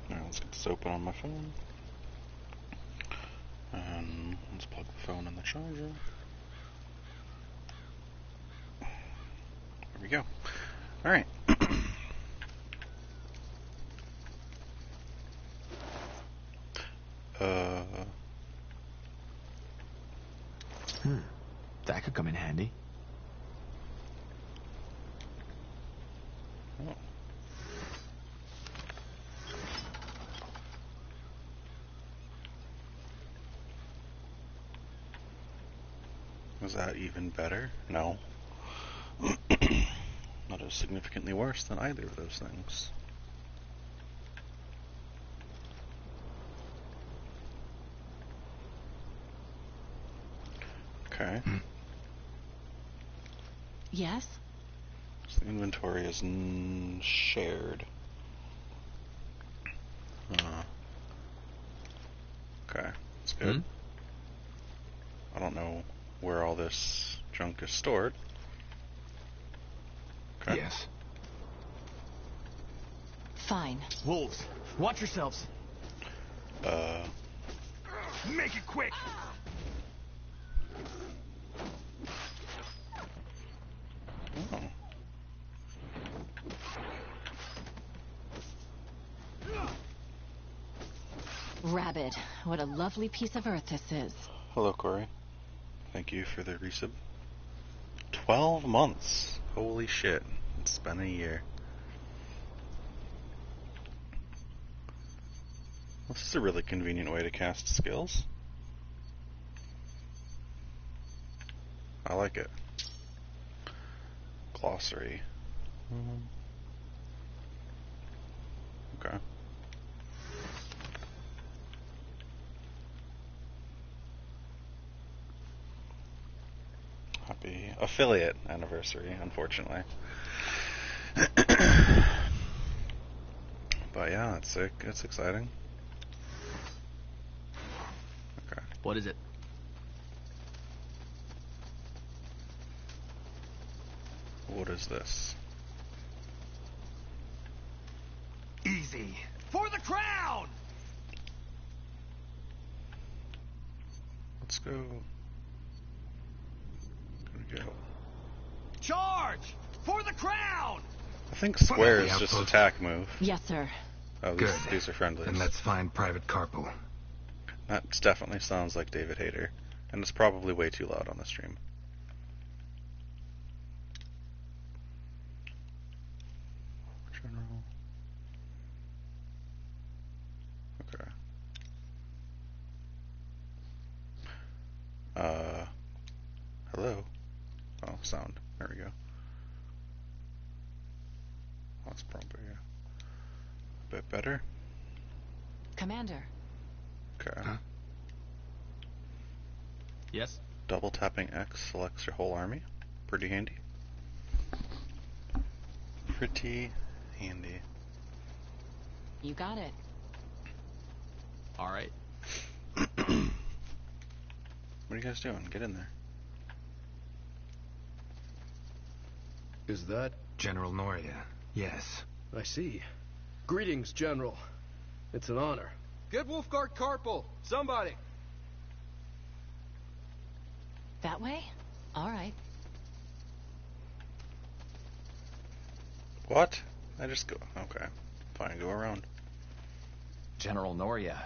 Alright, let's get this open on my phone. And let's plug the phone in the charger. There we go. Alright. That could come in handy. Oh. Was that even better? No. That is significantly worse than either of those things. Okay. Yes? So the inventory is shared. Okay, that's good. I don't know where all this junk is stored. Okay. Yes. Fine. Wolves, watch yourselves. Make it quick. Oh. Rabbit, what a lovely piece of earth this is. Hello, Corey. Thank you for the resub. 12 months. Holy shit. It's been a year. This is a really convenient way to cast skills. I like it. Glossary. Okay. Happy affiliate anniversary, unfortunately. But yeah, it's sick. It's exciting. Okay. What is it? What is this? Easy. For the crown! Let's go. Gonna go. Charge! For the crown! I think square is just attack move. Yes, sir. Oh, these are friendlies. And let's find Private Carpel. That definitely sounds like David Hayter. And it's probably way too loud on the stream. General. Okay. Hello? Oh, sound. There we go. That's probably a bit better. Commander. Okay. Huh? Yes? Double tapping X selects your whole army. Pretty handy. Pretty handy. You got it. All right. What are you guys doing? Get in there. Is that... General Noria. Yes. I see. Greetings, General. It's an honor. Get Wolfguard Carpel! Somebody! That way? All right. What? I just go... Okay. Fine, go around. General Noria.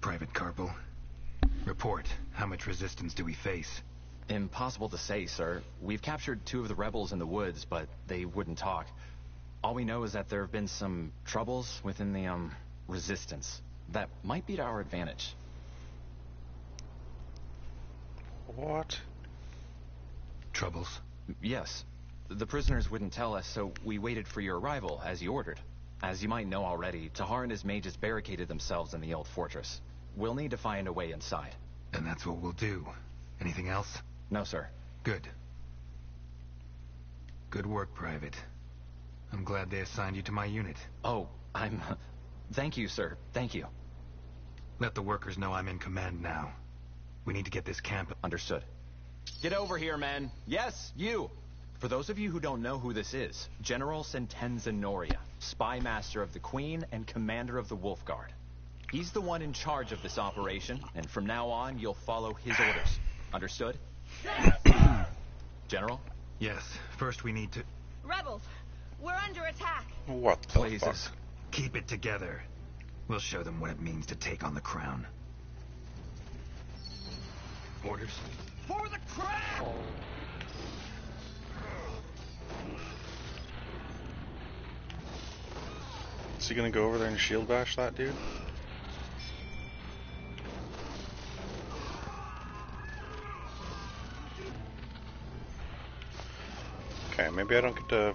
Private Carpel. Report. How much resistance do we face? Impossible to say, sir. We've captured 2 of the rebels in the woods, but they wouldn't talk. All we know is that there have been some troubles within the, resistance. That might be to our advantage. What? Troubles? Yes. The prisoners wouldn't tell us, so we waited for your arrival, as you ordered. As you might know already, Tahar and his mages barricaded themselves in the old fortress. We'll need to find a way inside. And that's what we'll do. Anything else? No, sir. Good. Good work, Private. I'm glad they assigned you to my unit. Oh, Thank you, sir. Thank you. Let the workers know I'm in command now. We need to get this camp... Understood. Get over here, men. Yes, you. For those of you who don't know who this is, General Sentenza Noria, spy master of the Queen and commander of the Wolf Guard. He's the one in charge of this operation, and from now on, you'll follow his orders. Understood? General? Yes, first we need to... Rebels, we're under attack. What the Blazes. fuck? keep it together. We'll show them what it means to take on the crown. Orders? For the crown! Is he gonna go over there and shield bash that dude? Okay, maybe I don't get to...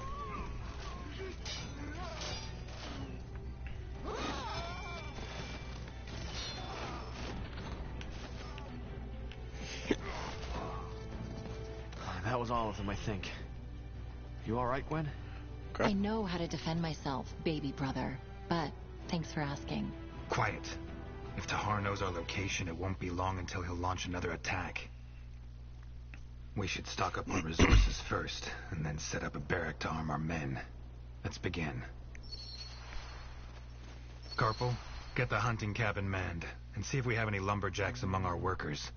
That was all of them, I think. You all right, Gwen? Okay. I know how to defend myself, baby brother. But thanks for asking. Quiet. If Tahar knows our location, it won't be long until he'll launch another attack. We should stock up on resources first, and then set up a barrack to arm our men. Let's begin. Corporal, get the hunting cabin manned, and see if we have any lumberjacks among our workers.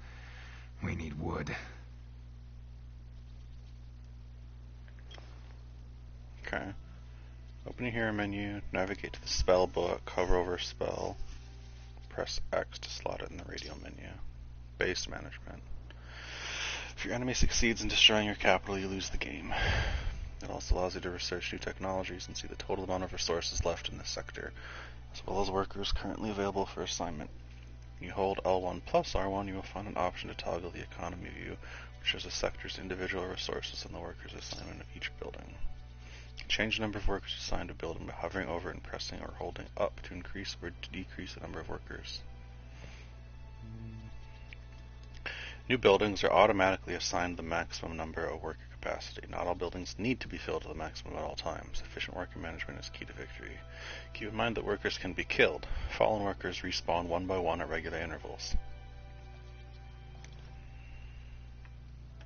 We need wood. Okay. Open your hero menu, navigate to the spell book, hover over spell, press X to slot it in the radial menu. Base management. If your enemy succeeds in destroying your capital, you lose the game. It also allows you to research new technologies and see the total amount of resources left in this sector, as well as workers currently available for assignment. You hold L1 plus R1, you will find an option to toggle the economy view, which shows the sector's individual resources and the worker's assignment of each building. Change the number of workers assigned to a building by hovering over and pressing or holding up to increase or to decrease the number of workers. New buildings are automatically assigned the maximum number of worker capacity. Not all buildings need to be filled to the maximum at all times. Efficient worker management is key to victory. Keep in mind that workers can be killed. Fallen workers respawn one by one at regular intervals.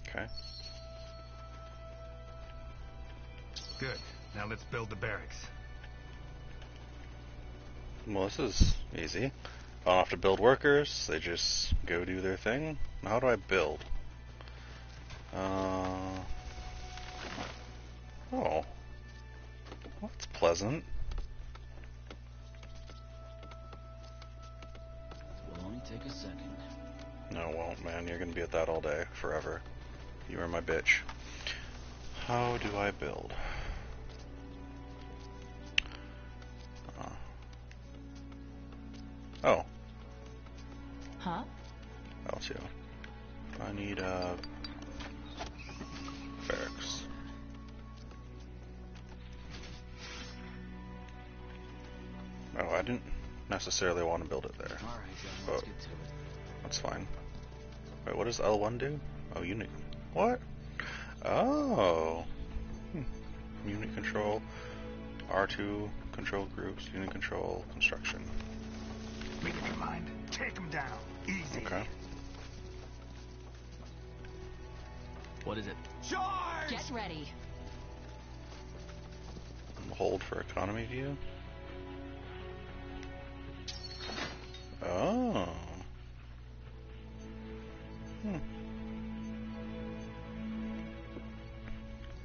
Okay. Good. Now let's build the barracks. Well, this is easy. I don't have to build workers. They just go do their thing. Now, how do I build? Oh. Well, that's pleasant. Will only take a second. No, it won't, man. You're gonna be at that all day, forever. You are my bitch. How do I build? Oh. Huh? L2. I need barracks. Oh, I didn't necessarily want to build it there. All right, then, let's get to it. That's fine. Wait, what does L1 do? Oh, unit. What? Oh. Unit control. R2 control groups. Unit control construction. Make up your mind. Take them down. Easy. Okay. What is it? Charge! Get ready. Hold for economy view. Oh.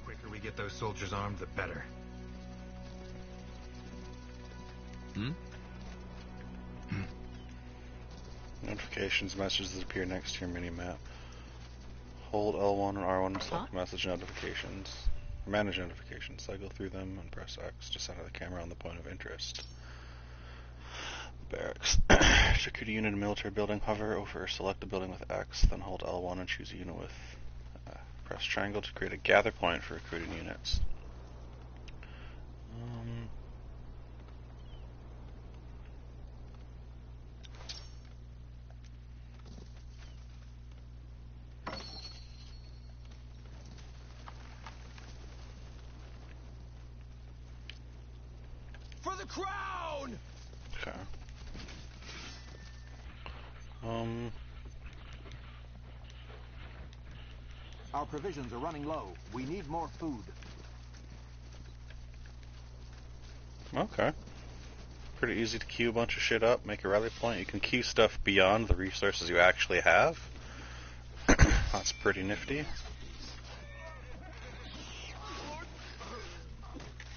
Quicker we get those soldiers armed, the better. Notifications messages appear next to your mini-map. Hold L1 and R1 to select message notifications. Manage notifications. Cycle through them and press X to center the camera on the point of interest. Barracks. Security unit in military building. Hover over or select the building with X, then hold L1 and choose a unit with press triangle to create a gather point for recruiting units. For the crown! Okay. Our provisions are running low. We need more food. Okay. Pretty easy to queue a bunch of shit up, make a rally point. You can queue stuff beyond the resources you actually have. That's pretty nifty.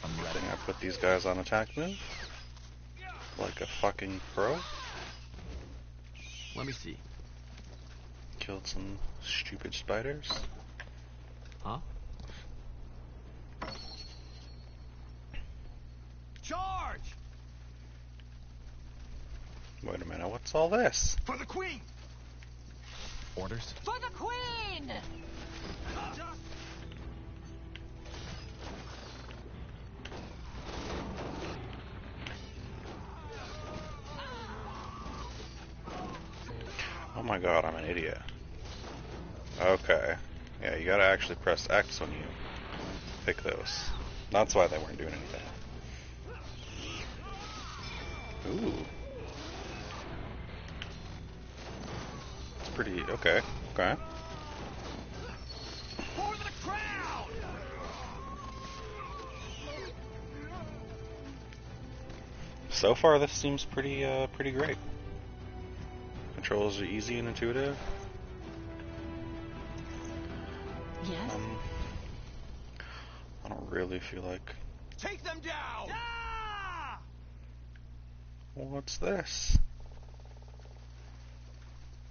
I'm I ready. think I put these guys on attack move. Like a fucking pro. Let me see. Killed some stupid spiders. Huh? Charge! Wait a minute, what's all this? For the queen! Orders? For the queen! Oh my god, I'm an idiot. Okay. Yeah, you gotta actually press X when you pick those. That's why they weren't doing anything. Ooh. It's pretty... okay. Okay. For the crown! So far, this seems pretty, pretty great. Controls are easy and intuitive. Yes? I don't really feel like... Take them down! Ah! What's this?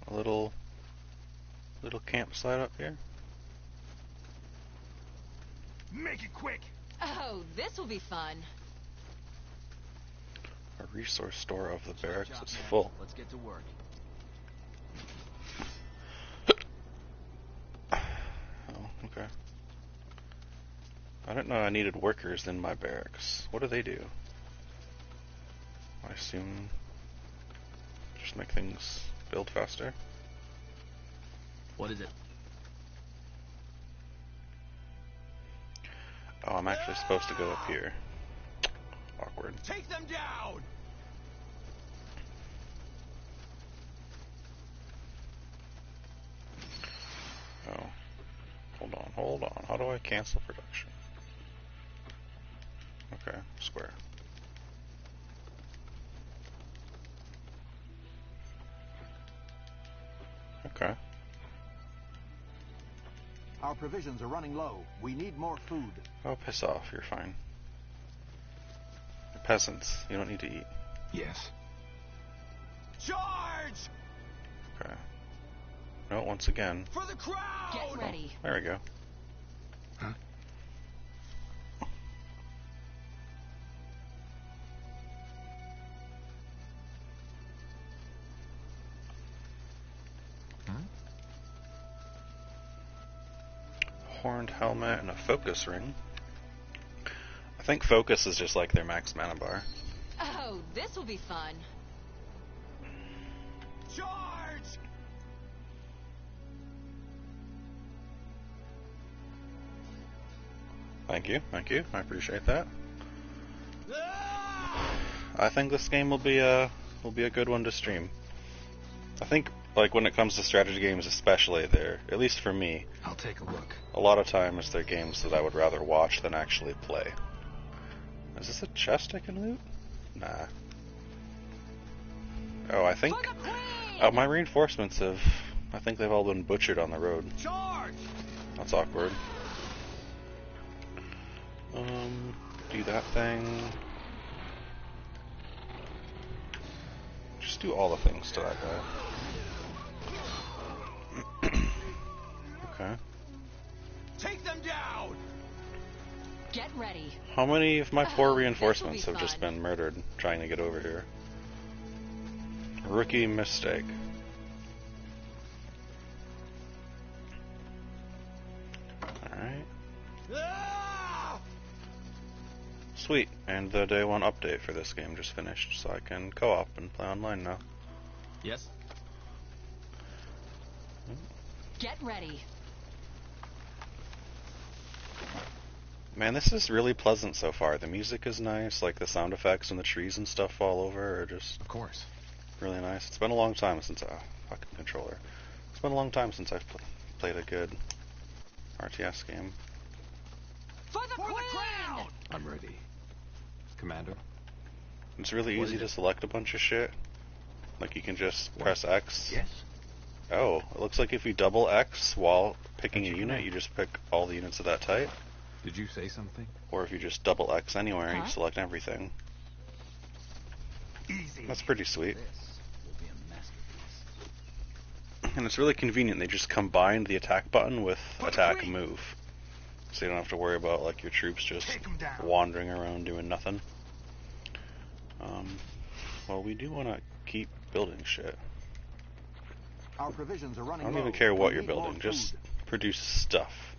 A little campsite up here? Make it quick! Oh, this will be fun. A resource store of the barracks Job, is man. full. Let's get to work. Oh, okay. I didn't know I needed workers in my barracks. What do they do? I assume just make things build faster. What is it? Oh, I'm actually supposed to go up here. Awkward. Take them down! Oh. Hold on. How do I cancel production? Okay, square. Okay. Our provisions are running low. We need more food. Oh, piss off. You're fine. You're peasants. You don't need to eat. Yes. Charge! Okay. No, once again. For the crown! Get ready. There we go. Huh? Horned helmet and a focus ring. I think focus is just like their max mana bar. Oh, this will be fun. Charge! Thank you. I appreciate that. Ah! I think this game will be a good one to stream. I think like when it comes to strategy games especially, they're, at least for me, I'll take a look. a lot of times they're games that I would rather watch than actually play. Is this a chest I can loot? Nah. Oh, I think... For the queen! Oh, my reinforcements have... I think they've all been butchered on the road. Charge! That's awkward. Do that thing. Just do all the things to that guy. Okay. Take them down! Get ready. How many of my 4 Oh, this'll reinforcements be have just fun. been murdered trying to get over here? Rookie mistake. Alright. Ah! Sweet. And the day 1 update for this game just finished, so I can co-op and play online now. Yes? Get ready. Man, this is really pleasant so far. The music is nice, like the sound effects and the trees and stuff fall over are just Of course. really nice. It's been a long time since fucking controller. It's been a long time since I've played a good RTS game. For the queen! crown! I'm ready. Commander? It's really What easy is to it? select a bunch of shit. Like you can just press X. Yes? Oh, it looks like if you double X while picking a How'd you unit, know? you just pick all the units of that type. Did you say something? Or if you just double X anywhere, you Huh? select everything. Easy. That's pretty sweet. This will be a masterpiece. And it's really convenient. They just combined the attack button with attack Queen! move. So you don't have to worry about like your troops just Take 'em down. wandering around doing nothing. Well, we do want to keep building shit. Our provisions are I running don't low. even care We what you're need more building, just food. produce stuff.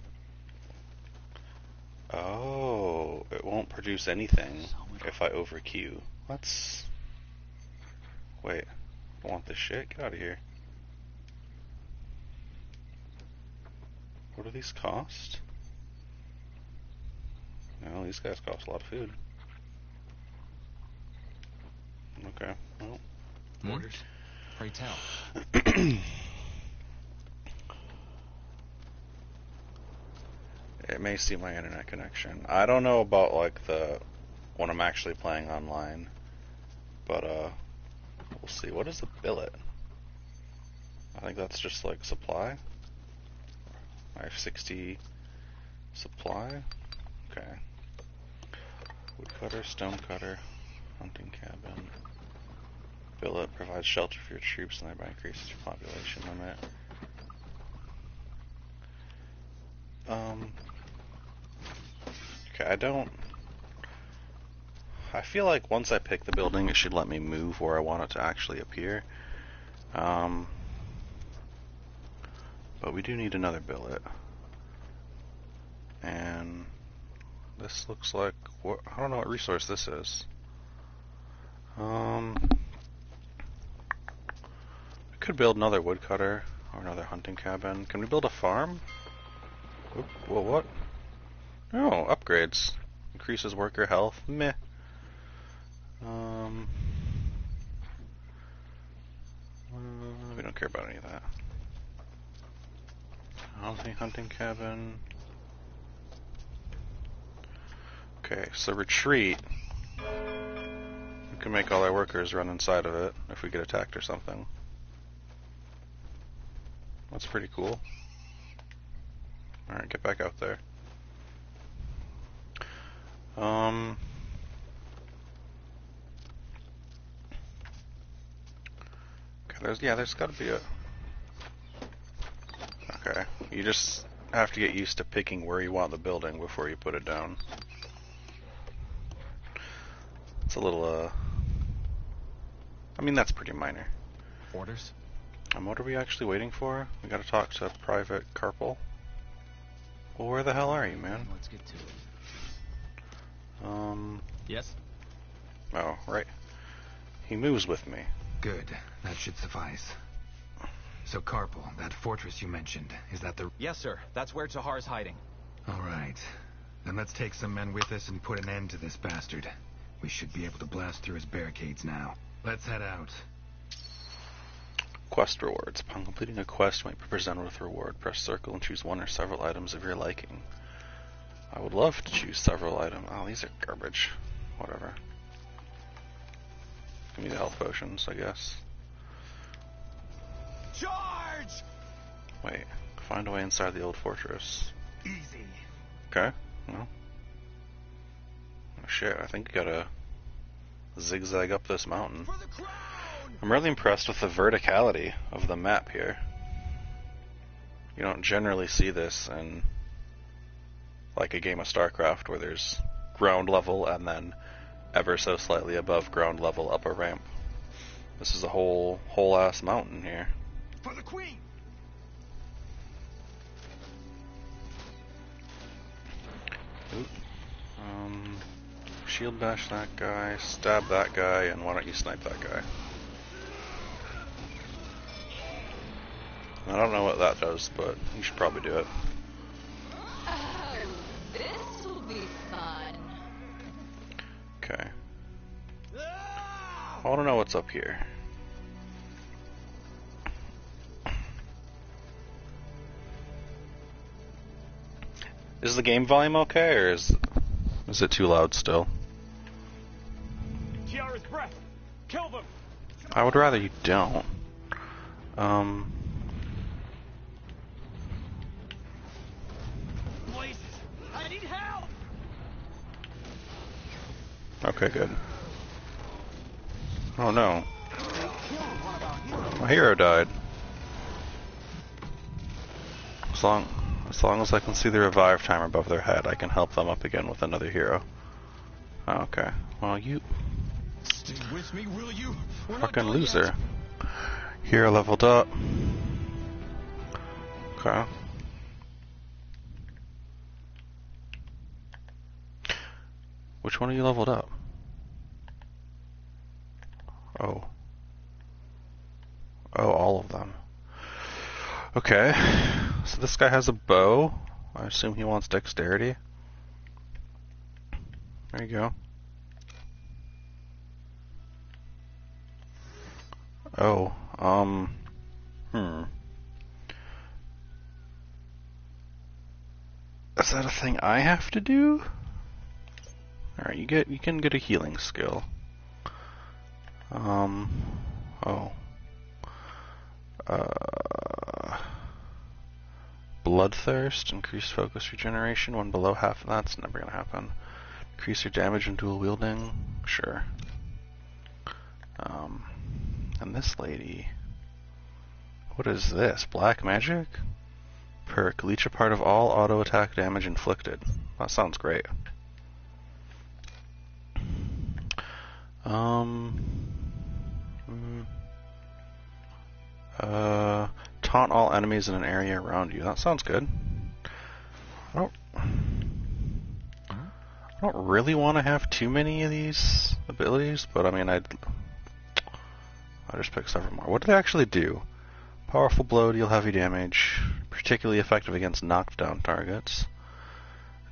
Oh, it won't produce anything if I overqueue. Let's... Wait, I want this shit? Get out of here. What do these cost? No, these guys cost a lot of food. Okay, well... Orders? Pray tell. It may see my internet connection. I don't know about like the when I'm actually playing online, but we'll see. What is a billet? I think that's just like supply. I have 60 supply. Okay. Woodcutter, stonecutter, hunting cabin. Billet provides shelter for your troops and thereby increases your population limit. Okay, I feel like once I pick the building, it should let me move where I want it to actually appear. But we do need another billet. And this looks like, I don't know what resource this is. I could build another woodcutter or another hunting cabin. Can we build a farm? Oop, well, what? No, upgrades. Increases worker health. Meh. We don't care about any of that. Hunting cabin. Okay, so retreat. We can make all our workers run inside of it if we get attacked or something. That's pretty cool. Alright, get back out there. Okay, there's gotta be a... Okay, you just have to get used to picking where you want the building before you put it down. It's a little, I mean, that's pretty minor. Orders? And what are we actually waiting for? We gotta talk to Private Carpel. Well, where the hell are you, man? Let's get to it. Yes? Oh, right. He moves with me. Good. That should suffice. So, Carpel, that fortress you mentioned, is that the... Yes, sir. That's where Tahar's hiding. All right. Then let's take some men with us and put an end to this bastard. We should be able to blast through his barricades now. Let's head out. Quest rewards. Upon completing a quest, you might be presented with a reward. Press circle and choose one or several items of your liking. I would love to choose several items. Oh, these are garbage. Whatever. Give me the health potions, I guess. Charge! Wait. Find a way inside the old fortress. Easy. Okay. Well. Oh, shit, I think you gotta zigzag up this mountain. For the crown! I'm really impressed with the verticality of the map here. You don't generally see this in like a game of StarCraft where there's ground level and then ever so slightly above ground level up a ramp. This is a whole ass mountain here. For the queen! Oop. Shield bash that guy, stab that guy, and why don't you snipe that guy? I don't know what that does, but you should probably do it. Oh, this will be fun. Okay. Ah! I want to know what's up here. Is the game volume okay, or is it too loud still? Tiara's breath. Kill them. I would rather you don't. Blazes. I need help. Okay, good. Oh no. My hero died. As long as I can see the revive timer above their head, I can help them up again with another hero. Oh, okay. Well, you Stay with me, will you? We're not fucking done loser. yet. Hero leveled up. Okay. Which one are you leveled up? Oh. Oh, all of them. Okay. So this guy has a bow. I assume he wants dexterity. There you go. Oh, Is that a thing I have to do? Alright, you can get a healing skill. Oh. Bloodthirst, increased focus regeneration, when below half. That's never gonna happen. Increase your damage in dual wielding, sure. And this lady, what is this? Black magic? Perk, leech a part of all auto attack damage inflicted. That sounds great. Taunt all enemies in an area around you. That sounds good. I don't really want to have too many of these abilities, but I mean, I'll just pick several more. What do they actually do? Powerful blow, deal heavy damage, particularly effective against knocked down targets.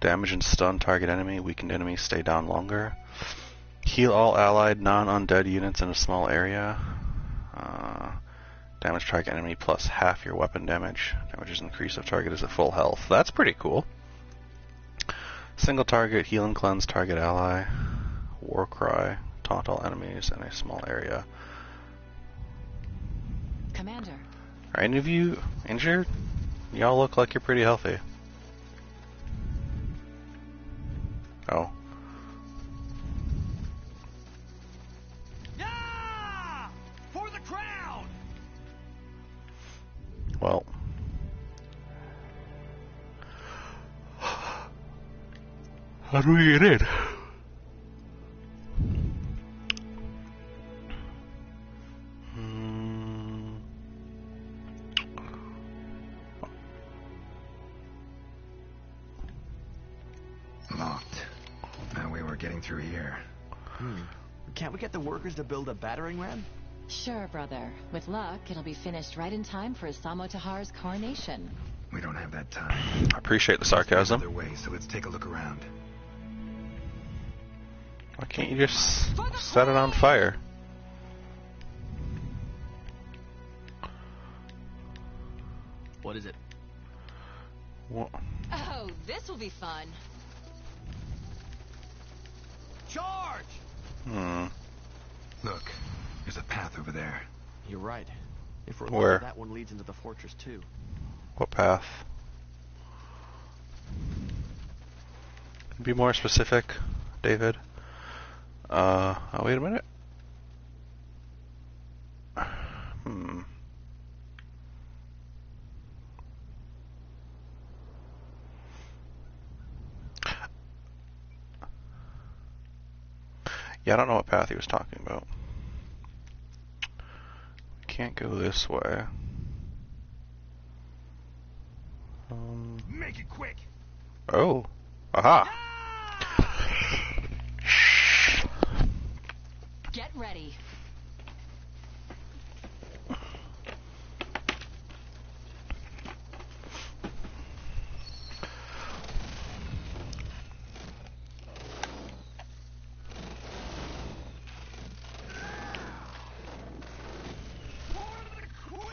Damage and stun target enemy, weakened enemies stay down longer. Heal all allied non-undead units in a small area. Damage target enemy plus half your weapon damage. Damage is increased if target is at full health. That's pretty cool. Single target, heal and cleanse target ally. War cry, taunt all enemies in a small area. Commander. Are any of you injured? Y'all look like you're pretty healthy. Oh. Yeah! For the crown! Well. How do we get in? Locked. No way we're getting through here. Can't we get the workers to build a battering ram? Sure, brother. With luck, it'll be finished right in time for Samo Tahar's coronation. We don't have that time. I appreciate the There must be sarcasm. another way, so let's take a look around. Why can't you just set it on fire? What is it? What? Oh, this will be fun. Charge! Look, there's a path over there. You're right. If we're Where? lucky, that one leads into the fortress too. What path? Be more specific, David. Oh, wait a minute. Yeah, I don't know what path he was talking about. Can't go this way. Make it quick! Oh. Aha. Get ready.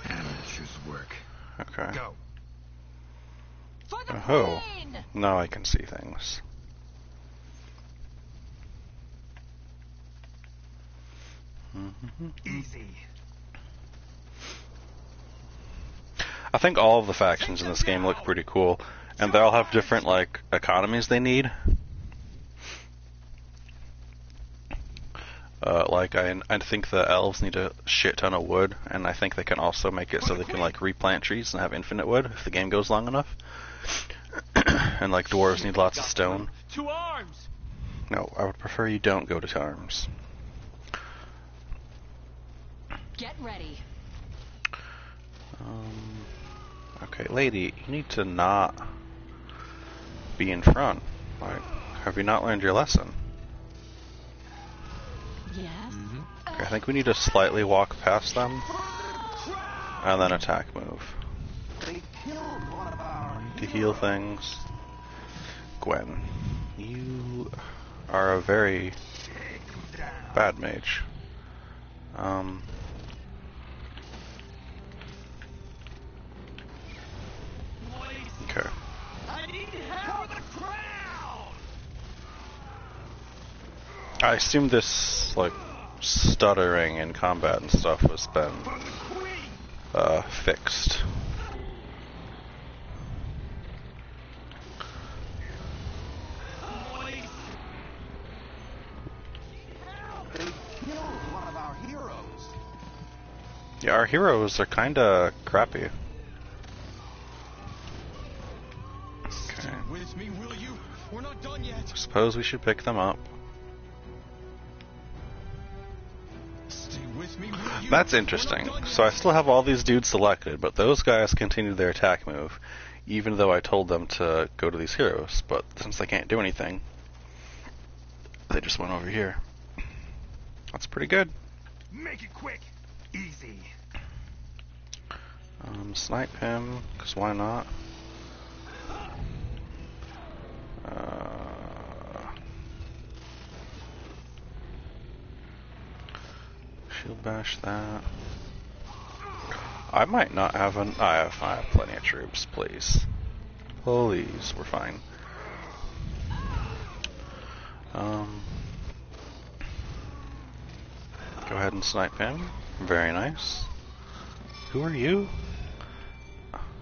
Amateurs work. Okay. Go. For the Oh. queen! Now I can see things. Easy. I think all of the factions in this game look pretty cool, and they all have different like economies they need. Like I think the elves need a shit ton of wood, and I think they can also make it so they can like replant trees and have infinite wood if the game goes long enough. And like dwarves need lots of stone. To arms! No, I would prefer you don't go to arms. Get ready. Okay, lady, you need to not be in front. Like, have you not learned your lesson? Yes? Okay, I think we need to slightly walk past them, and then attack move. They killed one of our To heal things. Gwen, you are a very bad mage. Okay. I need help for the crown! I assume this, like, stuttering in combat and stuff has been, fixed. They killed one of our heroes. Yeah, our heroes are kinda crappy. Okay. With me, will you? We're not done yet. Suppose we should pick them up. Stay with me, will you? That's interesting. So I still have all these dudes selected, but those guys continued their attack move, even though I told them to go to these heroes. But since they can't do anything, they just went over here. That's pretty good. Make it quick. Easy. Snipe him, because why not? Shield bash that. I might not have an. I have plenty of troops. Please, please, we're fine. Go ahead and snipe him. Very nice. Who are you?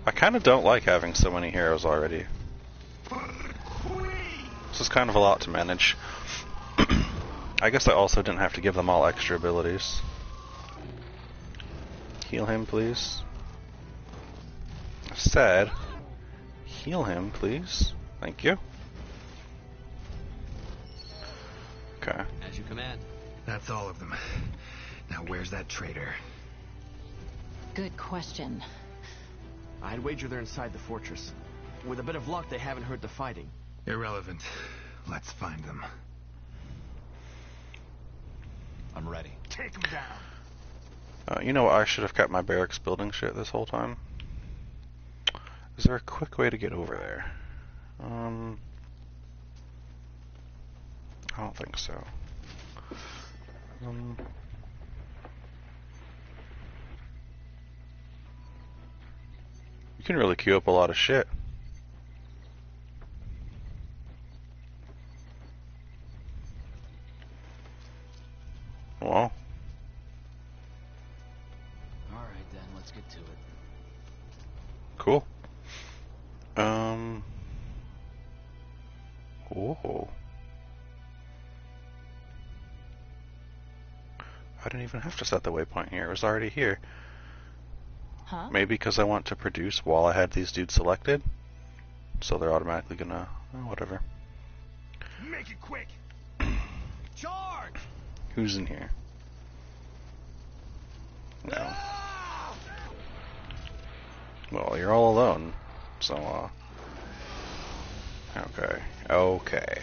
I kind of don't like having so many heroes already. This is kind of a lot to manage. I guess I also didn't have to give them all extra abilities. Heal him, please. I said, heal him, please. Thank you. Okay. As you command. That's all of them. Now where's that traitor? Good question. I'd wager they're inside the fortress. With a bit of luck, they haven't heard the fighting. Irrelevant. Let's find them. I'm ready. Take them down. You know what? I should have kept my barracks building shit this whole time. Is there a quick way to get over there? I don't think so. You can really queue up a lot of shit. Well, All right, then. Let's get to it. cool. Whoa. I didn't even have to set the waypoint here. It was already here. Huh? Maybe because I want to produce while I had these dudes selected. So they're automatically gonna... whatever. Make it quick. Charge! Who's in here? No. Well, you're all alone. So, okay. Okay.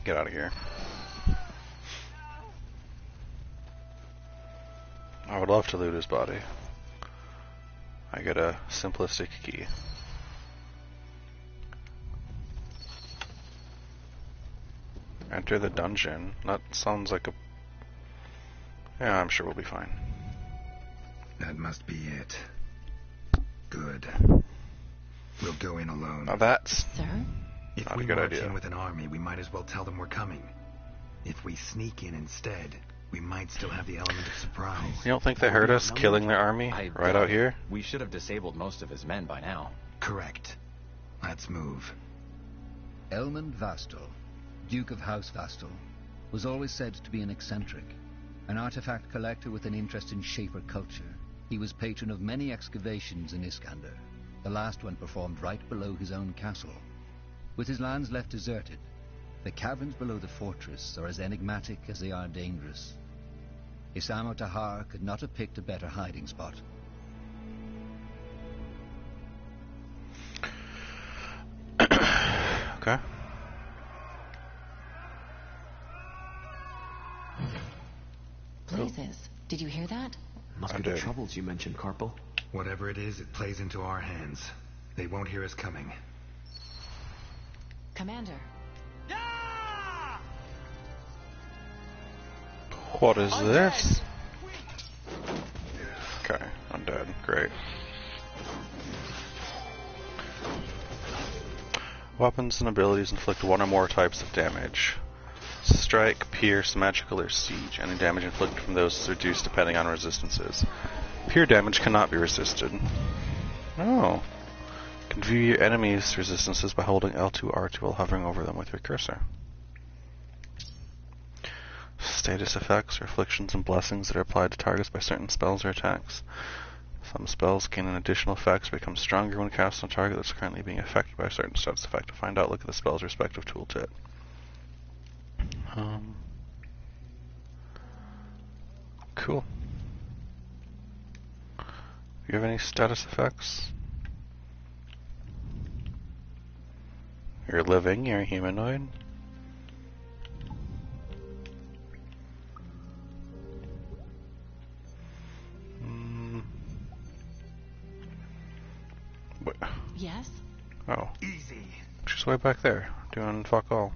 Get out of here. I would love to loot his body. I get a simplistic key. Enter the dungeon. That sounds like a... Yeah, I'm sure we'll be fine. That must be it. Good. We'll go in alone. Now that's Sir? If not we a good march idea. in with an army, we might as well tell them we're coming. If we sneak in instead, we might still have the element of surprise. You don't think they heard us killing their army I right doubt out it. here? We should have disabled most of his men by now. Correct. Let's move. Elmund Vastal, Duke of House Vastal, was always said to be an eccentric. An artifact collector with an interest in Shaper culture, he was patron of many excavations in Iskander, the last one performed right below his own castle. With his lands left deserted, the caverns below the fortress are as enigmatic as they are dangerous. Isamo Tahar could not have picked a better hiding spot. Okay. Blazes. Did you hear that? Must I be the did. troubles you mentioned, Corporal. Whatever it is, it plays into our hands. They won't hear us coming. Commander. What is this? Okay, I'm dead. Great. Weapons and abilities inflict one or more types of damage. Strike, pierce, magical, or siege. Any damage inflicted from those is reduced depending on resistances. Pure damage cannot be resisted. Oh. You can view your enemy's resistances by holding L2, R2 while hovering over them with your cursor. Status effects are afflictions and blessings that are applied to targets by certain spells or attacks. Some spells gain an additional effects, become stronger when cast on a target that's currently being affected by a certain status effect. To find out, look at the spell's respective tooltip. Cool. Do you have any status effects? You're living, you're a humanoid. What? Yes? Oh. Easy. She's way back there, doing fuck all.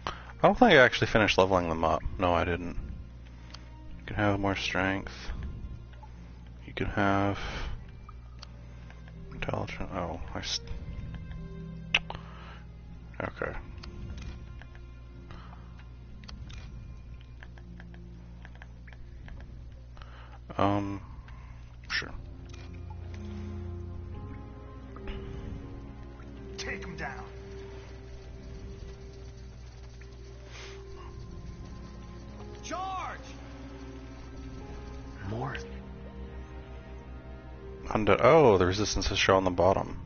I don't think I actually finished leveling them up. No, I didn't. You can have more strength. You can have intelligence. Oh, okay. Sure. Take him down. Charge! More. Oh, the resistance is shown on the bottom.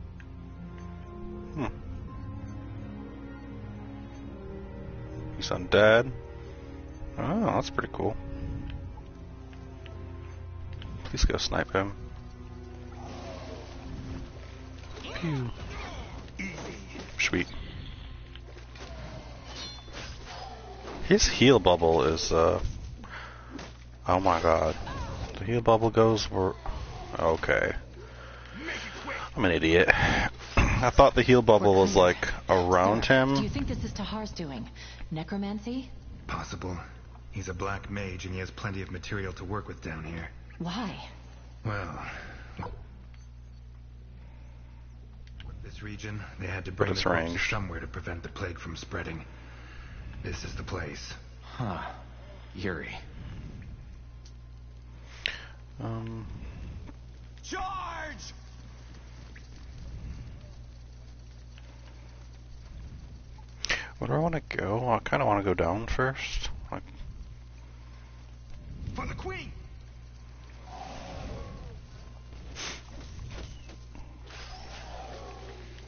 He's undead. Oh, that's pretty cool. Please go snipe him. Pew. Sweet. His heal bubble is, oh my god. The heal bubble goes where... Okay. I'm an idiot. I thought the heal bubble was, like, around Sir, him. Do you think this is Tahar's doing? Necromancy? Possible. He's a black mage and he has plenty of material to work with down here. Why? Well... This region, they had to bring it's the corpses ranged. somewhere to prevent the plague from spreading. This is the place. Huh. Eerie. Charge! Where do I want to go? I kind of want to go down first. Like, For the queen!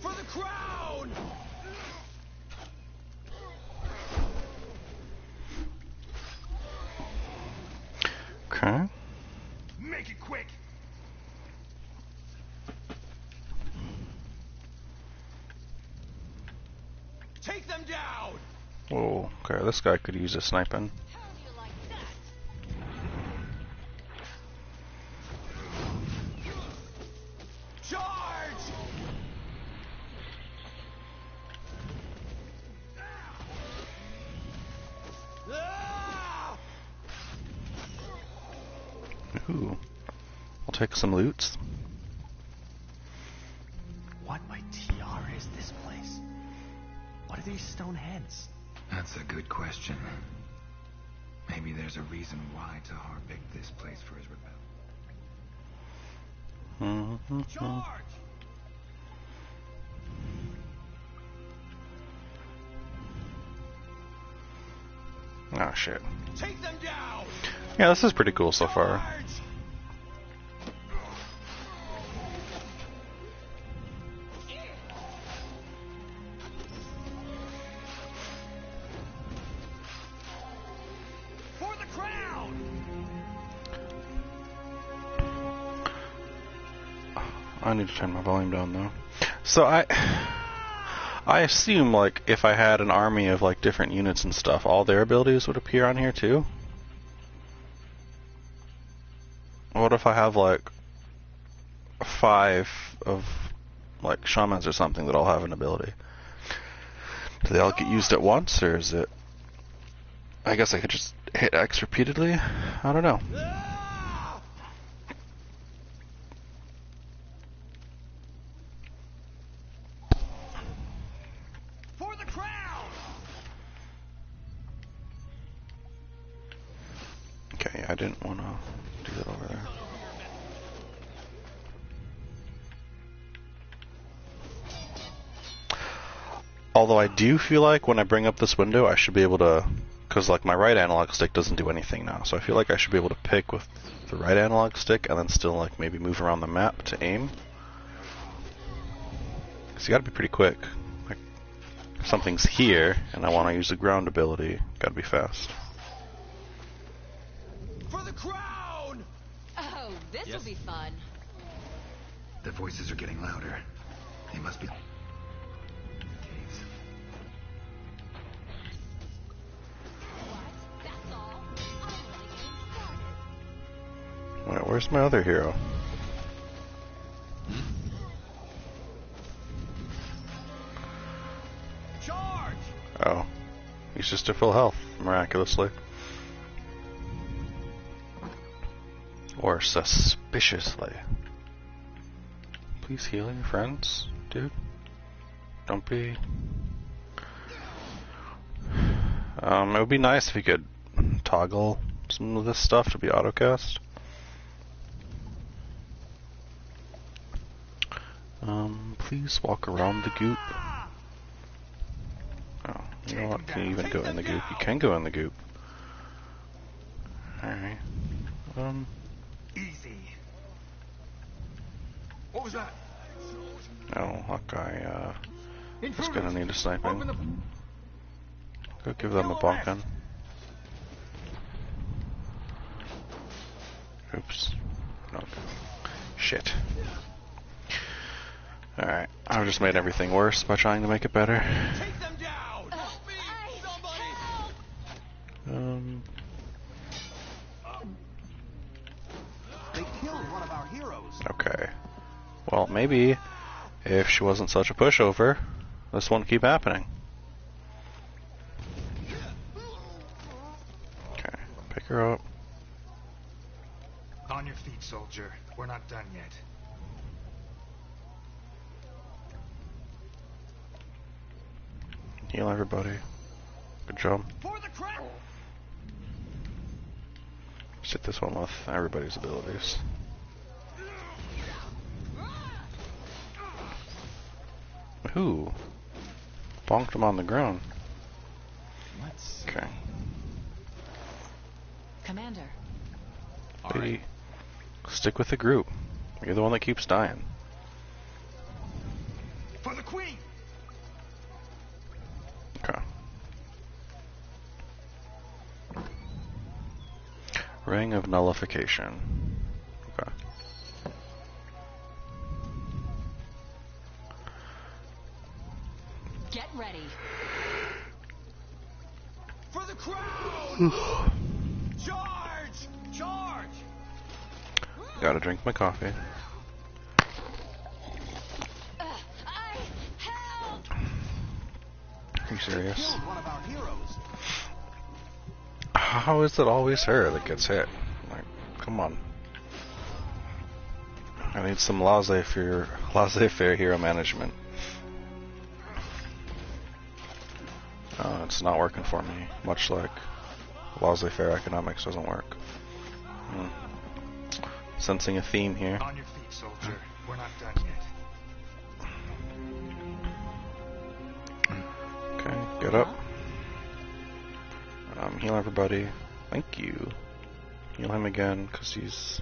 For the crown! okay. Make it quick! Take them down! Whoa, okay, this guy could use a sniping. How do you like that? Charge! Ah! Ooh. I'll take some loots. What my teeth? these stone heads? That's a good question. Maybe there's a reason why Tahar picked this place for his rebellion. Charge! Oh shit. Take them down! Yeah, this is pretty cool so far. Charge! For the crown! I need to turn my volume down though. So I assume like if I had an army of like different units and stuff, all their abilities would appear on here too. What if I have like 5 of like shamans or something that all have an ability? Do they all get used at once, or is it? I guess I could just hit X repeatedly. I don't know. Ah! For the crown! Okay, I didn't want to do that over there. Although I do feel like when I bring up this window, I should be able to, because like my right analog stick doesn't do anything now, so I feel like I should be able to pick with the right analog stick and then still like maybe move around the map to aim. Because you gotta be pretty quick. Like, if something's here and I want to use the ground ability, gotta be fast. For the crown! Oh, this will be fun. The voices are getting louder. They must be... caves. That's all. I'm only getting started. Wait, where's my other hero? Charge! Oh, he's just at full health, miraculously. Or suspiciously. Please heal your friends, dude. Don't be... it would be nice if you could toggle some of this stuff to be autocast. Please walk around the goop. Oh, you know what? Can you even go in the goop? You can go in the goop. Alright. Easy. What was that? Oh, that guy, is gonna need a sniping. Go give them a bonk gun. Oops. No. Shit. Alright, I've just made everything worse by trying to make it better. Take them down! Help me! Somebody! They killed one of our heroes. Okay. Well, maybe if she wasn't such a pushover, this wouldn't keep happening. Okay, pick her up. On your feet, soldier. We're not done yet. Heal everybody. Good job. For the crown! Let's hit this one with everybody's abilities. Ooh. Bonked him on the ground. Let's... Okay. Commander. Lady, stick with the group. You're the one that keeps dying. For the queen! Okay. Ring of Nullification. Okay. Get ready. For the crown! Charge! Charge! Gotta drink my coffee. Help! Are you serious? Killed one of our heroes. How is it always her that gets hit? Like, come on. I need some laissez-faire hero management. It's not working for me, much like laissez-faire economics doesn't work. Sensing a theme here. On your feet, soldier. We're not done yet. Okay, get up. Heal everybody. Thank you. Heal him again, because he's...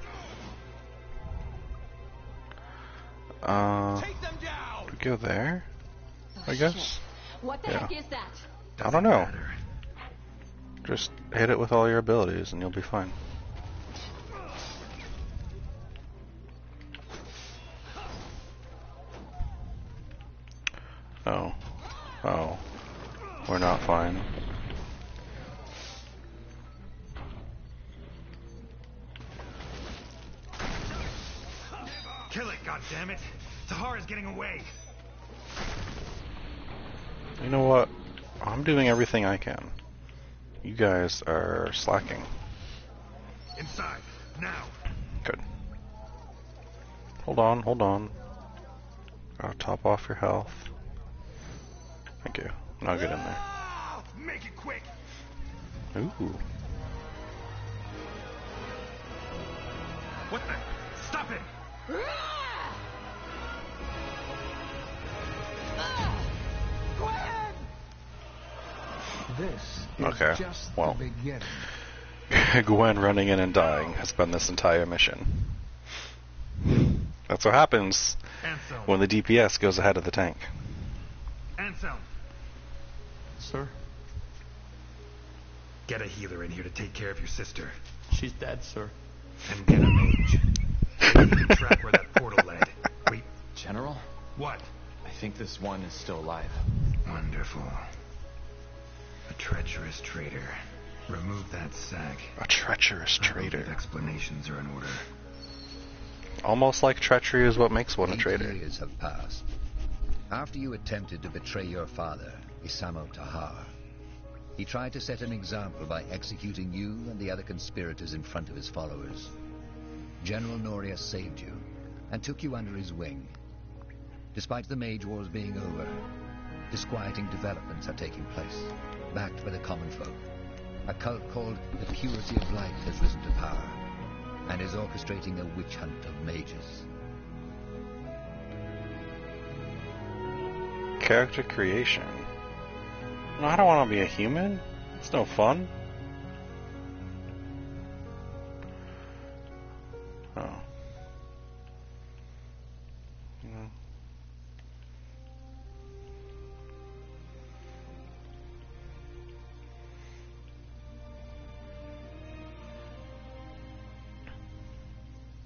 Take them down! we go there? Oh, I guess? shit. What the heck is that? I don't know. Matter. Just hit it with all your abilities and you'll be fine. Oh. Oh. We're not fine. Kill it, goddammit! Tahar is getting away! You know what? I'm doing everything I can. You guys are slacking. Inside, now! Good. Hold on, hold on. Gotta top off your health. Thank you. Now get in there. Ah! Make it quick! Ooh. What the? Stop it! This is Okay, just well. the beginning. Gwen running in and dying has been this entire mission. That's what happens Anselm! when the DPS goes ahead of the tank. Anselm! Sir? Get a healer in here to take care of your sister. She's dead, sir. And get a mage. Keep track where that portal led. Wait, General? what? I think this one is still alive. Wonderful. A treacherous traitor. Remove that sack. A treacherous I believe traitor. explanations are in order. Almost like treachery is what makes one a 8 traitor. years have passed. After you attempted to betray your father, Isamo Tahar, he tried to set an example by executing you and the other conspirators in front of his followers. General Noria saved you and took you under his wing. Despite the Mage Wars being over, disquieting developments are taking place, backed by the common folk. A cult called the Purity of Light has risen to power and is orchestrating a witch hunt of mages. Character creation. No, I don't want to be a human. It's no fun. Oh. No.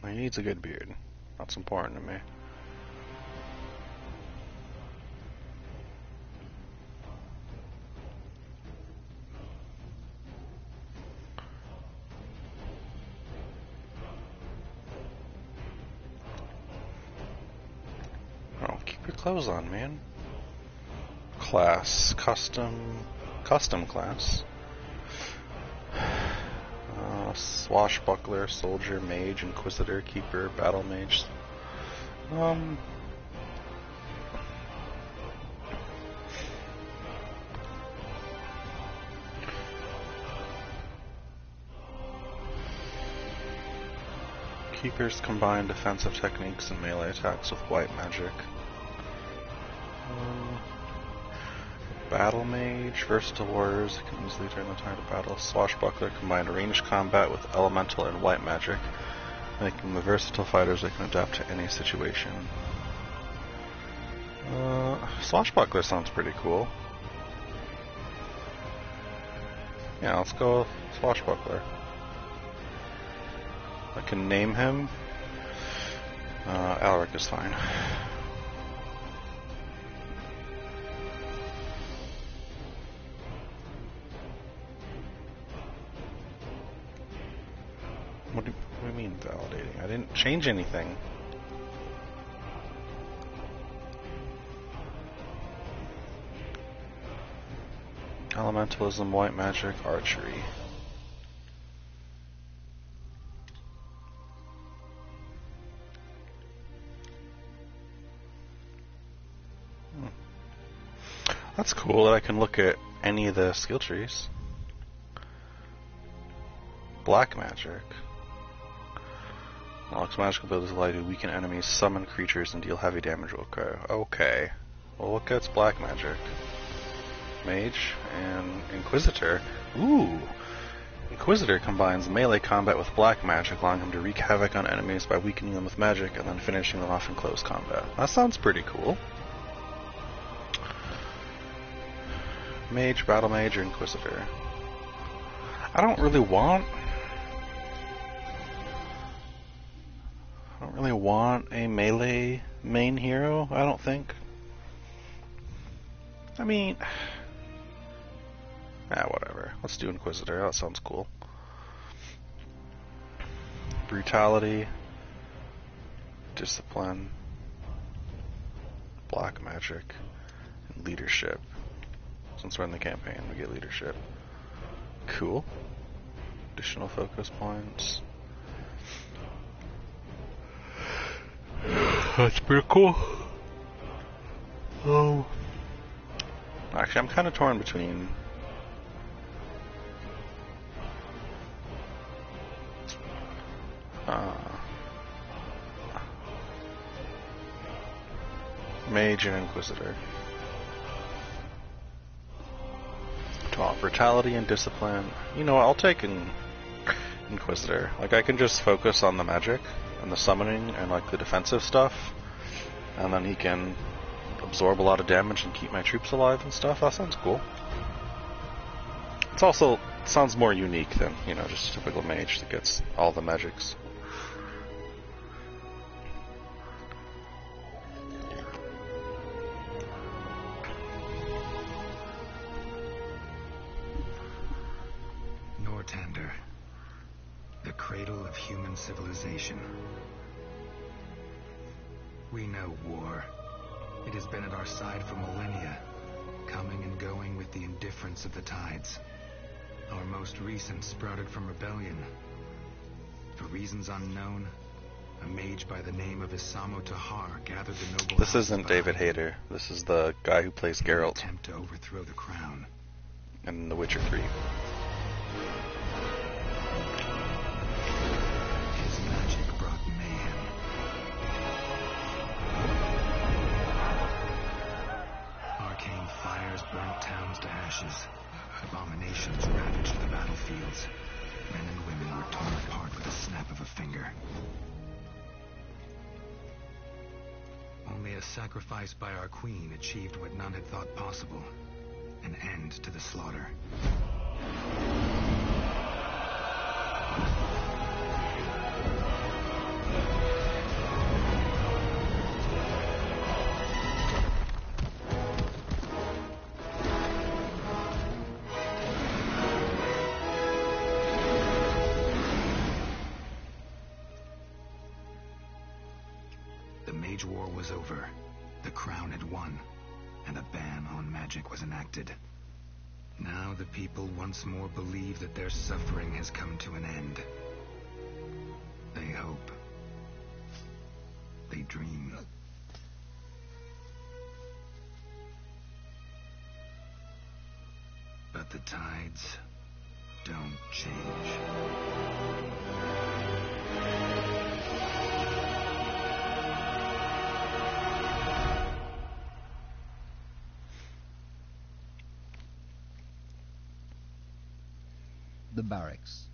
He needs a good beard. That's important to me. Oh, keep your clothes on, man. Class. Custom class. Swashbuckler, soldier, mage, inquisitor, keeper, battle mage. Keepers combine defensive techniques and melee attacks with white magic. Battle mage, versatile warriors can easily turn the tide of battle. Swashbuckler combined ranged combat with elemental and white magic, making the versatile fighters that can adapt to any situation. Swashbuckler sounds pretty cool. Yeah, let's go with Swashbuckler. I can name him. Alaric is fine. What do you mean validating? I didn't change anything. Elementalism, white magic, archery. That's cool that I can look at any of the skill trees. Black magic. Unlocks magical abilities allow you to weaken enemies, summon creatures, and deal heavy damage. Okay. Well, what gets black magic? Mage and Inquisitor. Ooh! Inquisitor combines melee combat with black magic, allowing him to wreak havoc on enemies by weakening them with magic and then finishing them off in close combat. That sounds pretty cool. Mage, Battle Mage, or Inquisitor? I don't really want a melee main hero, I don't think. I mean, whatever. Let's do Inquisitor. That sounds cool. Brutality, Discipline, Black Magic, and Leadership. Since we're in the campaign, we get Leadership. Cool. Additional focus points. That's pretty cool. Actually, I'm kind of torn between Mage and Inquisitor. Brutality and Discipline. You know what, I'll take Inquisitor. Like, I can just focus on the magic and the summoning and like the defensive stuff, and then he can absorb a lot of damage and keep my troops alive and stuff. That sounds cool. It's also sounds more unique than, you know, just a typical mage that gets all the magics. Nortander, the cradle of human civilization. We know war. It has been at our side for millennia, coming and going with the indifference of the tides. Our most recent sprouted from rebellion. For reasons unknown, a mage by the name of Isamo Tahar gathered the noble. This isn't David Hayter. This is the guy who plays Geralt. Attempt to overthrow the crown. In The Witcher 3. His magic brought mayhem. Arcane fires burnt towns to ashes. Abominations ravaged the battlefields. Men and women were torn apart with a snap of a finger. Only a sacrifice by our queen achieved what none had thought possible. An end to the slaughter. The Mage War was over. The crown had won, and a ban on magic was enacted. Now the people once more believe that their suffering has come to an end. They hope. They dream. But the tides don't change. The barracks.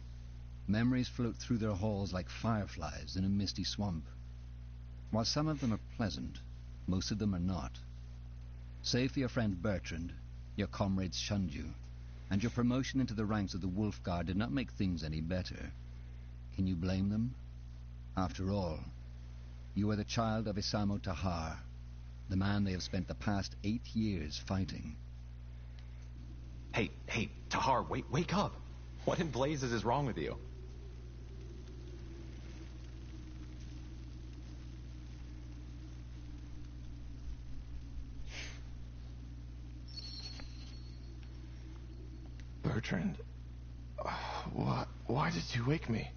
Memories float through their halls like fireflies in a misty swamp. While some of them are pleasant, most of them are not. Save for your friend Bertrand, your comrades shunned you, and your promotion into the ranks of the Wolf Guard did not make things any better. Can you blame them? After all, you are the child of Isamo Tahar, the man they have spent the past 8 years fighting. Hey, Tahar, wake up! What in blazes is wrong with you? Bertrand, why did you wake me?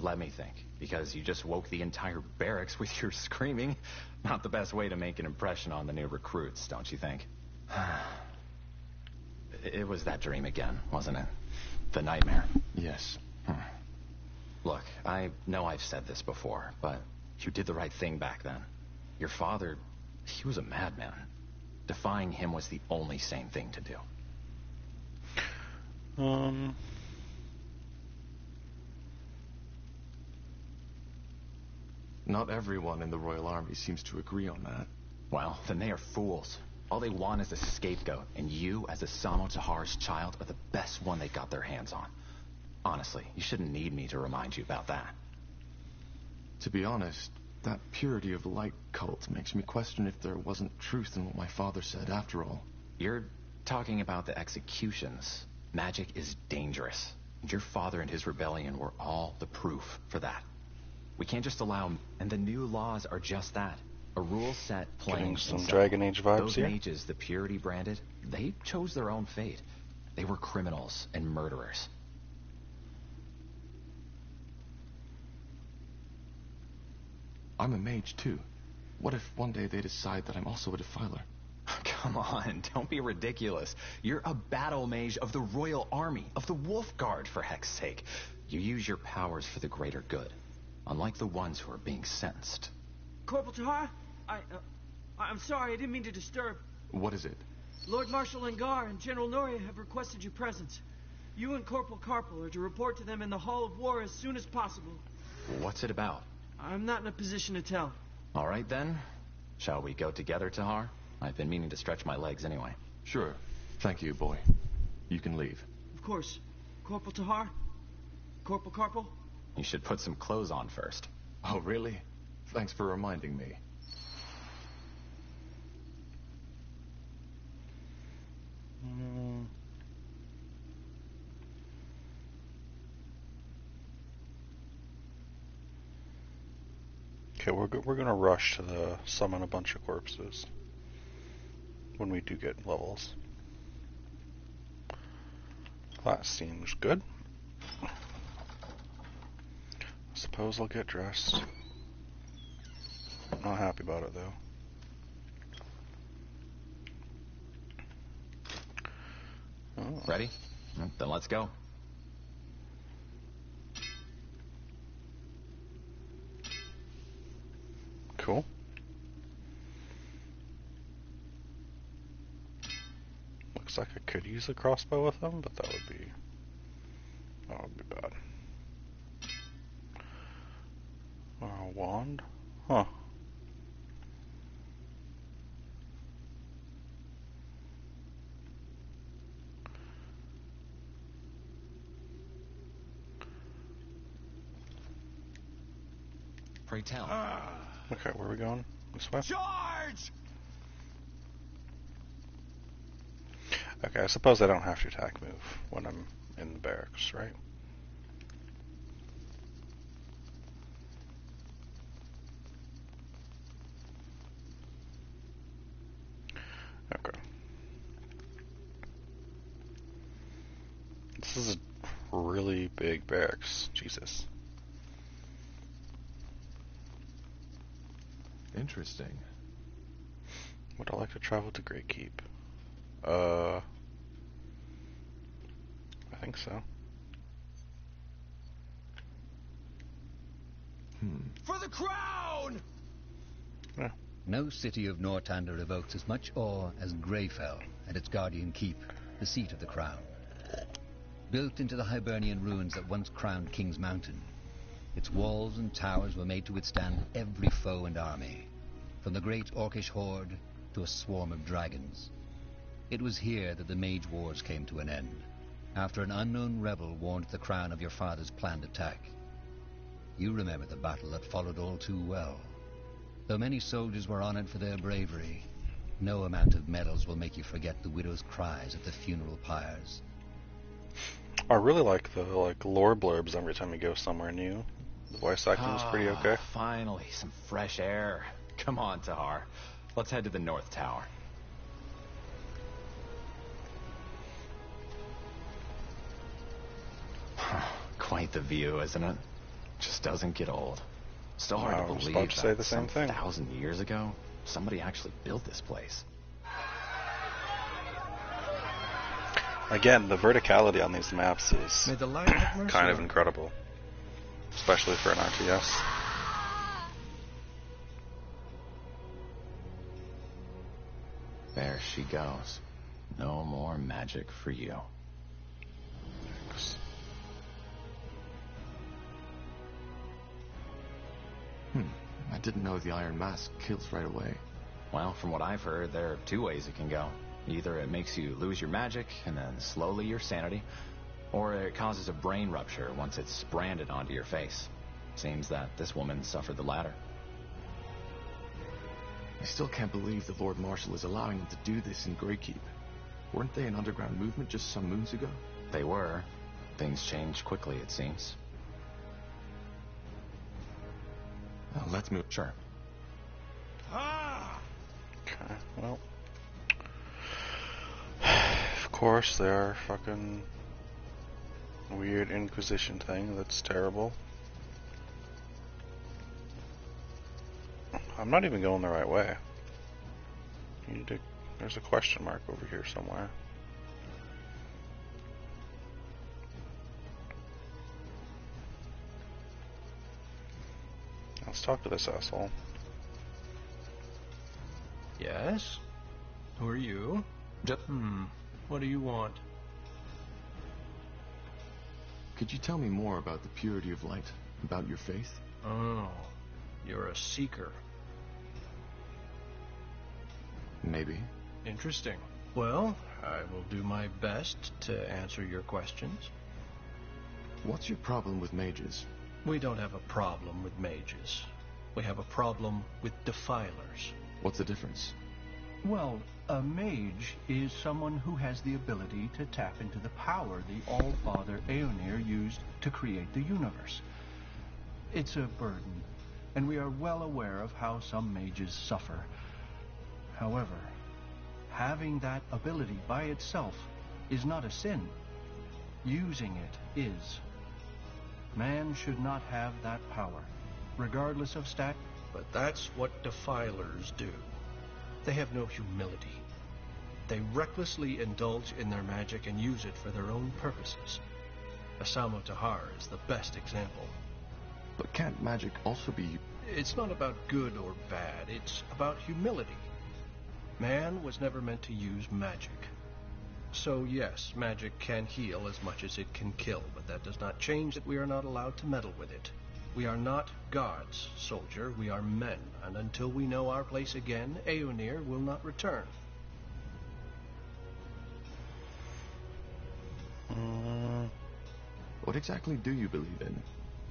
Let me think. Because you just woke the entire barracks with your screaming. Not the best way to make an impression on the new recruits, don't you think? It was that dream again, wasn't it? The nightmare. Yes. Look, I know I've said this before, but you did the right thing back then. Your father, he was a madman. Defying him was the only sane thing to do. Not everyone in the Royal Army seems to agree on that. Well, then they are fools. All they want is a scapegoat, and you, as a Samo Tahar's child, are the best one they got their hands on. Honestly, you shouldn't need me to remind you about that. To be honest, that purity of light cult makes me question if there wasn't truth in what my father said after all. You're talking about the executions. Magic is dangerous. And your father and his rebellion were all the proof for that. We can't just allow... And the new laws are just that. A rule set, plain Getting and some simple. Dragon Age vibes Those here. mages, the purity branded, they chose their own fate. They were criminals and murderers. I'm a mage too. What if one day they decide that I'm also a defiler? Come on, don't be ridiculous. You're a battle mage of the Royal Army, of the Wolf Guard, for heck's sake. You use your powers for the greater good, unlike the ones who are being sentenced. Corporal Tahar, I'm sorry, I didn't mean to disturb. What is it? Lord Marshal Angar and General Noria have requested your presence. You and Corporal Carpel are to report to them in the Hall of War as soon as possible. What's it about? I'm not in a position to tell. All right, then. Shall we go together, Tahar? I've been meaning to stretch my legs anyway. Sure. Thank you, boy. You can leave. Of course. Corporal Tahar? Corporal Carpel? You should put some clothes on first. Oh, really? Thanks for reminding me. Okay, we're gonna rush to summon a bunch of corpses when we do get levels. That seems good. Suppose I'll get dressed. Not happy about it though. Oh. Ready? Then let's go. Cool. Looks like I could use a crossbow with them, but that would be bad. A wand? Huh. Pray tell. Okay, where are we going? This way? Charge! Okay, I suppose I don't have to attack move when I'm in the barracks, right? Okay. This is a really big barracks. Jesus. Interesting. Would I like to travel to Great Keep? I think so. For the crown! Yeah. No city of Northander evokes as much awe as Greyfell and its guardian keep, the seat of the crown. Built into the Hibernian ruins that once crowned King's Mountain, its walls and towers were made to withstand every foe and army, from the great Orcish horde to a swarm of dragons. It was here that the Mage Wars came to an end, after an unknown rebel warned the crown of your father's planned attack. You remember the battle that followed all too well. Though many soldiers were honored for their bravery, no amount of medals will make you forget the widow's cries at the funeral pyres. I really like the lore blurbs every time you go somewhere new. The voice acting's pretty okay. Finally, some fresh air. Come on, Tahar. Let's head to the North Tower. Quite the view, isn't it? Just doesn't get old. Still hard Wow, I to was believe about to say that the same some thing. 1,000 years ago, somebody actually built this place. Again, the verticality on these maps is May the light have mercy kind of on you. incredible. Especially for an RTS. There she goes. No more magic for you. Thanks. I didn't know the Iron Mask kills right away. Well, from what I've heard, there are two ways it can go. Either it makes you lose your magic, and then slowly your sanity, or it causes a brain rupture once it's branded onto your face. Seems that this woman suffered the latter. I still can't believe the Lord Marshal is allowing them to do this in Greykeep. Weren't they an underground movement just some moons ago? They were. Things changed quickly, it seems. Let's move. Sure. Okay, well. Of course, their fucking weird Inquisition thing. That's terrible. I'm not even going the right way. You need to, there's a question mark over here somewhere. Let's talk to this asshole. Yes? Who are you? What do you want? Could you tell me more about the purity of light? About your faith? Oh, you're a seeker. Maybe. Interesting. Well, I will do my best to answer your questions. What's your problem with mages? We don't have a problem with mages. We have a problem with defilers. What's the difference? Well, a mage is someone who has the ability to tap into the power the All-Father Aeonir used to create the universe. It's a burden, and we are well aware of how some mages suffer. However, having that ability by itself is not a sin. Using it is. Man should not have that power, regardless of stat. But that's what defilers do. They have no humility. They recklessly indulge in their magic and use it for their own purposes. Asamo Tahar is the best example. But can't magic also be... It's not about good or bad, it's about humility. Man was never meant to use magic. So yes, magic can heal as much as it can kill, but that does not change that we are not allowed to meddle with it. We are not gods, soldier, we are men, and until we know our place again, Aeonir will not return. What exactly do you believe in?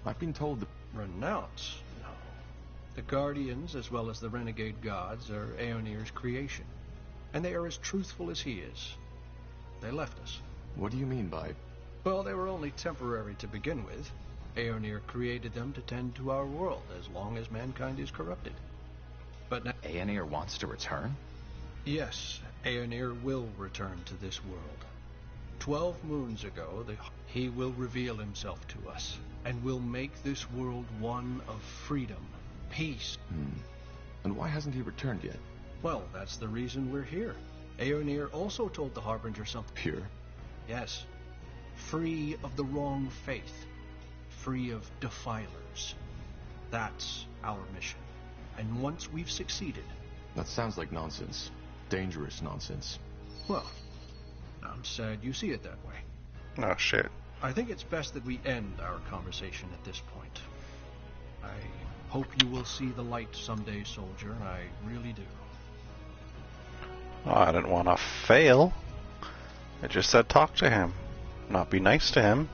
I've been told that... Renounce? No. The Guardians, as well as the renegade gods, are Aeonir's creation, and they are as truthful as he is. They left us. What do you mean by... Well, they were only temporary to begin with. Aeonir created them to tend to our world as long as mankind is corrupted. But now... Aeonir wants to return? Yes, Aeonir will return to this world. 12 moons ago, he will reveal himself to us, and will make this world one of freedom, peace. And why hasn't he returned yet? Well, that's the reason we're here. Aeonir also told the Harbinger something. Pure? Yes. Free of the wrong faith. Free of defilers. That's our mission. And once we've succeeded... That sounds like nonsense. Dangerous nonsense. Well, I'm sad you see it that way. Oh, shit. I think it's best that we end our conversation at this point. I hope you will see the light someday, soldier. I really do. Oh, I didn't want to fail. I just said talk to him, not be nice to him.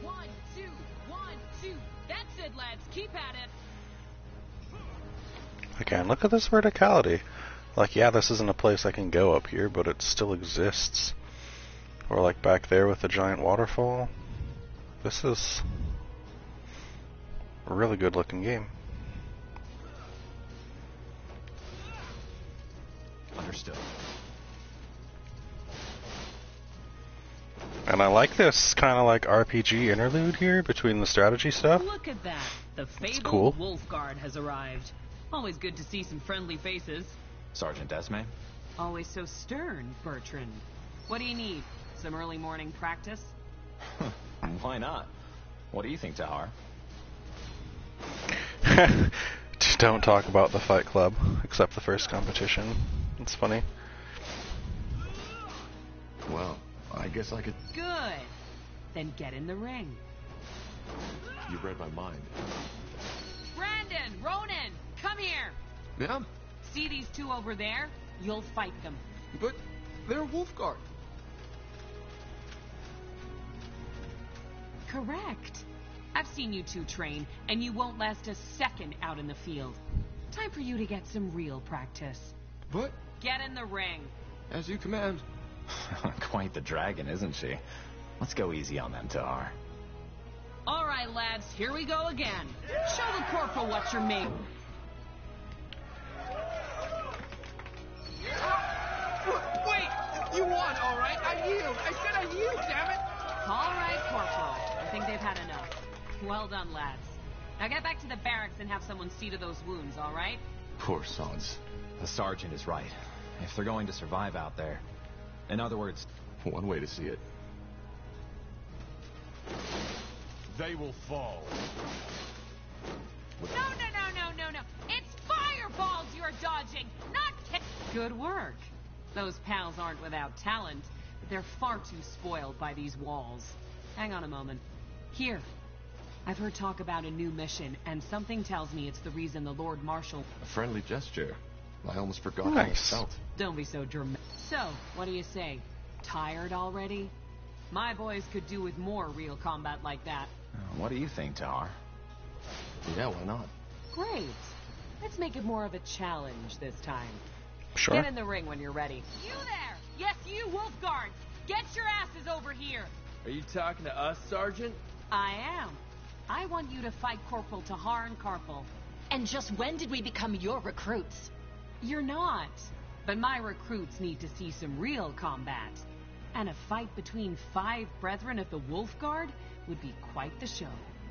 One, two. That's it, lads. Keep at it. Again, look at this verticality. Like, yeah, this isn't a place I can go up here, but it still exists. Or like back there with the giant waterfall. This is a really good looking game. Understood. And I like this kind of like RPG interlude here between the strategy stuff. Look at that. The fabled cool. Wolf Guard has arrived. Always good to see some friendly faces. Sergeant Esme? Always so stern, Bertrand. What do you need? Some early morning practice? Why not? What do you think, Tahar? Don't talk about the Fight Club, except the first competition. It's funny. Well, I guess I could... Good. Then get in the ring. You read my mind. Brandon, Ronan, come here. Yeah, See these two over there? You'll fight them. but they're Wolfguard. Correct. I've seen you two train, and you won't last a second out in the field. Time for you to get some real practice. But, Get in the ring. as you command. Quite the dragon, isn't she? Let's go easy on them, Tahar. All right, lads, here we go again. Show the corporal what you're made. Wait! You won, all right? I yield. I said I yield, damn it! All right, corporal. I think they've had enough. Well done, lads. Now get back to the barracks and have someone see to those wounds, all right? Poor sods. The sergeant is right. If they're going to survive out there. In other words, One way to see it. They will fall. No. It's fireballs you're dodging, not Good work. Those pals aren't without talent, but they're far too spoiled by these walls. Hang on a moment. Here. I've heard talk about a new mission, and something tells me it's the reason the Lord Marshal... A friendly gesture. I almost forgot how it Nice. felt. Don't be so dramatic. So, what do you say? Tired already? My boys could do with more real combat like that. what do you think, Tahar? Yeah, why not? Great. Let's make it more of a challenge this time. Sure. Get in the ring when you're ready. You there! Yes, you, Wolf Guards! Get your asses over here! Are you talking to us, Sergeant? I am. I want you to fight Corporal Tahar and Karpal. And just when did we become your recruits? You're not. But my recruits need to see some real combat. And a fight between 5 brethren of the Wolf Guard would be quite the show.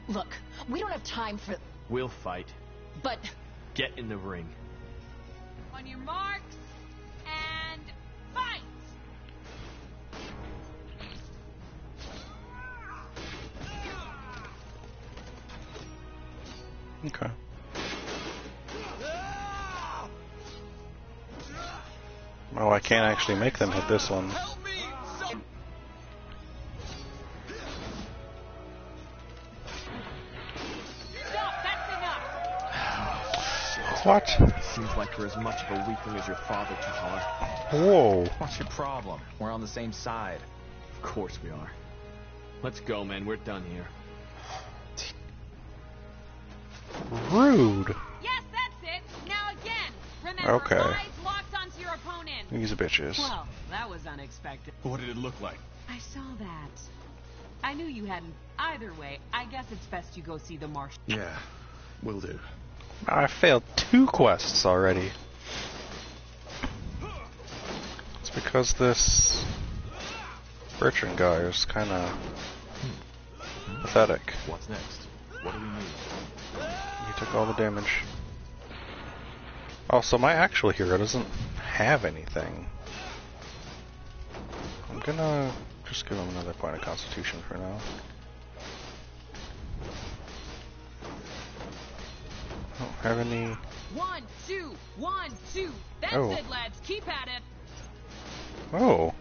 Look, we don't have time for... We'll fight. But... Get in the ring. On your marks, and fight! Okay. Oh, I can't actually make them hit this one. Help me! Stop, that's enough! What? Seems like you're as much of a weakling as your father, Tahar. Whoa. What's your problem? We're on the same side. Of course we are. Let's go, man. We're done here. Rude. Yes, that's it! Now again! Remember, Okay. eyes locked onto your opponent! These bitches. Well, that was unexpected. What did it look like? I saw that. I knew you hadn't. Either way, I guess it's best you go see the marshal. Yeah, will do. I failed 2 quests already. It's because this Bertrand guy is kind of pathetic. What's next? What do we need? He took all the damage. Also, my actual hero doesn't have anything. I'm gonna just give him another point of constitution for now. I don't have any... 1, 2, 1, 2. That's Oh. it, lads. Keep at it. Oh.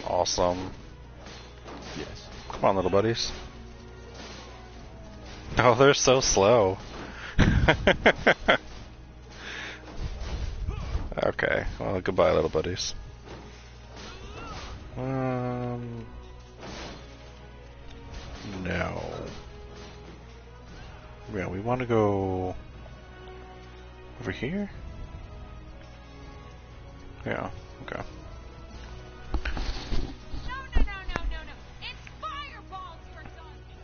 Awesome. Yes. Come on, little buddies. Oh, they're so slow. Okay, well, goodbye, little buddies. No. Yeah, we want to go over here? Yeah, okay. No. It's fireballs you're dodging.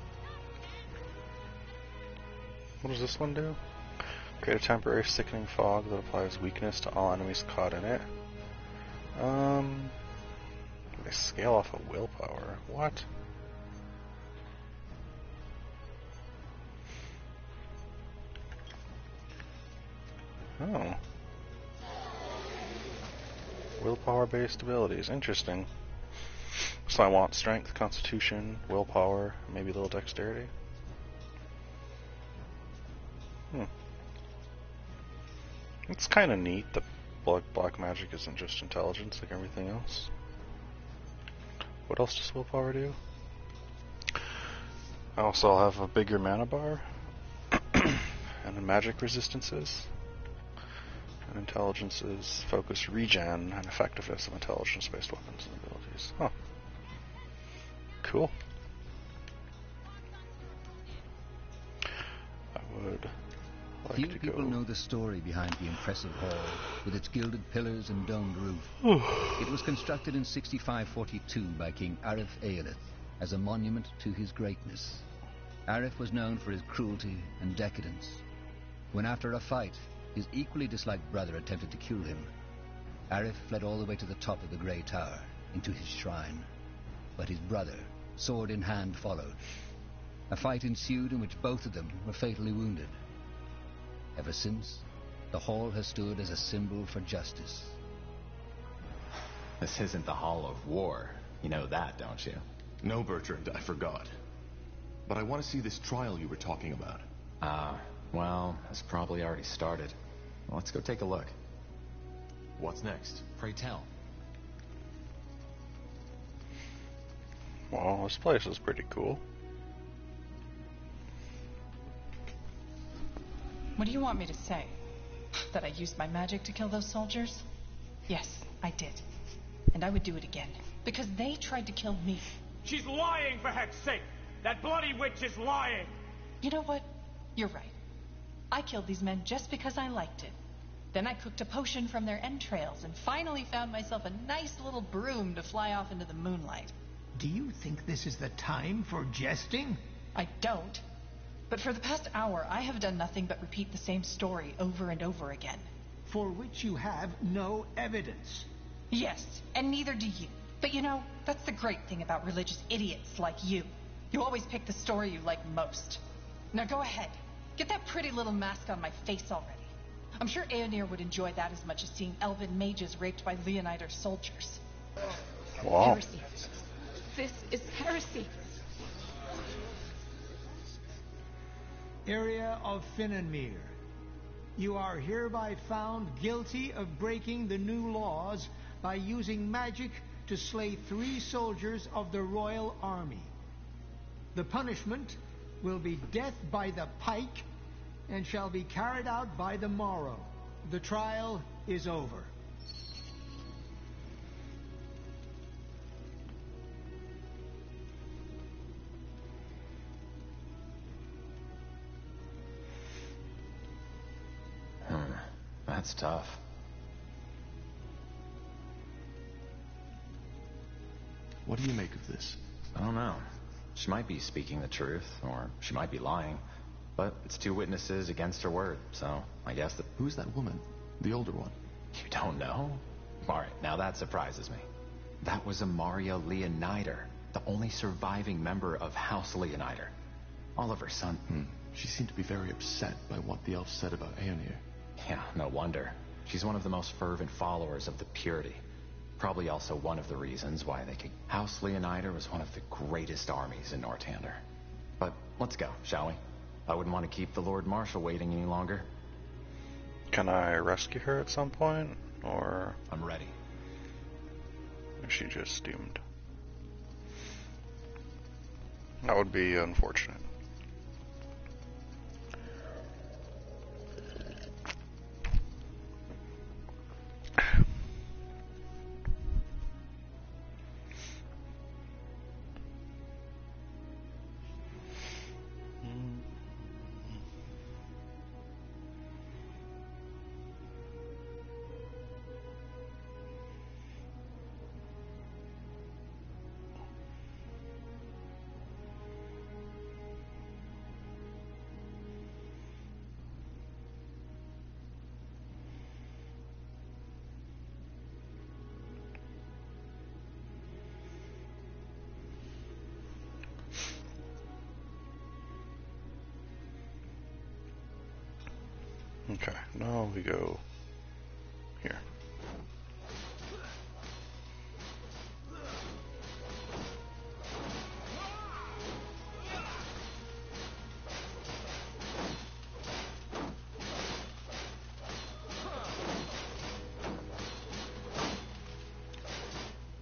What does this one do? Create a temporary sickening fog that applies weakness to all enemies caught in it. They scale off of willpower. What? Oh. Willpower-based abilities. Interesting. So I want strength, constitution, willpower, maybe a little dexterity. It's kind of neat that black magic isn't just intelligence like everything else. What else does willpower do? Also, I'll have a bigger mana bar, and then magic resistances, and intelligences, focus, regen, and effectiveness of intelligence-based weapons and abilities. Huh. Cool. I would like Few to people go. know the story behind the impressive hall, with its gilded pillars and domed roof. It was constructed in 6542 by King Arif Eilith as a monument to his greatness. Arif was known for his cruelty and decadence. When after a fight, his equally disliked brother attempted to kill him, Arif fled all the way to the top of the Grey Tower, into his shrine. But his brother, sword in hand, followed. A fight ensued in which both of them were fatally wounded. Ever since, the hall has stood as a symbol for justice. This isn't the Hall of War. You know that, don't you? No, Bertrand, I forgot. But I want to see this trial you were talking about. Well, it's probably already started. Well, let's go take a look. What's next? Pray tell. Well, this place is pretty cool. What do you want me to say? That I used my magic to kill those soldiers? Yes, I did. And I would do it again. Because they tried to kill me. She's lying, for heck's sake! That bloody witch is lying! You know what? You're right. I killed these men just because I liked it. Then I cooked a potion from their entrails and finally found myself a nice little broom to fly off into the moonlight. Do you think this is the time for jesting? I don't. But for the past hour, I have done nothing but repeat the same story over and over again. For which you have no evidence. Yes, and neither do you. But you know, that's the great thing about religious idiots like you. You always pick the story you like most. Now go ahead. Get that pretty little mask on my face already. I'm sure Aonir would enjoy that as much as seeing elven mages raped by Leonider soldiers. Wow. Heresy. This is heresy. Area of Finnanmere. You are hereby found guilty of breaking the new laws by using magic to slay 3 soldiers of the royal army. The punishment will be death by the pike and shall be carried out by the morrow. The trial is over. That's tough. What do you make of this? I don't know. She might be speaking the truth, or she might be lying. But it's 2 witnesses against her word, so I guess that... Who's that woman? The older one? You don't know? Alright, now that surprises me. That was Amaria Leonider, the only surviving member of House Leonider. Oliver's son. She seemed to be very upset by what the elf said about Aonir. Yeah, no wonder. She's one of the most fervent followers of the purity. Probably also one of the reasons why they could... House Leonider was one of the greatest armies in Northander. But let's go, shall we? I wouldn't want to keep the Lord Marshal waiting any longer. Can I rescue her at some point? Or I'm ready. is she just doomed? That would be unfortunate. No, we go here.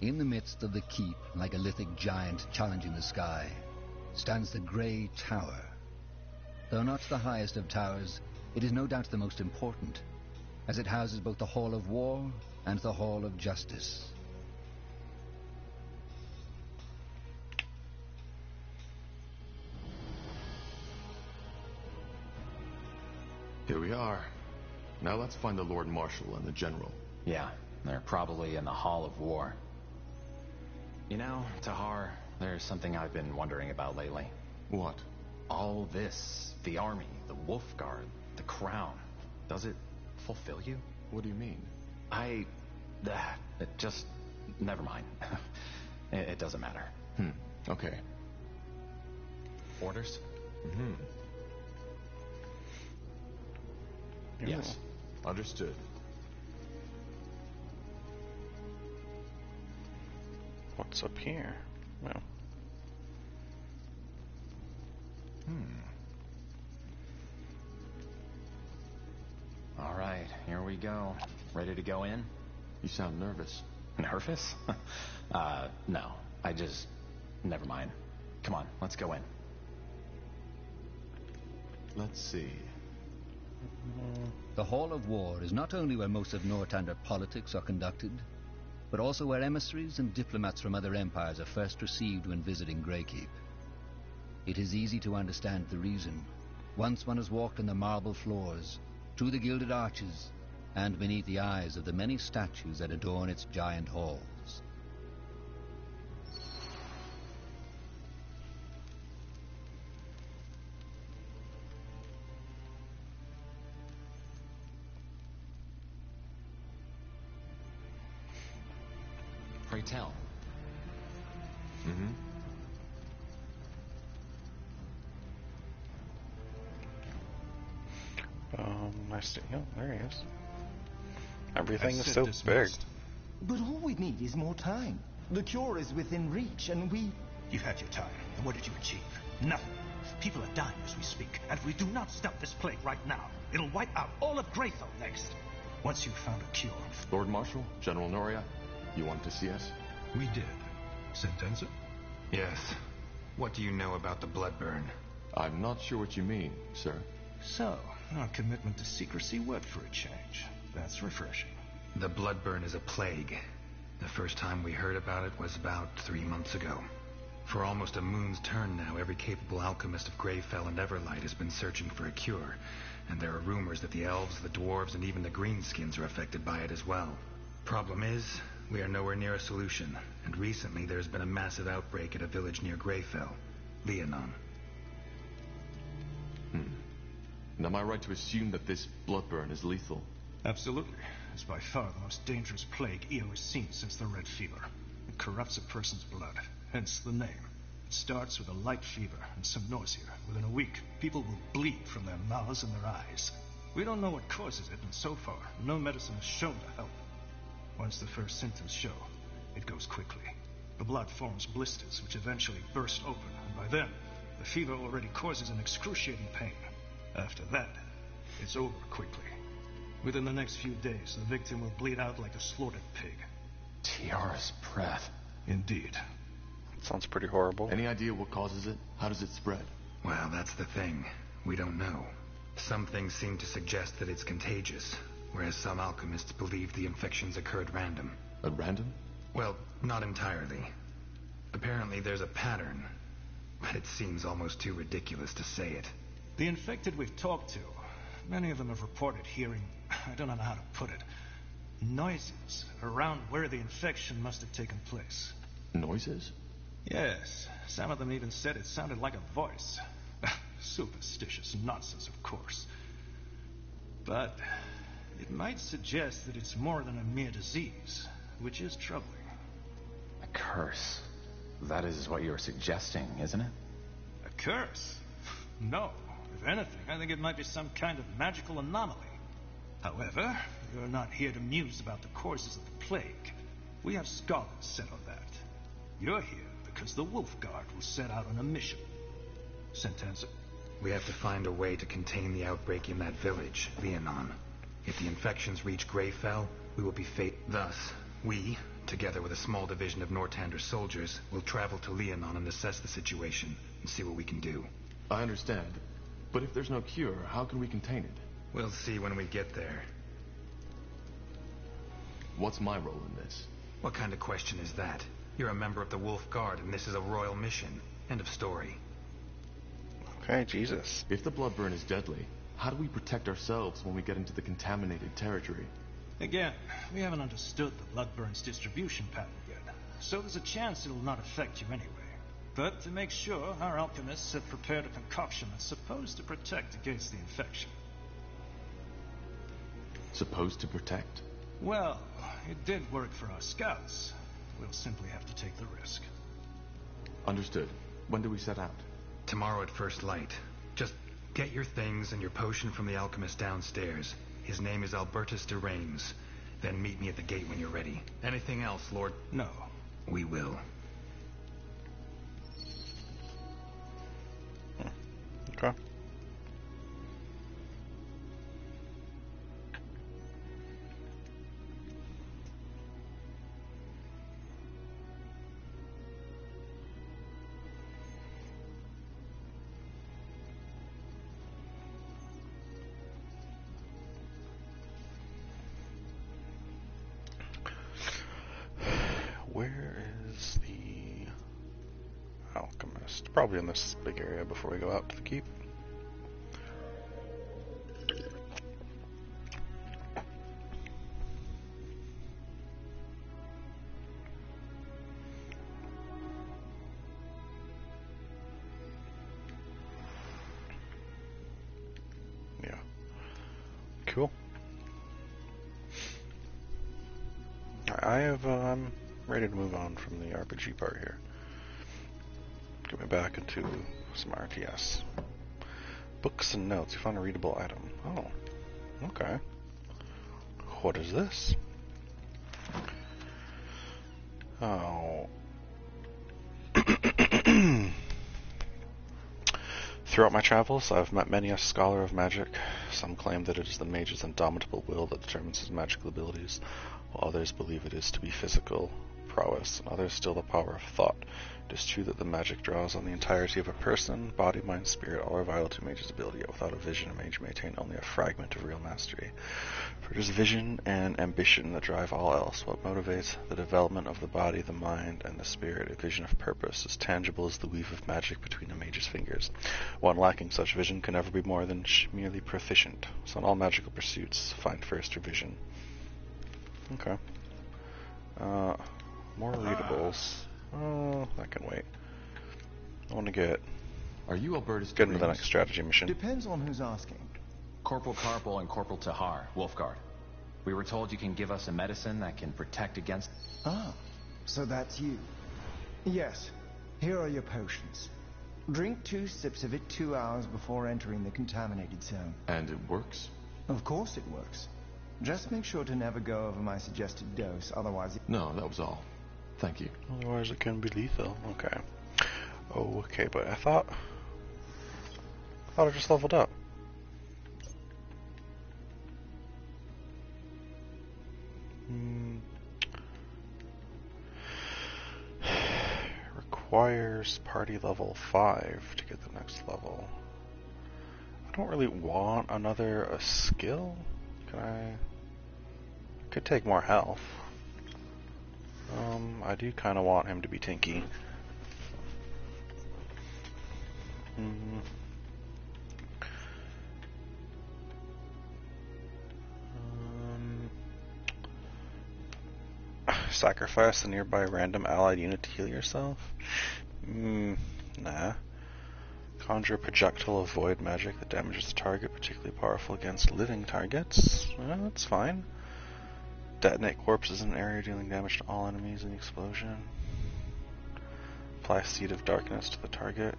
In the midst of the keep, like a lithic giant challenging the sky, stands the Grey Tower. Though not the highest of towers, it is no doubt the most important, as it houses both the Hall of War and the Hall of Justice. Here we are. Now let's find the Lord Marshal and the General. Yeah, they're probably in the Hall of War. You know, Tahar, there's something I've been wondering about lately. What? All this, the army, the Wolf Guard, the crown, does it fulfill you? What do you mean? It just, never mind. It doesn't matter. Okay. Orders? Yes. Understood. What's up here? Well. All right, here we go. Ready to go in? You sound nervous. Nervous? No. Never mind. Come on, let's go in. Let's see. The Hall of War is not only where most of Northander politics are conducted, but also where emissaries and diplomats from other empires are first received when visiting Greykeep. It is easy to understand the reason. Once one has walked on the marble floors, through the gilded arches, and beneath the eyes of the many statues that adorn its giant halls. Pray tell. Nice to, oh, there he is. Everything is so big. But all we need is more time. The cure is within reach, and we... You've had your time, and what did you achieve? Nothing. People are dying as we speak, and if we do not stop this plague right now, it'll wipe out all of Greyfell next. Once you've found a cure... Lord Marshal, General Noria, you want to see us? We did. Sentenza? Yes. What do you know about the Bloodburn? I'm not sure what you mean, sir. So, our commitment to secrecy worked for a change. That's refreshing. The Bloodburn is a plague. The first time we heard about it was about 3 months ago. For almost a moon's turn now, every capable alchemist of Greyfell and Everlight has been searching for a cure, and there are rumors that the elves, the dwarves, and even the greenskins are affected by it as well. Problem is, we are nowhere near a solution, and recently there's been a massive outbreak at a village near Greyfell, Leonon. And am I right to assume that this Bloodburn is lethal? Absolutely. It's by far the most dangerous plague Io has seen since the Red Fever. It corrupts a person's blood, hence the name. It starts with a light fever and some nausea. Within a week, people will bleed from their mouths and their eyes. We don't know what causes it, and so far, no medicine has shown to help. Once the first symptoms show, it goes quickly. The blood forms blisters, which eventually burst open, and by then, the fever already causes an excruciating pain. After that, it's over quickly. Within the next few days, the victim will bleed out like a slaughtered pig. Tiara's breath. Indeed. Sounds pretty horrible. Any idea what causes it? How does it spread? Well, that's the thing. We don't know. Some things seem to suggest that it's contagious, whereas some alchemists believe the infections occurred random. At random? Well, not entirely. Apparently there's a pattern, but it seems almost too ridiculous to say it. The infected we've talked to, many of them have reported hearing, I don't know how to put it, noises around where the infection must have taken place. Noises? Yes. Some of them even said it sounded like a voice. Superstitious nonsense, of course. But it might suggest that it's more than a mere disease, which is troubling. A curse. That is what you're suggesting, isn't it? A curse? No. If anything, I think it might be some kind of magical anomaly. However, you're not here to muse about the causes of the plague. We have scholars set on that. You're here because the Wolf Guard will set out on a mission. Sentence. We have to find a way to contain the outbreak in that village, Leonon. If the infections reach Greyfell, we will be Thus, we, together with a small division of Nortander soldiers, will travel to Leonon and assess the situation and see what we can do. I understand. But if there's no cure, how can we contain it? We'll see when we get there. What's my role in this? What kind of question is that? You're a member of the Wolf Guard, and this is a royal mission. End of story. Okay, Jesus. If the bloodburn is deadly, how do we protect ourselves when we get into the contaminated territory? Again, we haven't understood the bloodburn's distribution pattern yet, so there's a chance it'll not affect you anyway. But to make sure, our alchemists have prepared a concoction that's supposed to protect against the infection. Supposed to protect? Well, it did work for our scouts. We'll simply have to take the risk. Understood. When do we set out? Tomorrow at first light. Just get your things and your potion from the alchemist downstairs. His name is Albertus de Reims. Then meet me at the gate when you're ready. Anything else, Lord? No. We will. Okay. Where is the alchemist? Probably in this big area before we go out to the keep. Yeah. Cool. I'm ready to move on from the RPG part here. Get me back into some RTS. Books and notes. You found a readable item. Oh, okay. What is this? Oh. Throughout my travels, I've met many a scholar of magic. Some claim that it is the mage's indomitable will that determines his magical abilities, while others believe it is to be physical prowess, and others still the power of thought. It is true that the magic draws on the entirety of a person. Body, mind, spirit, all are vital to a mage's ability, yet without a vision, a mage may attain only a fragment of real mastery. For it is vision and ambition that drive all else. What motivates the development of the body, the mind, and the spirit, a vision of purpose, as tangible as the weave of magic between a mage's fingers. One lacking such vision can never be more than merely proficient. So in all magical pursuits, find first your vision. Okay. More readables. Oh, that can wait. I want to get... Are you Albertus get into the next strategy mission. Depends on who's asking. Corporal Carpel and Corporal Tahar, Wolfguard. We were told you can give us a medicine that can protect against... Ah, so that's you. Yes, here are your potions. Drink 2 sips of it 2 hours before entering the contaminated zone. And it works? Of course it works. Just make sure to never go over my suggested dose, otherwise... No, that was all. Thank you. Otherwise it can be lethal. Okay. Oh, okay, but I thought I just leveled up. Requires party level 5 to get the next level. I don't really want another skill. Can I could take more health. I do kind of want him to be tanky. Sacrifice a nearby random allied unit to heal yourself? Nah. Conjure a projectile of void magic that damages the target, particularly powerful against living targets. That's fine. Detonate corpses in an area dealing damage to all enemies in the explosion. Apply Seed of Darkness to the target.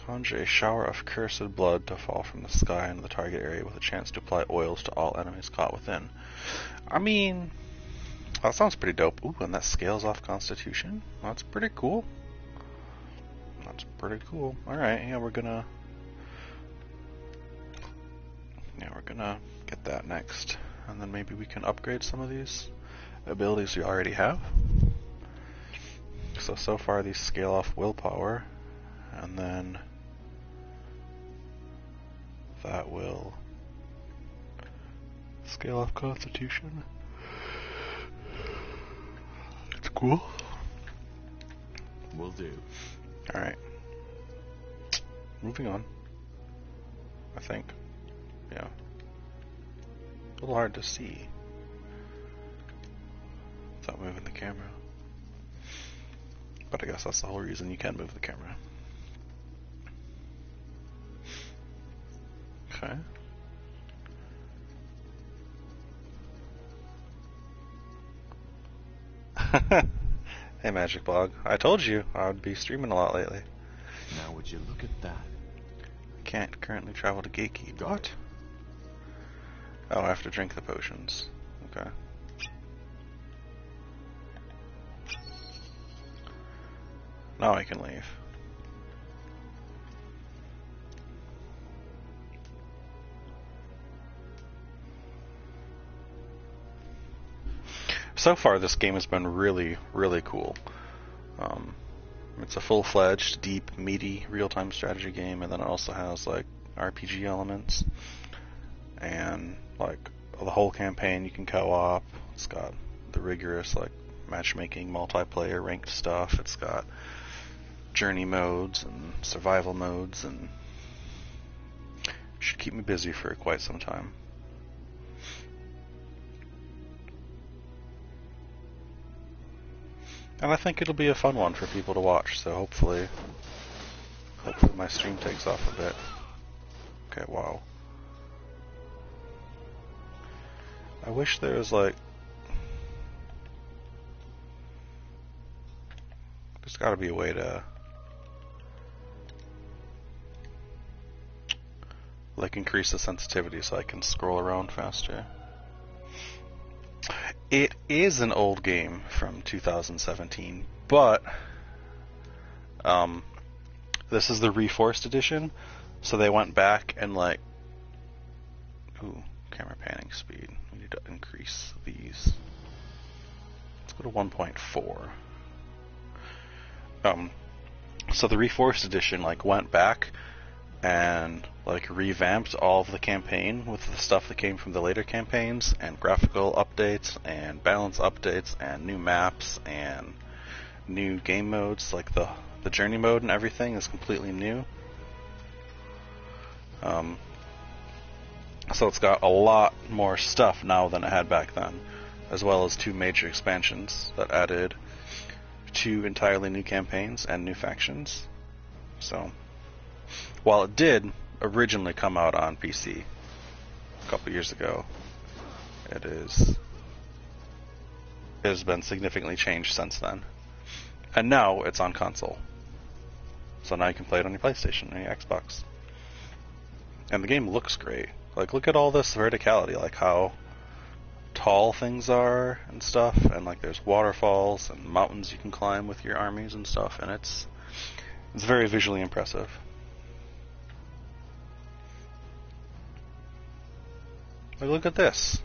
Conjure a shower of cursed blood to fall from the sky into the target area with a chance to apply oils to all enemies caught within. I mean, that sounds pretty dope. Ooh, and that scales off Constitution. That's pretty cool. That's pretty cool. Alright, yeah, we're gonna get that next. And then maybe we can upgrade some of these abilities we already have. So far these scale off willpower, and then that will scale off Constitution. It's cool. Will do. Alright. Moving on. I think. Yeah. A little hard to see without moving the camera. But I guess that's the whole reason you can move the camera. Okay. Hey Magic Blog, I told you I would be streaming a lot lately. Now would you look at that? Can't currently travel to Gatekeep. What? Oh, I have to drink the potions. Okay. Now I can leave. So far, this game has been really, really cool. It's a full-fledged, deep, meaty, real-time strategy game, and then it also has like RPG elements, and like the whole campaign you can co-op. It's got the rigorous like matchmaking, multiplayer, ranked stuff. It's got journey modes and survival modes, and should keep me busy for quite some time. And I think it'll be a fun one for people to watch, so hopefully my stream takes off a bit. Okay, wow. I wish there was like... There's gotta be a way to... like increase the sensitivity so I can scroll around faster. It is an old game from 2017, but this is the Reforced edition, so they went back and like, ooh, camera panning speed. We need to increase these. Let's go to 1.4. So the Reforced edition like went back and like revamped all of the campaign with the stuff that came from the later campaigns, and graphical updates and balance updates and new maps and new game modes. Like the journey mode and everything is completely new. So it's got a lot more stuff now than it had back then, as well as 2 major expansions that added 2 entirely new campaigns and new factions. So while it did originally come out on PC a couple years ago, it has been significantly changed since then. And now it's on console. So now you can play it on your PlayStation and your Xbox. And the game looks great. Like, look at all this verticality, like how tall things are and stuff, and like there's waterfalls and mountains you can climb with your armies and stuff, and it's very visually impressive. Like, look at this.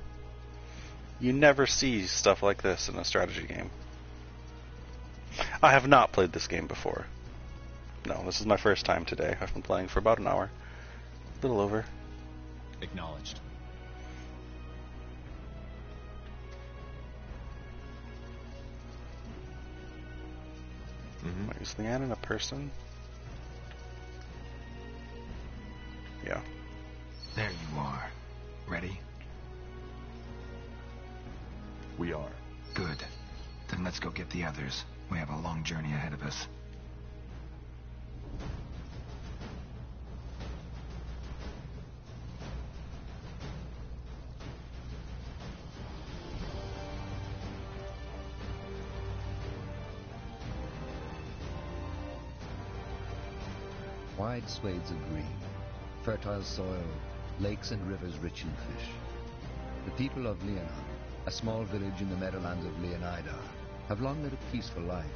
You never see stuff like this in a strategy game. I have not played this game before. No, this is my first time today. I've been playing for about an hour. A little over. Acknowledged. Wait, is Leanne a person? Yeah. There you are. Ready? We are. Good. Then let's go get the others. We have a long journey ahead of us. Wide swathes of green, fertile soil, lakes and rivers rich in fish. The people of Leonon, a small village in the meadowlands of Leonida, have long led a peaceful life.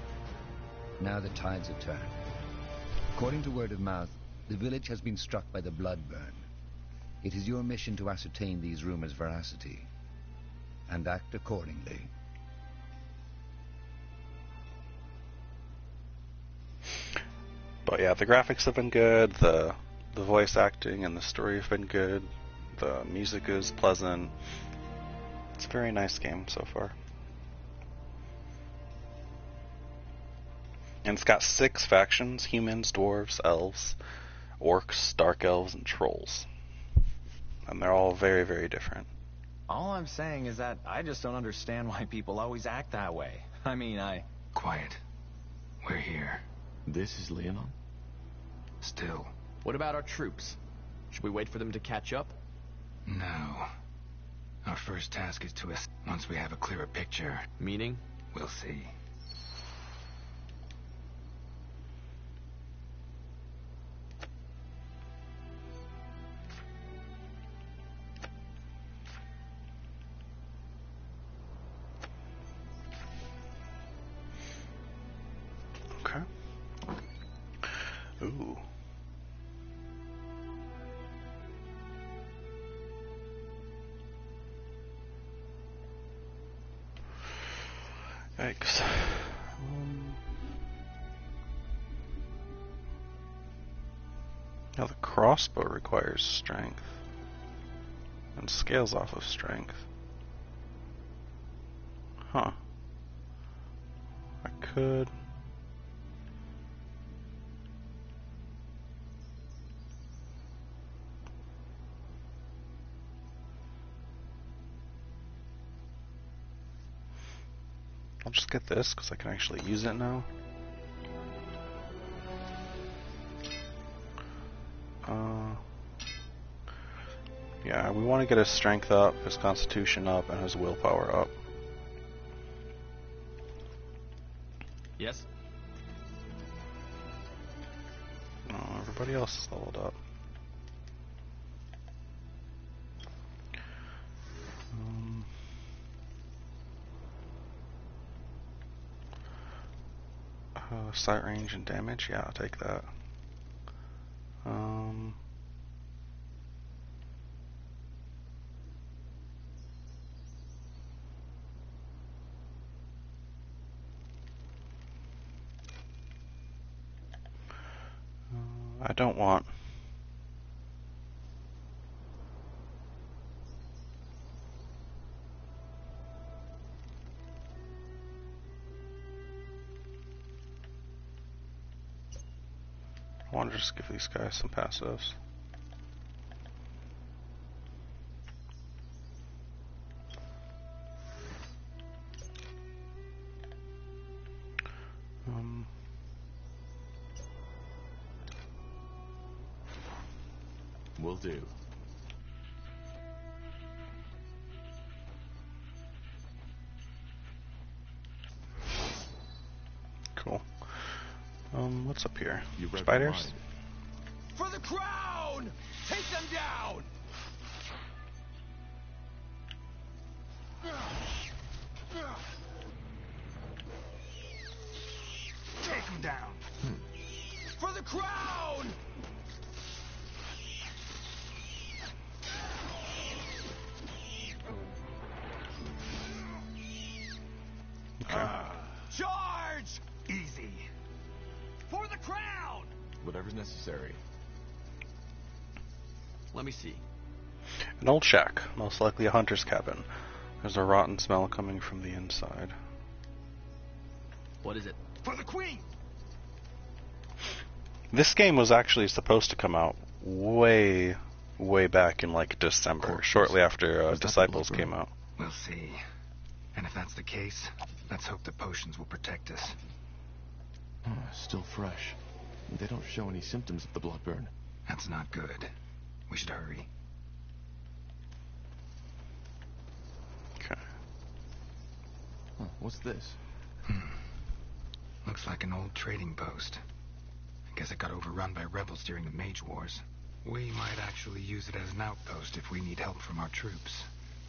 Now the tides have turned. According to word of mouth, the village has been struck by the blood burn. It is your mission to ascertain these rumors' veracity and act accordingly. But yeah, the graphics have been good, the voice acting and the story have been good, the music is pleasant. It's a very nice game so far. And it's got 6 factions: humans, dwarves, elves, orcs, dark elves, and trolls. And they're all very, very different. All I'm saying is that I just don't understand why people always act that way. I mean, Quiet. We're here. This is Leonon? Still. What about our troops? Should we wait for them to catch up? No. Our first task is to once we have a clearer picture. Meaning? We'll see. Okay. Ooh. Yikes. Now the crossbow requires strength and scales off of strength. Huh. I could... I'll just get this because I can actually use it now. Yeah, we want to get his strength up, his constitution up, and his willpower up. Yes? Oh, everybody else is leveled up. Sight range and damage, yeah, I'll take that. I don't want... I want to just give these guys some passives. Will do. Cool. What's up here? You read Spiders? For the crown! Take them down! Take them down. For the crown! Okay. Charge! Easy. For the crown! Whatever's necessary. Let me see. An old shack, most likely a hunter's cabin. There's a rotten smell coming from the inside. What is it? For the queen! This game was actually supposed to come out way back in like December, shortly after Disciples came out. We'll see. And if that's the case, let's hope the potions will protect us. Still fresh. They don't show any symptoms of the blood burn. That's not good. We should hurry. Okay. What's this? Looks like an old trading post. Guess it got overrun by rebels during the Mage Wars. We might actually use it as an outpost if we need help from our troops.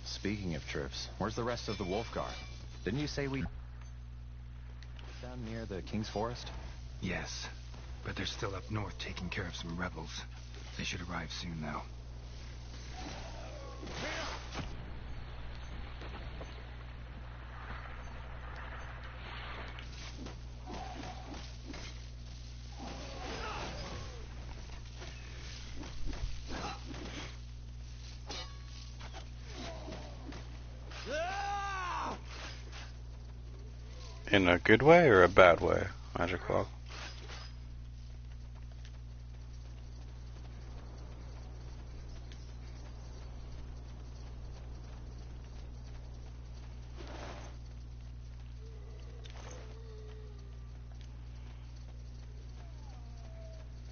Speaking of troops, where's the rest of the Wolf Guard? Didn't you say we... down near the King's Forest? Yes, but they're still up north taking care of some rebels. They should arrive soon, though. In a good way or a bad way, Magic Clock?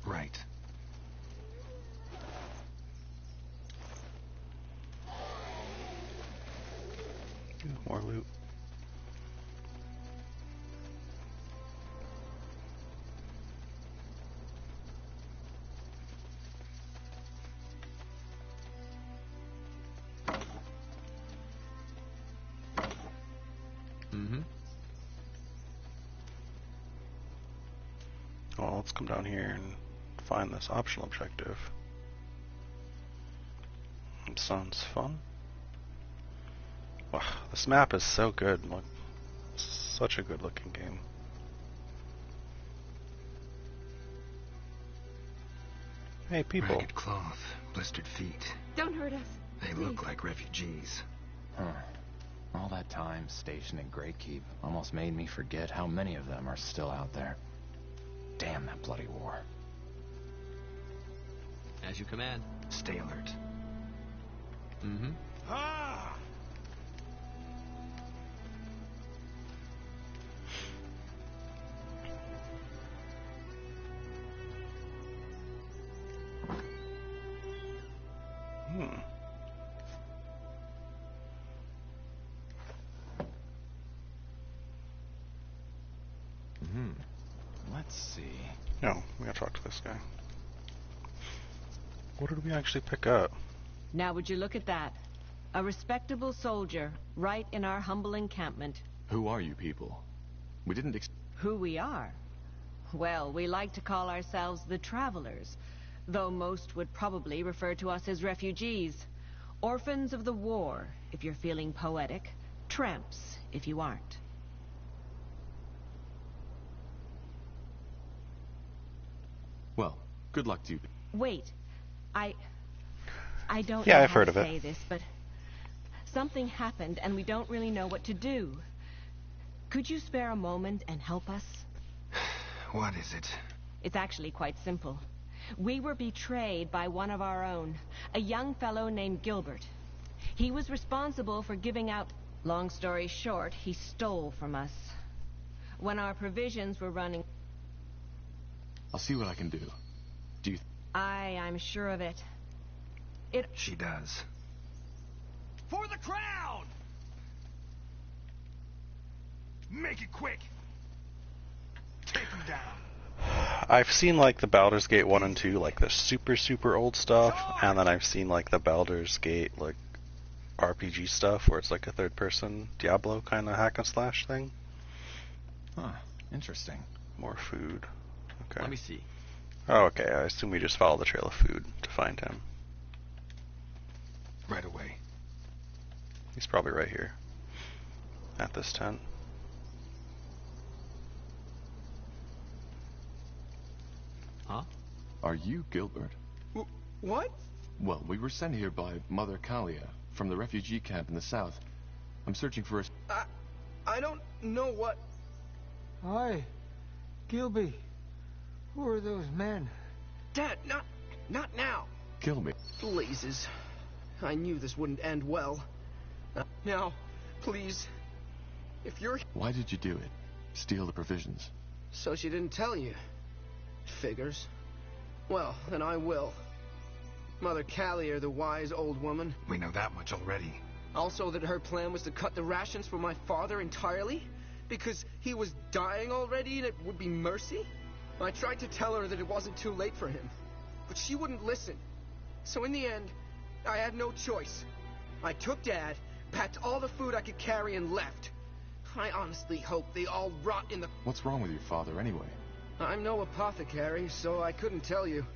Right. More loot. Well, let's come down here and find this optional objective. It sounds fun. Wow, this map is so good. Like, such a good looking game. Hey, people. Ragged cloth, blistered feet. Don't hurt us. They look like refugees. Huh. All that time stationed in Great Keep almost made me forget how many of them are still out there. Damn that bloody war. As you command. Stay alert. Mm-hmm. Ah! Let's see. No, we gotta talk to this guy. What did we actually pick up? Now would you look at that? A respectable soldier, right in our humble encampment. Who are you people? We didn't Who we are? Well, we like to call ourselves the Travelers, though most would probably refer to us as refugees. Orphans of the war, if you're feeling poetic. Tramps, if you aren't. Well, good luck to you. Wait, I don't Yeah, know I've how heard to of it. say this, but something happened and we don't really know what to do. Could you spare a moment and help us? What is it? It's actually quite simple. We were betrayed by one of our own, a young fellow named Gilbert. He was responsible for giving out... Long story short, he stole from us. When our provisions were running... I'll see what I can do. Do you... I'm sure of it. She does. For the crown! Make it quick! Take him down. I've seen like the Baldur's Gate 1 and 2, like the super old stuff, and then I've seen like the Baldur's Gate like RPG stuff where it's like a third person Diablo kind of hack and slash thing. Huh, interesting. More food. Okay. Let me see. Oh, okay. I assume we just follow the trail of food to find him. Right away. He's probably right here. At this tent. Huh? Are you Gilbert? What? Well, we were sent here by Mother Kalia from the refugee camp in the south. I'm searching for a... I don't know what... Hi, Gilby. Who are those men? Dad, not now. Kill me. Blazes. I knew this wouldn't end well. Now, please, if you're... Why did you do it? Steal the provisions? So she didn't tell you. Figures. Well, then I will. Mother Callier, the wise old woman. We know that much already. Also that her plan was to cut the rations for my father entirely? Because he was dying already and it would be mercy? I tried to tell her that it wasn't too late for him, but she wouldn't listen. So in the end, I had no choice. I took Dad, packed all the food I could carry, and left. I honestly hope they all rot in the... What's wrong with your father, anyway? I'm no apothecary, so I couldn't tell you.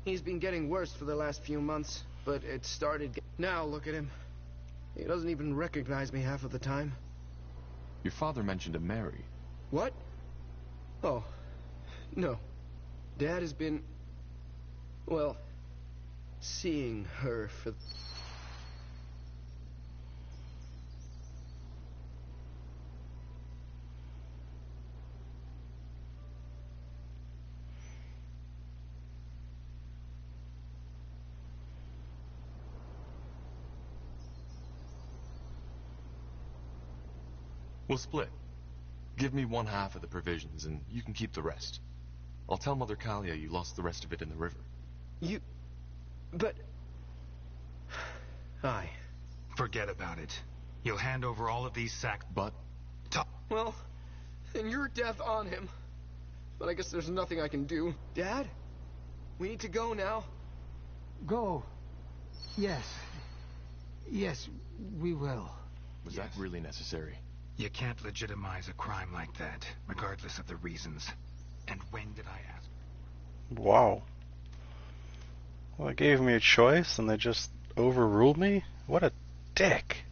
He's been getting worse for the last few months, but it started... Now look at him. He doesn't even recognize me half of the time. Your father mentioned a Mary. What? Oh, no. Dad has been... well, seeing her for... We'll split. Give me one half of the provisions, and you can keep the rest. I'll tell Mother Kalia you lost the rest of it in the river. You... but... Aye. Forget about it. You'll hand over all of these sacks... But... Well, then you're death on him. But I guess there's nothing I can do. Dad? We need to go now. Go. Yes. Yes, we will. Was that really necessary? You can't legitimize a crime like that, regardless of the reasons. And when did I ask? Wow. Well, they gave me a choice and they just overruled me? What a dick.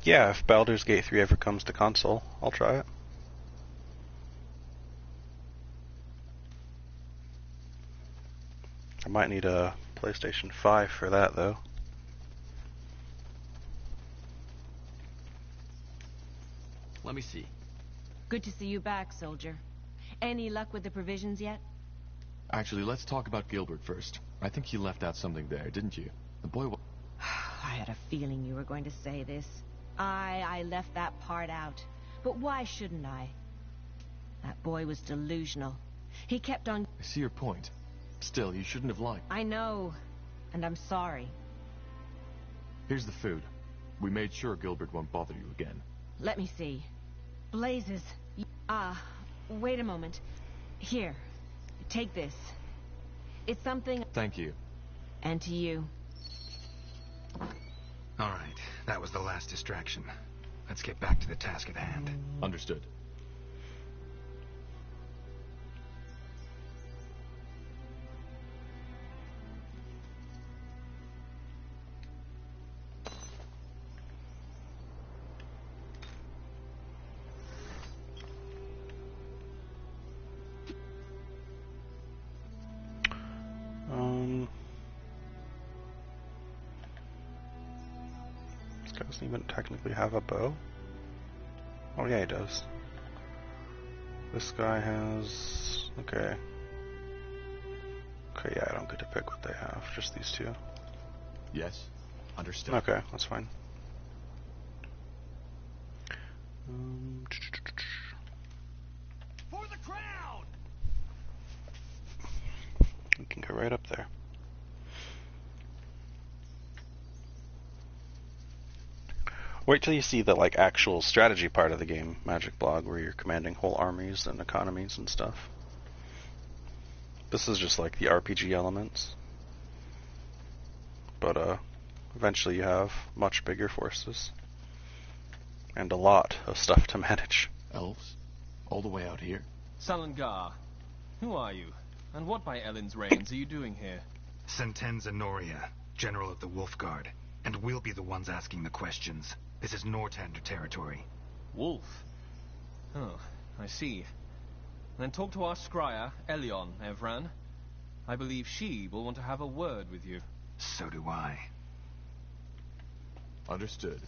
Yeah, if Baldur's Gate 3 ever comes to console, I'll try it. I might need a PlayStation 5 for that, though. Let me see. Good to see you back, soldier. Any luck with the provisions yet? Actually, let's talk about Gilbert first. I think he left out something there, didn't you? The boy I had a feeling you were going to say this. I left that part out. But why shouldn't I? That boy was delusional. He kept on... I see your point. Still, you shouldn't have lied. I know. And I'm sorry. Here's the food. We made sure Gilbert won't bother you again. Let me see. Blazes. Wait a moment. Here. Take this. It's something... Thank you. And to you. All right, that was the last distraction. Let's get back to the task at hand. Understood. This guy doesn't even technically have a bow. Oh yeah, he does. This guy has... okay. Okay, yeah, I don't get to pick what they have, just these two. Yes, understood. Okay, that's fine. For the crown! We can go right up there. Wait till you see the actual strategy part of the game, Magic Blog, where you're commanding whole armies and economies and stuff. This is just the RPG elements. But eventually you have much bigger forces. And a lot of stuff to manage. Elves? All the way out here? Salangar, who are you? And what by Ellen's reigns are you doing here? Sentenza Noria, General of the Wolf Guard. And we'll be the ones asking the questions. This is Nortander territory. Wolf? Oh, I see. Then talk to our scryer, Elion, Evran. I believe she will want to have a word with you. So do I. Understood.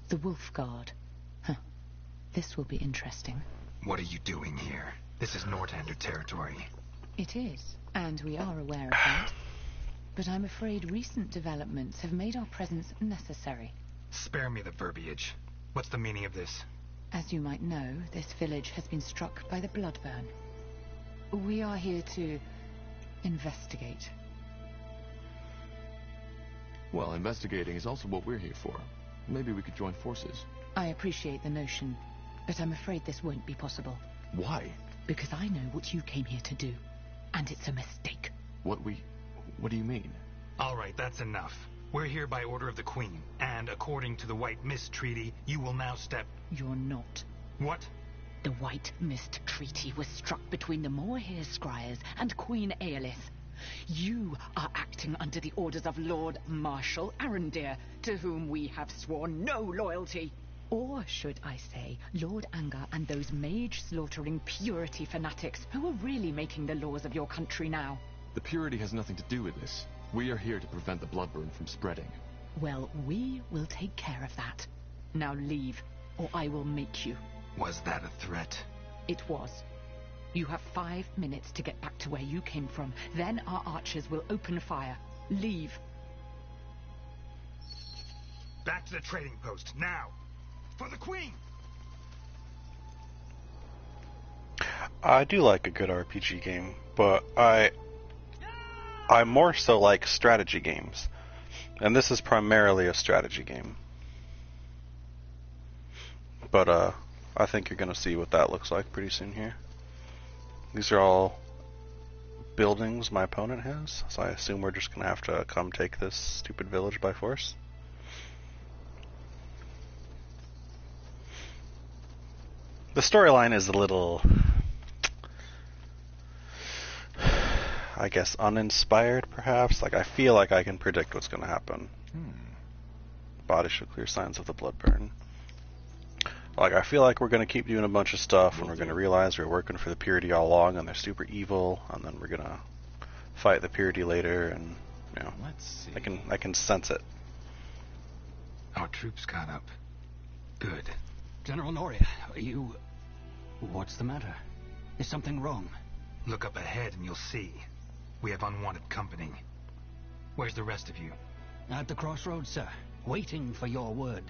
The Wolf Guard. Huh. This will be interesting. What are you doing here? This is Nortander territory. It is, and we are aware of that. But I'm afraid recent developments have made our presence necessary. Spare me the verbiage. What's the meaning of this? As you might know, this village has been struck by the Bloodburn. We are here to investigate. Well, investigating is also what we're here for. Maybe we could join forces. I appreciate the notion, but I'm afraid this won't be possible. Why? Because I know what you came here to do, and it's a mistake. What do you mean? All right, that's enough. We're here by order of the Queen, and according to the White Mist Treaty, you will now step... You're not. What? The White Mist Treaty was struck between the Moorhere Scryers and Queen Aelith. You are acting under the orders of Lord Marshal Arendir, to whom we have sworn no loyalty. Or should I say, Lord Angar and those mage-slaughtering purity fanatics who are really making the laws of your country now. The purity has nothing to do with this. We are here to prevent the Bloodburn from spreading. Well, we will take care of that. Now leave, or I will make you. Was that a threat? It was. You have 5 minutes to get back to where you came from. Then our archers will open fire. Leave. Back to the trading post, now! For the Queen! I do like a good RPG game, but I more so like strategy games. And this is primarily a strategy game. But I think you're going to see what that looks like pretty soon here. These are all buildings my opponent has, so I assume we're just going to have to come take this stupid village by force. The storyline is a little, I guess, uninspired, perhaps. Like, I feel like I can predict what's going to happen. Body show clear signs of the Bloodburn. Like, I feel like we're going to keep doing a bunch of stuff, and we're going to realize we're working for the Purity all along, and they're super evil, and then we're going to fight the Purity later, and, you know, let's see. I can sense it. Our troops caught up. Good. General Noria, are you... What's the matter? Is something wrong? Look up ahead and you'll see. We have unwanted company. Where's the rest of you? At the crossroads, sir. Waiting for your word.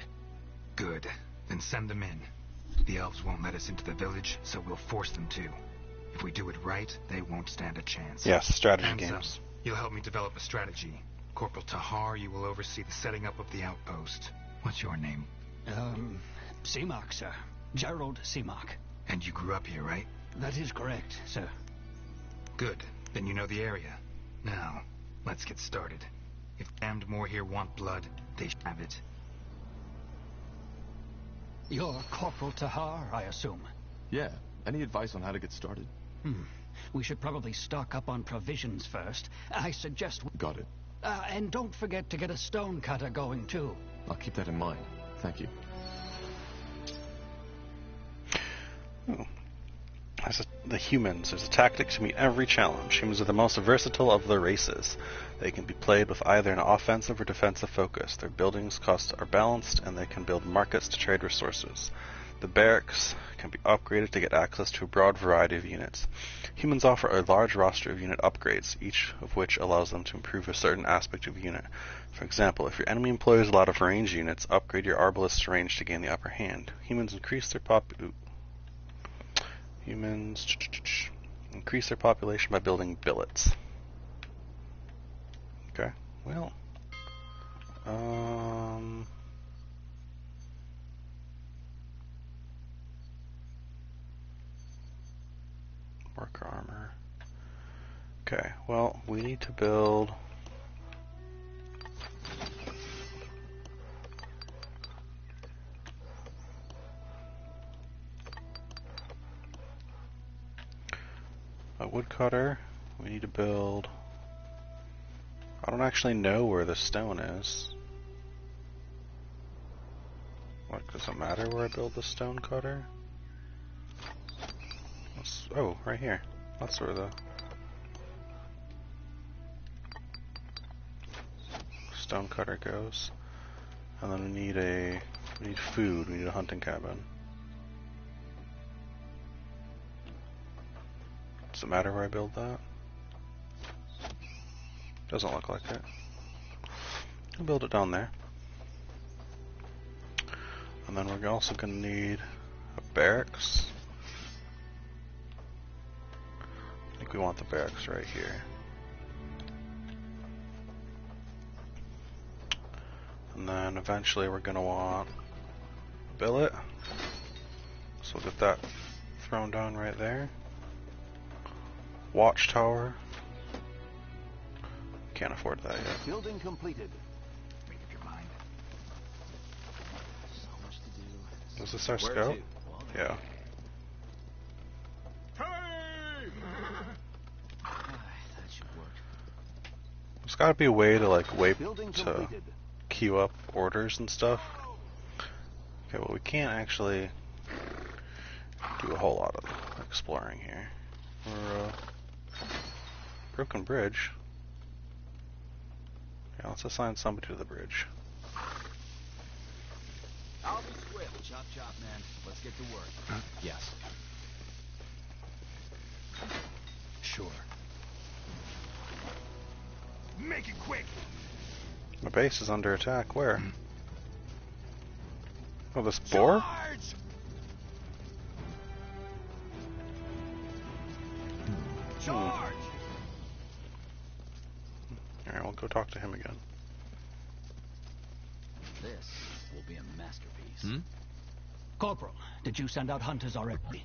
Good. Then send them in. The elves won't let us into the village, so we'll force them to. If we do it right, they won't stand a chance. Yes, strategy and games. You'll help me develop a strategy. Corporal Tahar, you will oversee the setting up of the outpost. What's your name? Seamark, sir. Gerald Seamark. And you grew up here, right? That is correct, sir. Good. Then you know the area. Now, let's get started. If damned more here want blood, they should have it. You're Corporal Tahar, I assume? Yeah. Any advice on how to get started? We should probably stock up on provisions first. I suggest... Got it. And don't forget to get a stone cutter going, too. I'll keep that in mind. Thank you. The humans. There's a tactic to meet every challenge. Humans are the most versatile of the races. They can be played with either an offensive or defensive focus. Their buildings costs are balanced, and they can build markets to trade resources. The barracks can be upgraded to get access to a broad variety of units. Humans offer a large roster of unit upgrades, each of which allows them to improve a certain aspect of a unit. For example, if your enemy employs a lot of range units, upgrade your arbalest to range to gain the upper hand. Humans increase their population by building billets. Okay, well, worker armor. Okay, well, we need to build a woodcutter. We need to build... I don't actually know where the stone is. What, does it matter where I build the stone cutter? Oh, right here. That's where the stone cutter goes. And then we need food. We need a hunting cabin. Does it matter where I build that? Doesn't look like it. I'll build it down there. And then we're also going to need a barracks. I think we want the barracks right here. And then eventually we're going to want a billet. So we'll get that thrown down right there. Watchtower. Can't afford that yet. Building completed. Make up your mind. So much to do. Is this our Where scout? to? Yeah. That should work. There's got to be a way to like wait Building to completed. queue up orders and stuff. Okay, well we can't actually do a whole lot of exploring here. We're broken bridge. Yeah, let's assign somebody to the bridge. I'll be swift. Chop, chop, man. Let's get to work. Yes. Sure. Make it quick. My base is under attack. Where? Oh, this boar? Charge! Alright, we'll go talk to him again. This will be a masterpiece. Hmm? Corporal, did you send out hunters already?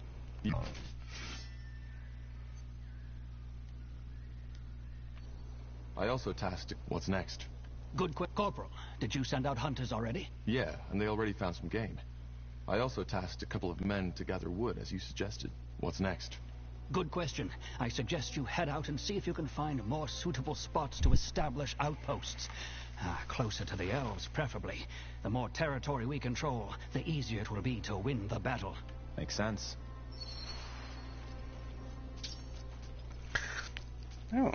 I also tasked... What's next? Good quick, Corporal, did you send out hunters already? Yeah, and they already found some game. I also tasked a couple of men to gather wood, as you suggested. What's next? Good question. I suggest you head out and see if you can find more suitable spots to establish outposts. Closer to the elves, preferably. The more territory we control, the easier it will be to win the battle. Makes sense. Oh.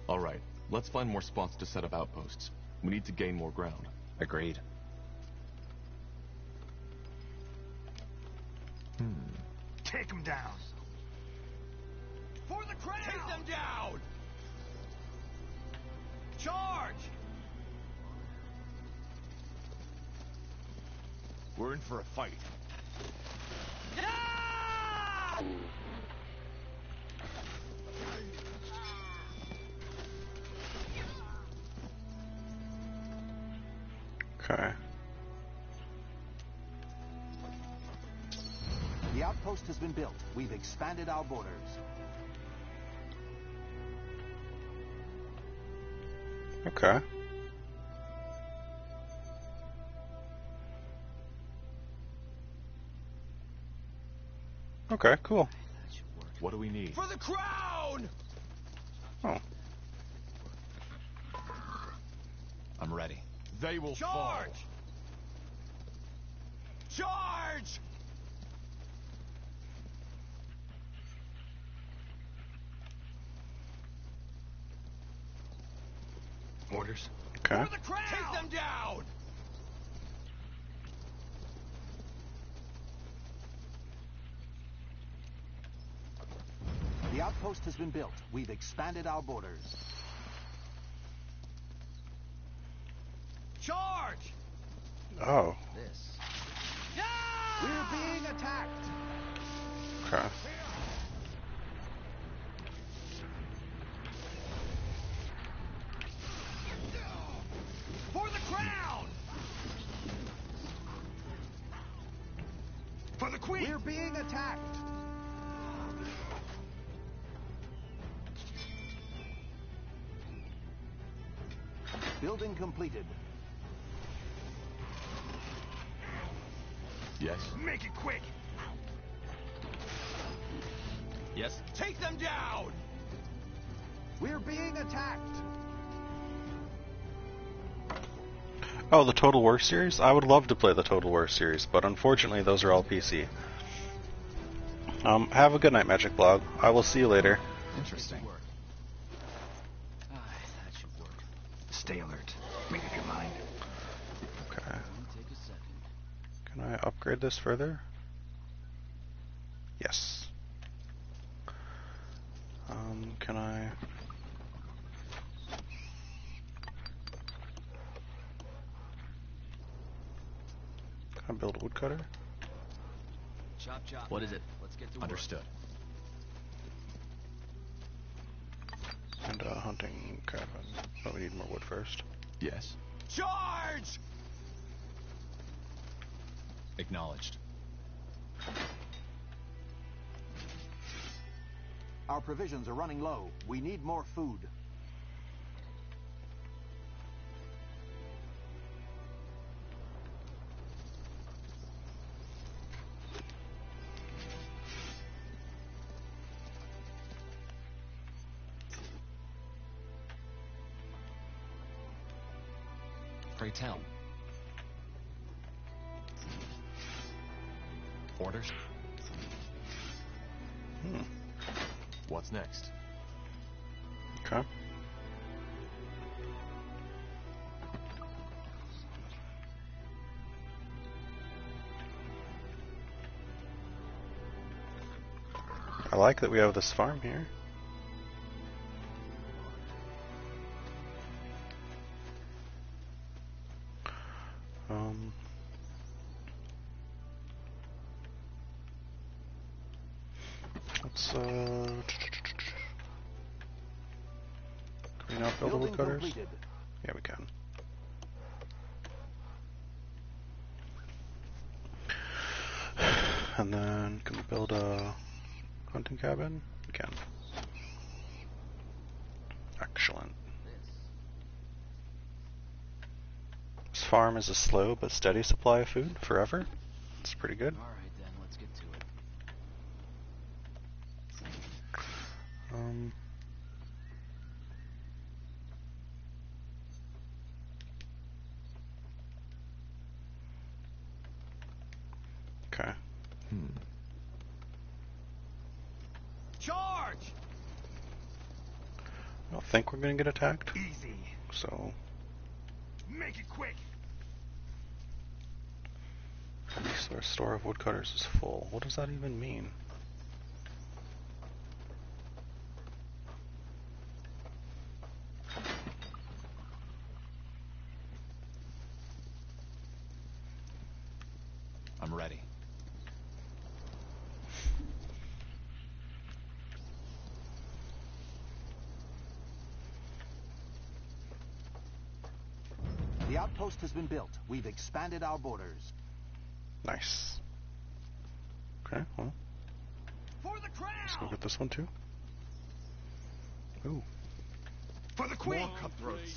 All right, let's find more spots to set up outposts. We need to gain more ground. Agreed. Take them down. For the crown! Take them down! Charge! We're in for a fight. Okay. The outpost has been built. We've expanded our borders. Okay. Okay, cool. What do we need? For the crown! Oh. I'm ready. They will Charge! Charge! Orders? Okay. For the crown! Take them down! The outpost has been built. We've expanded our borders. Charge! Oh. This. We're being attacked. Okay. For the crown! For the queen! We're being attacked. Building completed. Yes? Make it quick! Yes? Take them down! We're being attacked. Oh, the Total War series? I would love to play the Total War series, but unfortunately those are all PC. Have a good night, Magic Blog. I will see you later. Interesting. That should work. Stay alert. Make up your mind. Okay. Take a second. Can I upgrade this further? Yes. Can I... I build a woodcutter. Chop, chop. What man. is it? Let's get to Understood. And a hunting cabin. But we need more wood first. Yes. Charge! Acknowledged. Our provisions are running low. We need more food. Pray tell. Orders? What's next? Okay. I like that we have this farm here. Let's can we not build Building woodcutters? completed. Yeah, we can. And then can we build a hunting cabin? We can. Excellent. This farm is a slow but steady supply of food forever. It's pretty good. All right, then. Let's get to it. Okay. Charge! I don't think we're gonna get attacked. Easy. So Make it quick. our store of woodcutters is full. What does that even mean? I'm ready. The outpost has been built. We've expanded our borders. Nice. Okay, well. For the crown! Let's go get this one too. Ooh. For the queen! More cutthroats.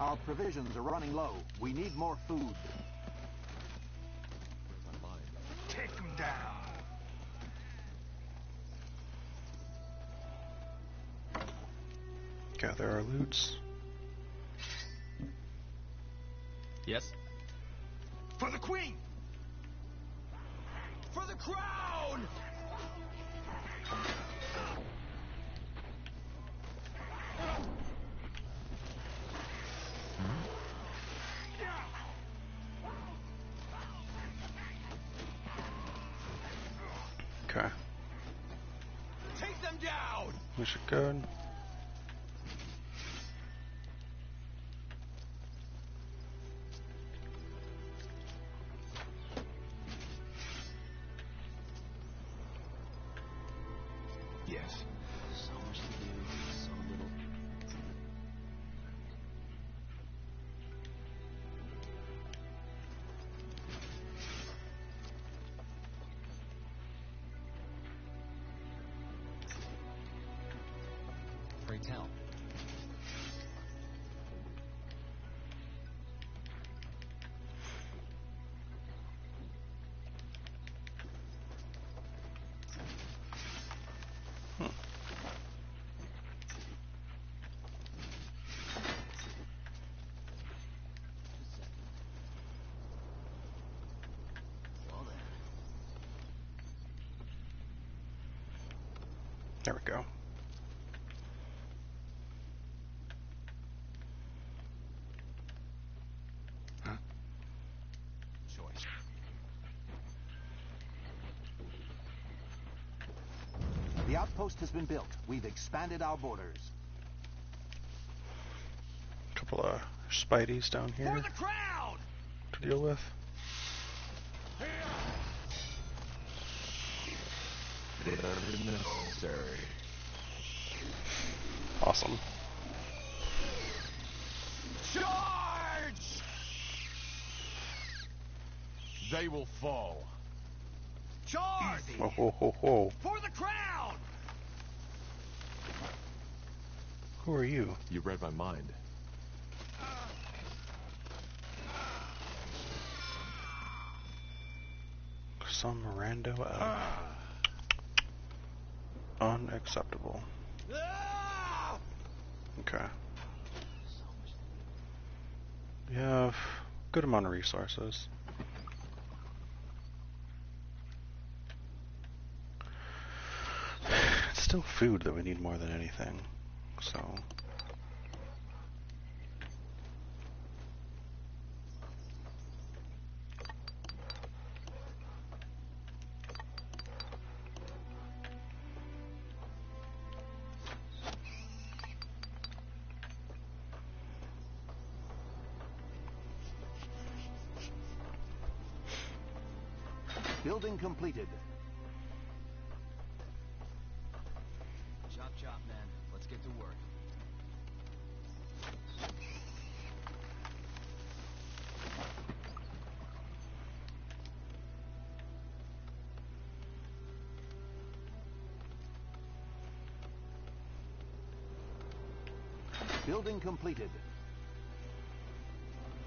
Our provisions are running low. We need more food. Take them down. Gather our loots. Yes? For the queen! For the crown! Okay. Take them down! We should go. Yes. So much to do, so little. Pray tell. Well then. There we go. The outpost has been built. We've expanded our borders. Couple of Spideys down here For the crowd! to deal with. Necessary. Awesome. Charge! They will fall. Charge! Whoa, whoa, whoa, whoa. For the crowd! Who are you? You read my mind. Some rando elf. Unacceptable. Okay. We have a good amount of resources. It's still food that we need more than anything, so... Building completed. Chop chop, man. Let's get to work. Building completed.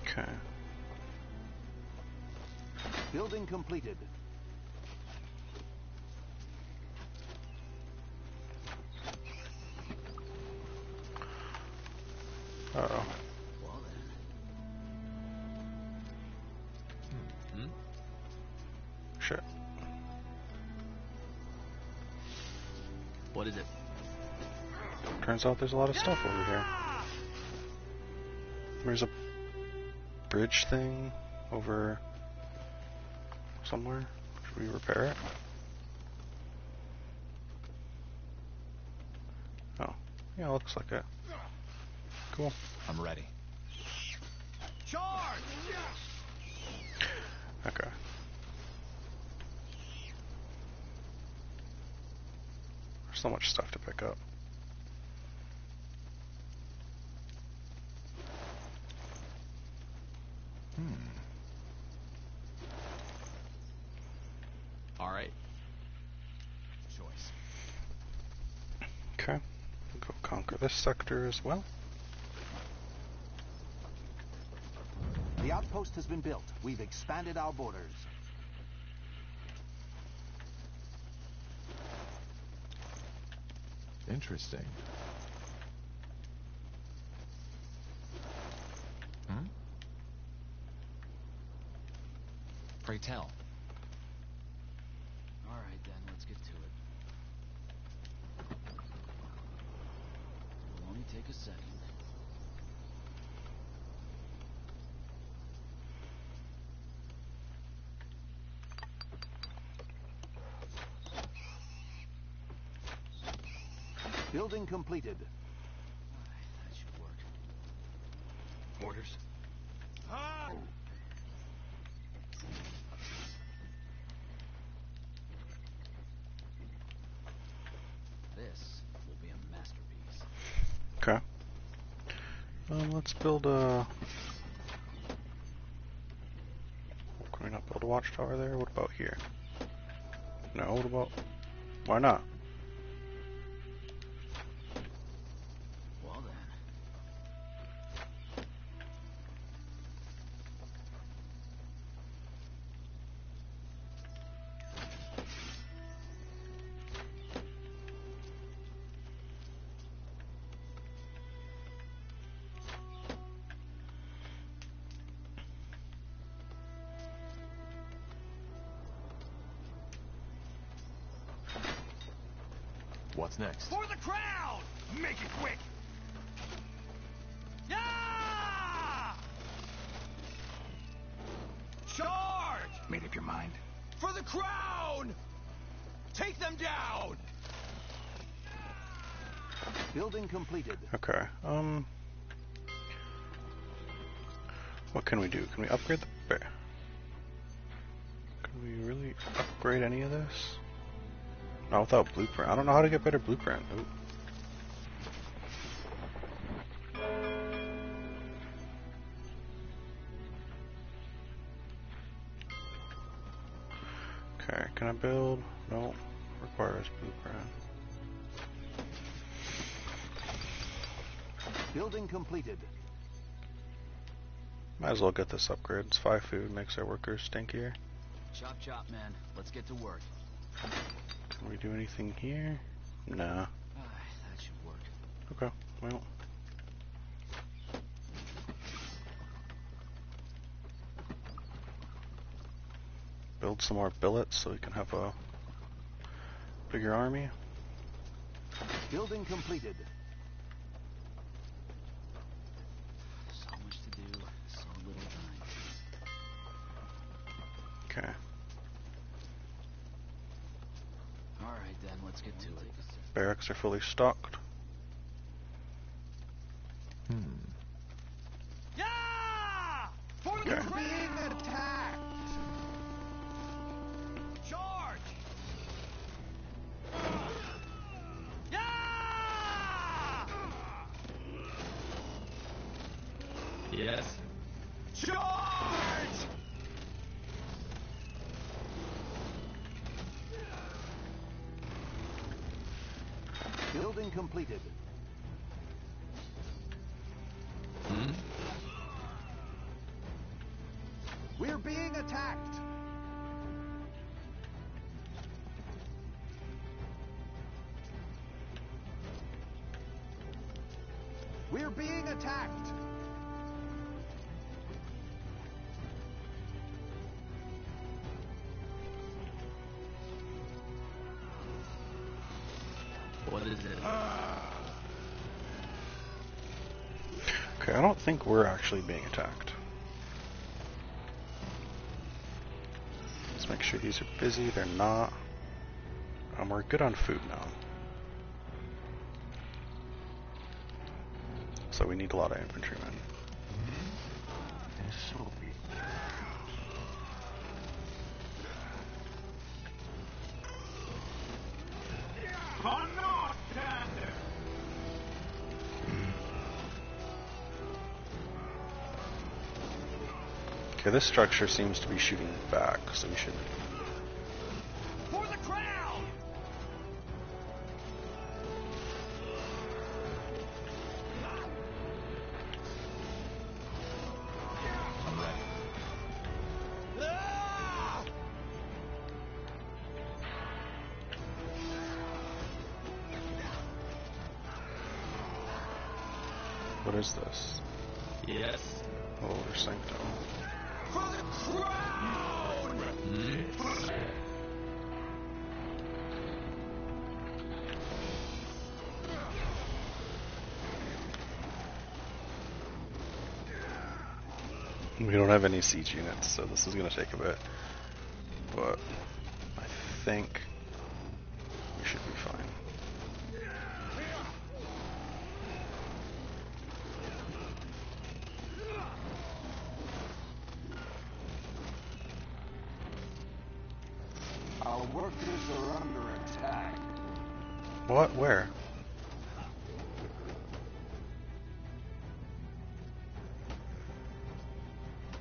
Okay. Building completed. Uh-oh. Well then. Shit. What is it? Turns out there's a lot of stuff over here. There's a bridge thing over somewhere. Should we repair it? Oh. Yeah, looks like it. Cool. I'm ready. Charge! Okay. There's so much stuff to pick up. All right. Choice. Okay. We'll go conquer this sector as well. The outpost has been built. We've expanded our borders. Interesting. Pray tell. All right then, let's get to it. It'll only take a second. Building completed. That should work. Orders. This will be a masterpiece. Okay. Let's build a... Can we not build a watchtower there? What about here? No, what about... Why not? Well then. What's next? For the crowd! Make it quick! Yeah! Charge! Made up your mind? For the crown! Take them down! Building completed. Okay. What can we do? Can we upgrade the bear? Can we really upgrade any of this? Not without blueprint. I don't know how to get better blueprint. Ooh. Okay, can I build? No, requires blueprint. Building completed. Might as well get this upgrade. It's 5 food, makes our workers stinkier. Chop chop, man. Let's get to work. Can we do anything here? Nah. That should work. Okay, well. Build some more billets so we can have a bigger army. Building completed. So much to do, so little time. Okay. Alright then, let's get to it. Barracks are fully stocked. Yeah! For Okay. being attacked! Charge! Yeah! Yes. Charge! Building completed. We're being attacked. We're being attacked. What is it? Okay, I don't think we're actually being attacked. Let's make sure these are busy. They're not. We're good on food now. So we need a lot of infantrymen. This will be Okay, this structure seems to be shooting back, so we should... for the crown. What is this? Yes. Holy sanctum. For the crown. We don't have any siege units, so this is going to take a bit. But I think we should be fine. Our workers are under attack. What? Where?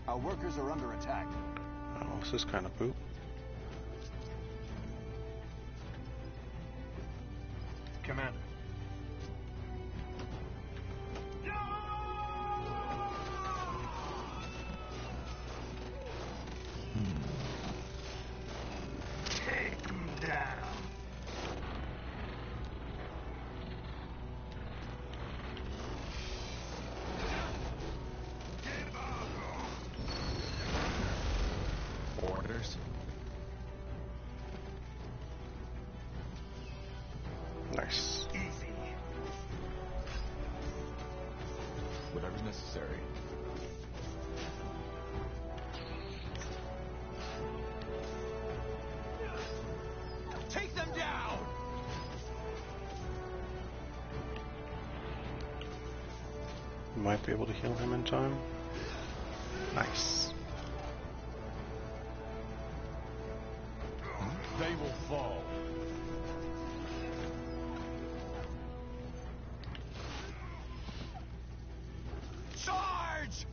Our workers are under attack. Oh, this is kind of poop. Commander. Take them down. Orders. Nice. Easy. Whatever's necessary. Take them down. might be able to heal him in time. Nice. They will fall. Charge!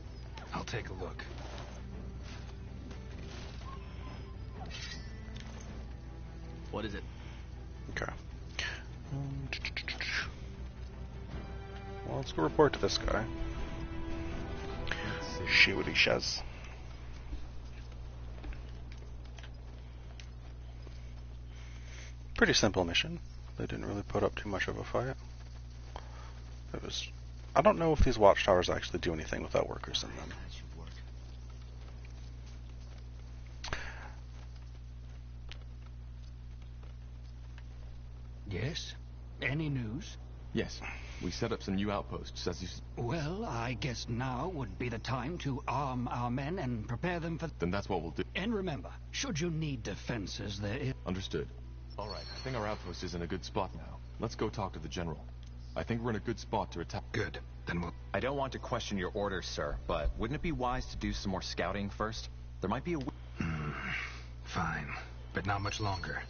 I'll take a look. What is it? Okay. Well, let's go report to this guy. See what he says. Pretty simple mission. They didn't really put up too much of a fight. It was... I don't know if these watchtowers actually do anything without workers in them. Yes? Any news? Yes. We set up some new outposts, as you... Well, I guess now would be the time to arm our men and prepare them for... Then that's what we'll do. And remember, should you need defenses, there is... Understood. All right, I think our outpost is in a good spot now. Let's go talk to the general. I think we're in a good spot to attack. Good. Then we'll... I don't want to question your orders, sir, but wouldn't it be wise to do some more scouting first? There might be a... Fine, but not much longer.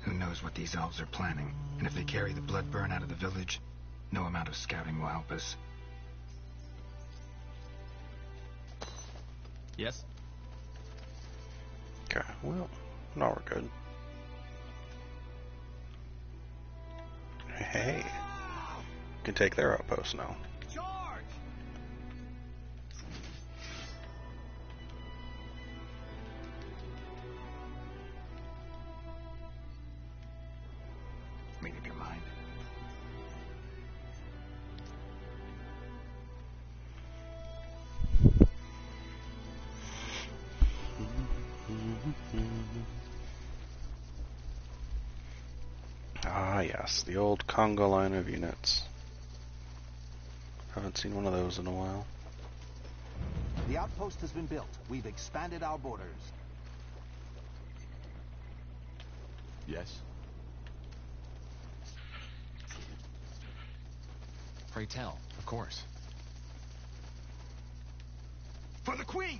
Who knows what these elves are planning? And if they carry the blood burn out of the village, no amount of scouting will help us. Yes? Okay, well, now we're good. Hey, we can take their outpost now. Made up your mind. Ah, yes, the old Congo line of units. Haven't seen one of those in a while. The outpost has been built. We've expanded our borders. Yes? Pray tell, of course. For the Queen!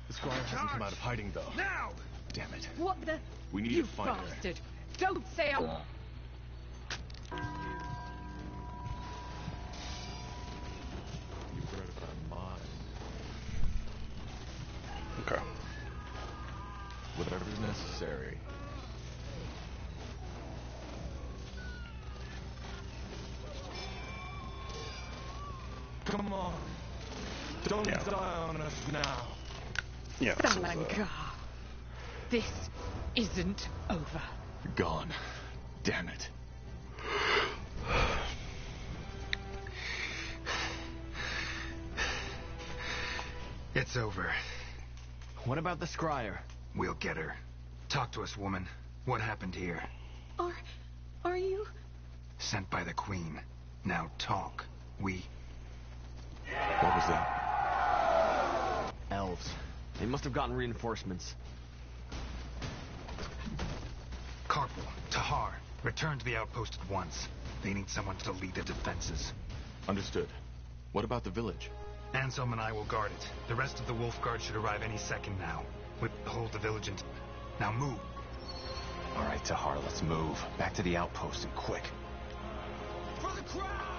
The squire hasn't come out of hiding, though. Now! Damn it. What the... We need you to find her. bastard! Don't say a... You've read about mine. Okay. Whatever's necessary. Come on. Don't die on us now. Yeah. Salankar. This isn't over. Gone. Damn it. It's over. What about the scryer? We'll get her. Talk to us, woman. What happened here? Are you... Sent by the Queen. Now talk. We... What was that? Elves. They must have gotten reinforcements. Corporal, Tahar, return to the outpost at once. They need someone to lead the defenses. Understood. What about the village? Anselm and I will guard it. The rest of the Wolf Guard should arrive any second now. We'll hold the village and... Now move. All right, Tahar, let's move. Back to the outpost and quick. For the crown!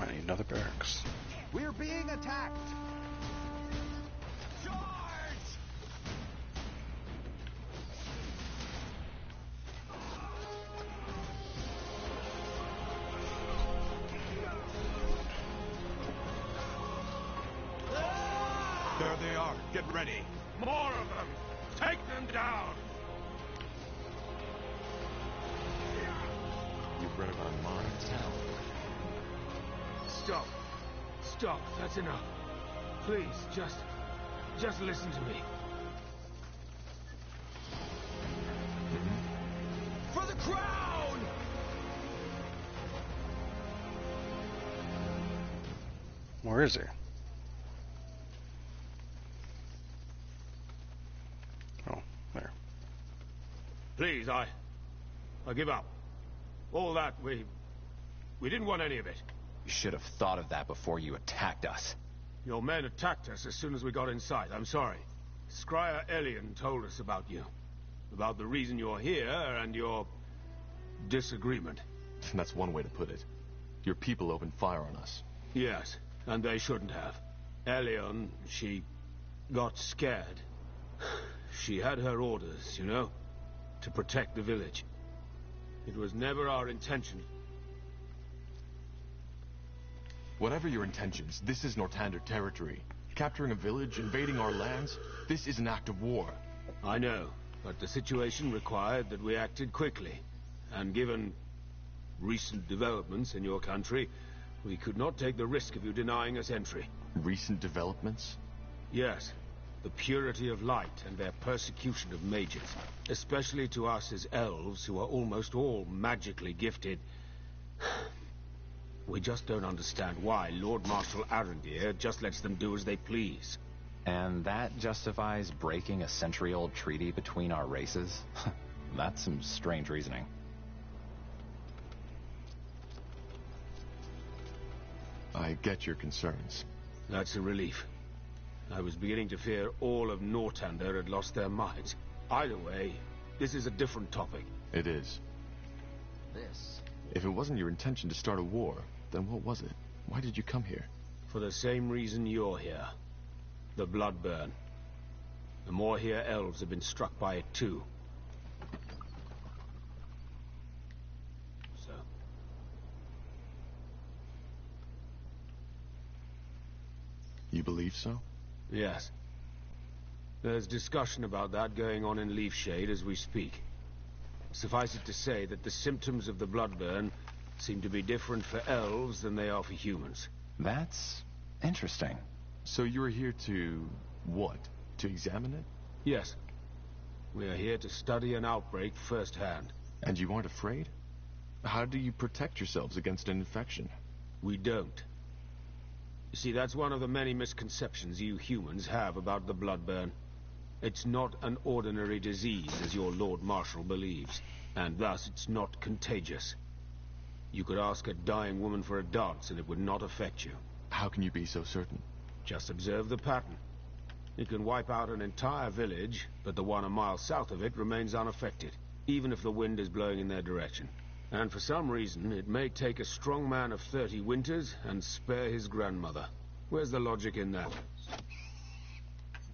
I need another barracks. We're being attacked! There they are. Get ready. More of them. Take them down. You've read our minds. Hell. Stop. Stop. That's enough. Please, just listen to me. For the crown! Where is he? Oh, there. Please, I give up. All that, we didn't want any of it. You should have thought of that before you attacked us. Your men attacked us as soon as we got inside. I'm sorry. Scryer Elion told us about you. About the reason you're here and your disagreement. That's one way to put it. Your people opened fire on us. Yes, and they shouldn't have. Elion, she got scared. She had her orders, you know, to protect the village. It was never our intention. Whatever your intentions, this is Nortander territory. Capturing a village, invading our lands, this is an act of war. I know, but the situation required that we acted quickly. And given recent developments in your country, we could not take the risk of you denying us entry. Recent developments? Yes. The purity of light and their persecution of mages. Especially to us as elves, who are almost all magically gifted. We just don't understand why Lord Marshal Arendir just lets them do as they please. And that justifies breaking a century-old treaty between our races? That's some strange reasoning. I get your concerns. That's a relief. I was beginning to fear all of Nortander had lost their minds. Either way, this is a different topic. It is. This. If it wasn't your intention to start a war, then what was it? Why did you come here? For the same reason you're here. The Bloodburn. The more here elves have been struck by it too. So. You believe so? Yes. There's discussion about that going on in Leafshade as we speak. Suffice it to say that the symptoms of the Bloodburn seem to be different for elves than they are for humans. That's interesting. So you're here to... what? To examine it? Yes. We are here to study an outbreak firsthand. And you aren't afraid? How do you protect yourselves against an infection? We don't. You see, that's one of the many misconceptions you humans have about the Bloodburn. It's not an ordinary disease, as your Lord Marshal believes, and thus it's not contagious. You could ask a dying woman for a dance and it would not affect you. How can you be so certain? Just observe the pattern. It can wipe out an entire village, but the one a mile south of it remains unaffected, even if the wind is blowing in their direction. And for some reason, it may take a strong man of 30 winters and spare his grandmother. Where's the logic in that?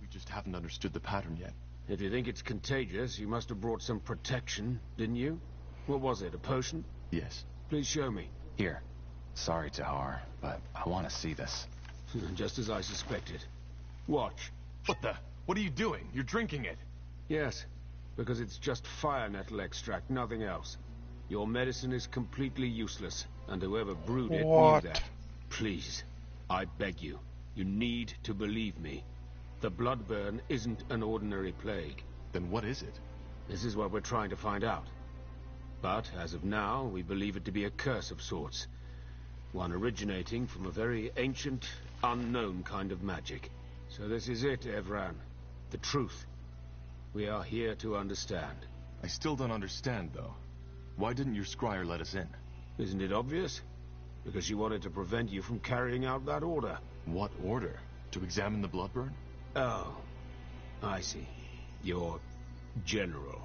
We just haven't understood the pattern yet. If you think it's contagious, you must have brought some protection, didn't you? What was it, a potion? Yes. Please show me. Here. Sorry, Tahar, but I want to see this. Just as I suspected. Watch. What the? What are you doing? You're drinking it. Yes, because it's just fire nettle extract, nothing else. Your medicine is completely useless, and whoever brewed it knew that. Please, I beg you, you need to believe me. The Bloodburn isn't an ordinary plague. Then what is it? This is what we're trying to find out. But, as of now, we believe it to be a curse of sorts. One originating from a very ancient, unknown kind of magic. So this is it, Evran. The truth. We are here to understand. I still don't understand, though. Why didn't your scryer let us in? Isn't it obvious? Because she wanted to prevent you from carrying out that order. What order? To examine the Bloodburn? Oh, I see. Your general.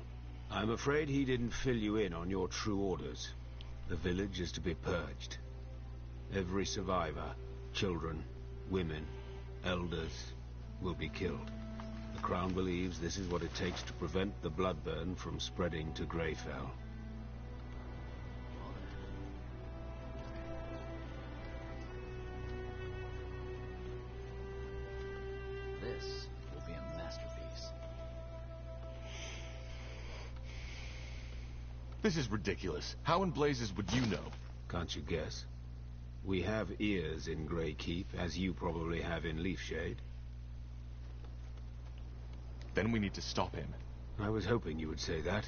I'm afraid he didn't fill you in on your true orders. The village is to be purged. Every survivor, children, women, elders, will be killed. The Crown believes this is what it takes to prevent the bloodburn from spreading to Greyfell. This will be a masterpiece. This is ridiculous. How in blazes would you know? Can't you guess? We have ears in Grey Keep, as you probably have in Leafshade. Then we need to stop him. I was hoping you would say that.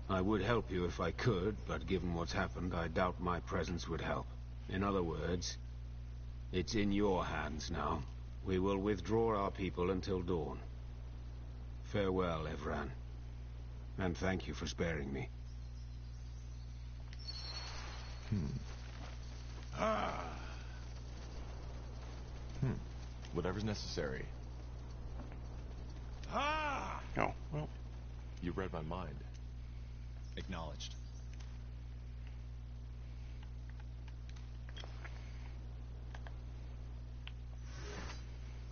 I would help you if I could, but given what's happened, I doubt my presence would help. In other words, it's in your hands now. We will withdraw our people until dawn. Farewell, Evran. And thank you for sparing me. Whatever's necessary. Oh, well. You read my mind. Acknowledged.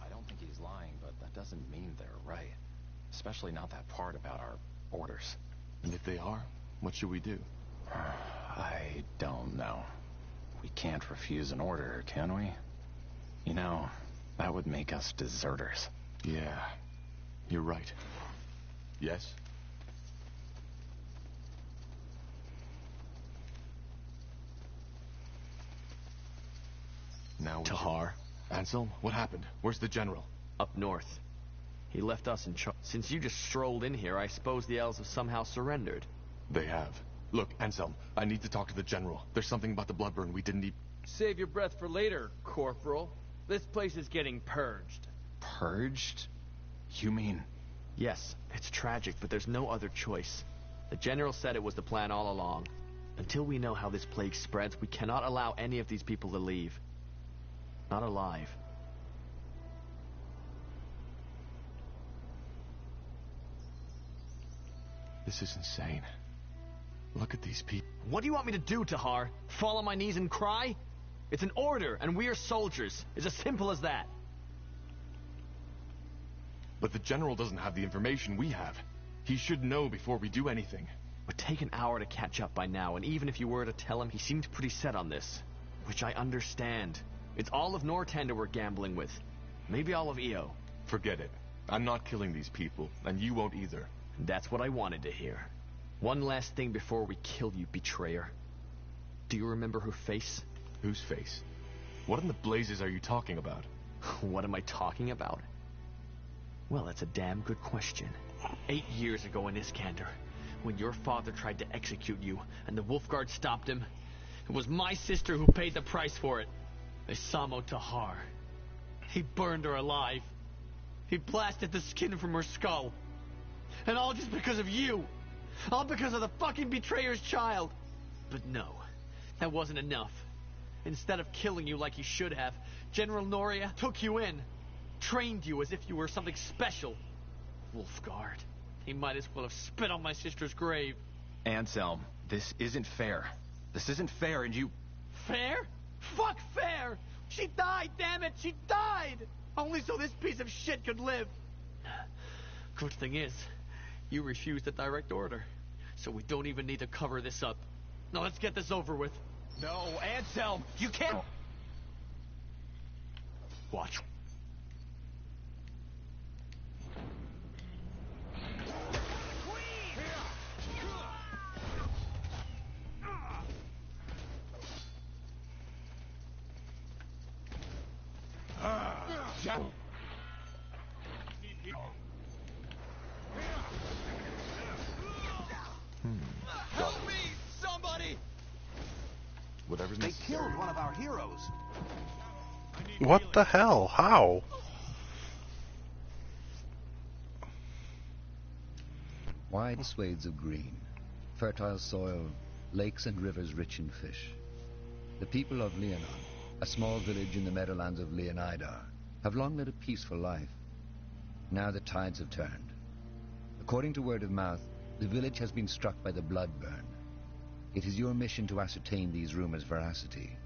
I don't think he's lying, but that doesn't mean they're right. Especially not that part about our orders. And if they are, what should we do? I don't know. We can't refuse an order, can we? You know, that would make us deserters. Yeah, you're right. Yes? Now Tahar. Anselm, what happened? Where's the general? Up north. He left us in charge. Since you just strolled in here, I suppose the elves have somehow surrendered. They have. Look, Anselm, I need to talk to the general. There's something about the bloodburn we didn't Save your breath for later, Corporal. This place is getting purged. Purged? You mean... Yes, it's tragic, but there's no other choice. The General said it was the plan all along. Until we know how this plague spreads, we cannot allow any of these people to leave. Not alive. This is insane. Look at these people. What do you want me to do, Tahar? Fall on my knees and cry? It's an order, and we are soldiers. It's as simple as that. But the general doesn't have the information we have. He should know before we do anything. It would take an hour to catch up by now, and even if you were to tell him, he seemed pretty set on this. Which I understand. It's all of Northander we're gambling with. Maybe all of EO. Forget it. I'm not killing these people, and you won't either. That's what I wanted to hear. One last thing before we kill you, betrayer. Do you remember her face? Whose face? What in the blazes are you talking about? What am I talking about? Well, that's a damn good question. 8 years ago in Iskander, when your father tried to execute you, and the Wolfguard stopped him, it was my sister who paid the price for it. Isamo Tahar. He burned her alive. He blasted the skin from her skull. And all just because of you. All because of the fucking betrayer's child. But no, that wasn't enough. Instead of killing you like he should have, General Noria took you in. Trained you as if you were something special. Wolfguard. He might as well have spit on my sister's grave. Anselm, this isn't fair. This isn't fair, and you... Fair? Fuck fair! She died, damn it! She died! Only so this piece of shit could live. Good thing is, you refused a direct order. So we don't even need to cover this up. Now let's get this over with. No, Anselm, you can't... Watch. Help me, somebody! Whatever's They necessary. killed one of our heroes. What the hell? How? Wide swathes of green, fertile soil, lakes and rivers rich in fish. The people of Leonon, a small village in the meadowlands of Leonidar, have long led a peaceful life. Now the tides have turned. According to word of mouth, the village has been struck by the bloodburn. It is your mission to ascertain these rumors' veracity.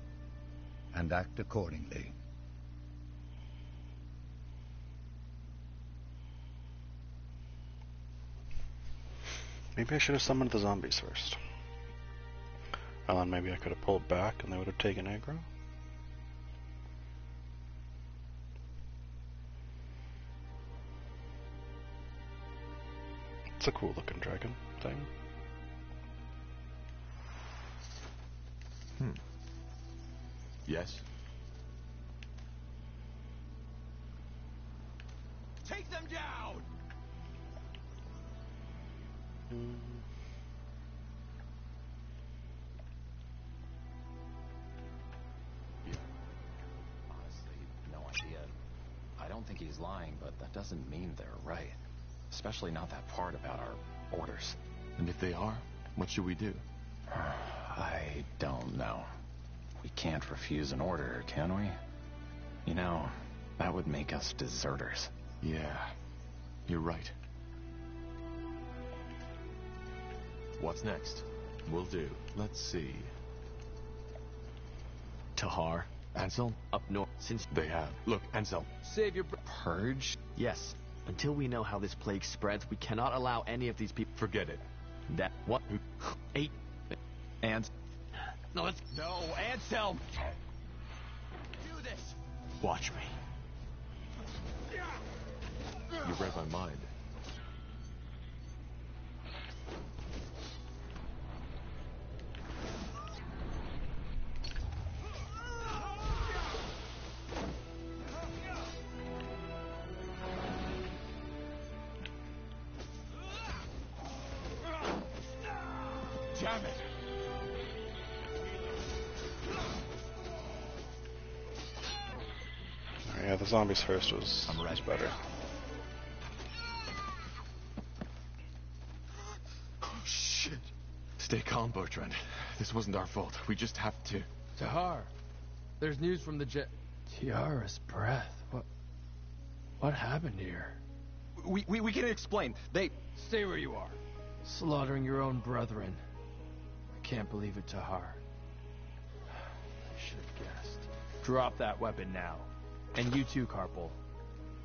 and act accordingly. Maybe I should have summoned the zombies first. Well, then maybe I could have pulled back and they would have taken aggro. It's a cool looking dragon thing. Yes? Take them down! Honestly, no idea. I don't think he's lying, but that doesn't mean they're right. Especially not that part about our orders. And if they are, what should we do? I don't know. We can't refuse an order, can we? You know, that would make us deserters. Yeah, you're right. What's next? Will do. Let's see. Tahar. Anselm? Up north, since They have. Look, Anselm. save your Purge? Yes. Until we know how this plague spreads, we cannot allow any of these people. Forget it. That what? 8 And no, let's no, Anselm. Do this. Watch me. You read my mind. Damn it! Yeah, the zombies first was better. Oh, shit. Stay calm, Bertrand. This wasn't our fault. We just have to... Tahar, there's news from the Tiara's breath. What happened here? We can explain. They... Stay where you are. Slaughtering your own brethren. I can't believe it, Tahar. I should have guessed. Drop that weapon now. And you too, Carpal.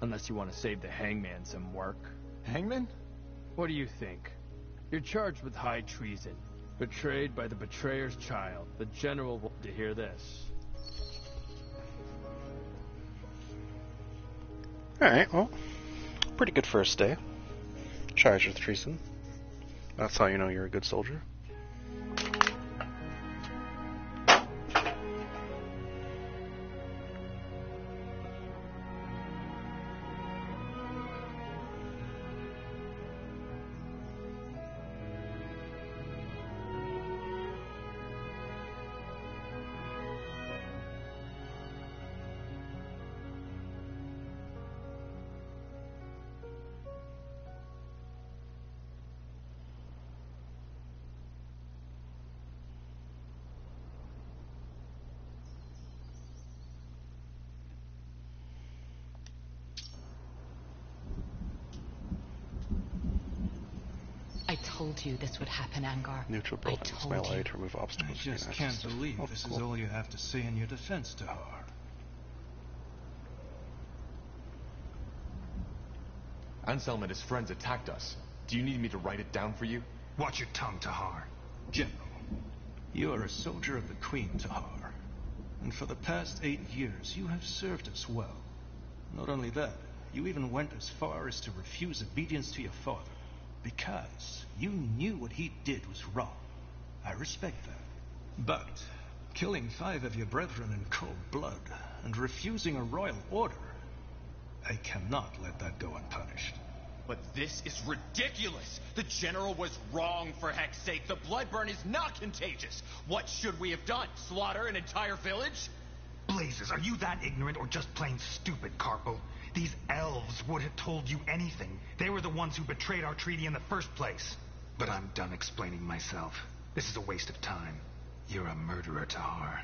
Unless you want to save the hangman some work. Hangman? What do you think? You're charged with high treason. Betrayed by the betrayer's child. The general will to hear this. Alright, well, pretty good first day. Charged with treason. That's how you know you're a good soldier. I told you this would happen, Angar. Neutral buildings, melee to remove obstacles. I just can't believe this is all you have to say in your defense, Tahar. Anselm and his friends attacked us. Do you need me to write it down for you? Watch your tongue, Tahar. General, you are a soldier of the Queen, Tahar. And for the past 8 years, you have served us well. Not only that, you even went as far as to refuse obedience to your father. Because you knew what he did was wrong. I respect that. But killing 5 of your brethren in cold blood and refusing a royal order, I cannot let that go unpunished. But this is ridiculous! The general was wrong, for heck's sake. The blood burn is not contagious. What should we have done? Slaughter an entire village? Blazes, are you that ignorant or just plain stupid, Carpo? These elves would have told you anything. They were the ones who betrayed our treaty in the first place. But I'm done explaining myself. This is a waste of time. You're a murderer, Tahar.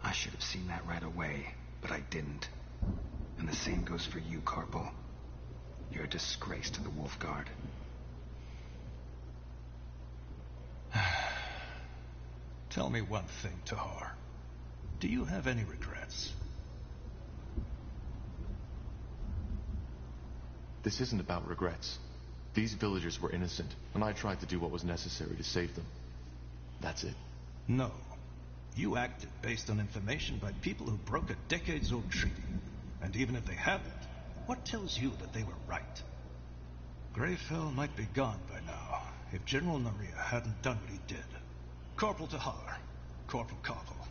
I should have seen that right away, but I didn't. And the same goes for you, Carpo. You're a disgrace to the Wolf Guard. Tell me one thing, Tahar. Do you have any regrets? This isn't about regrets. These villagers were innocent, and I tried to do what was necessary to save them. That's it. No. You acted based on information by people who broke a decades-old treaty. And even if they haven't, what tells you that they were right? Greyfell might be gone by now, if General Naria hadn't done what he did. Corporal Tahar, Corporal Koppel,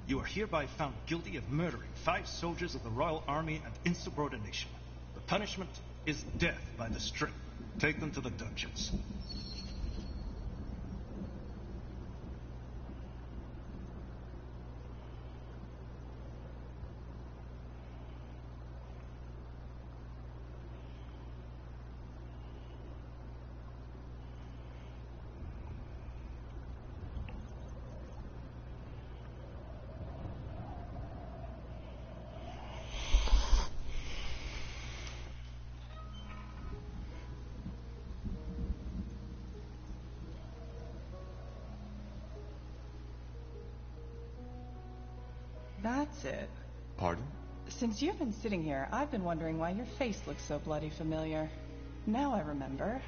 you are hereby found guilty of murdering 5 soldiers of the Royal Army and insubordination. The punishment is death by the string. Take them to the dungeons. That's it. Pardon? Since you've been sitting here, I've been wondering why your face looks so bloody familiar. Now I remember.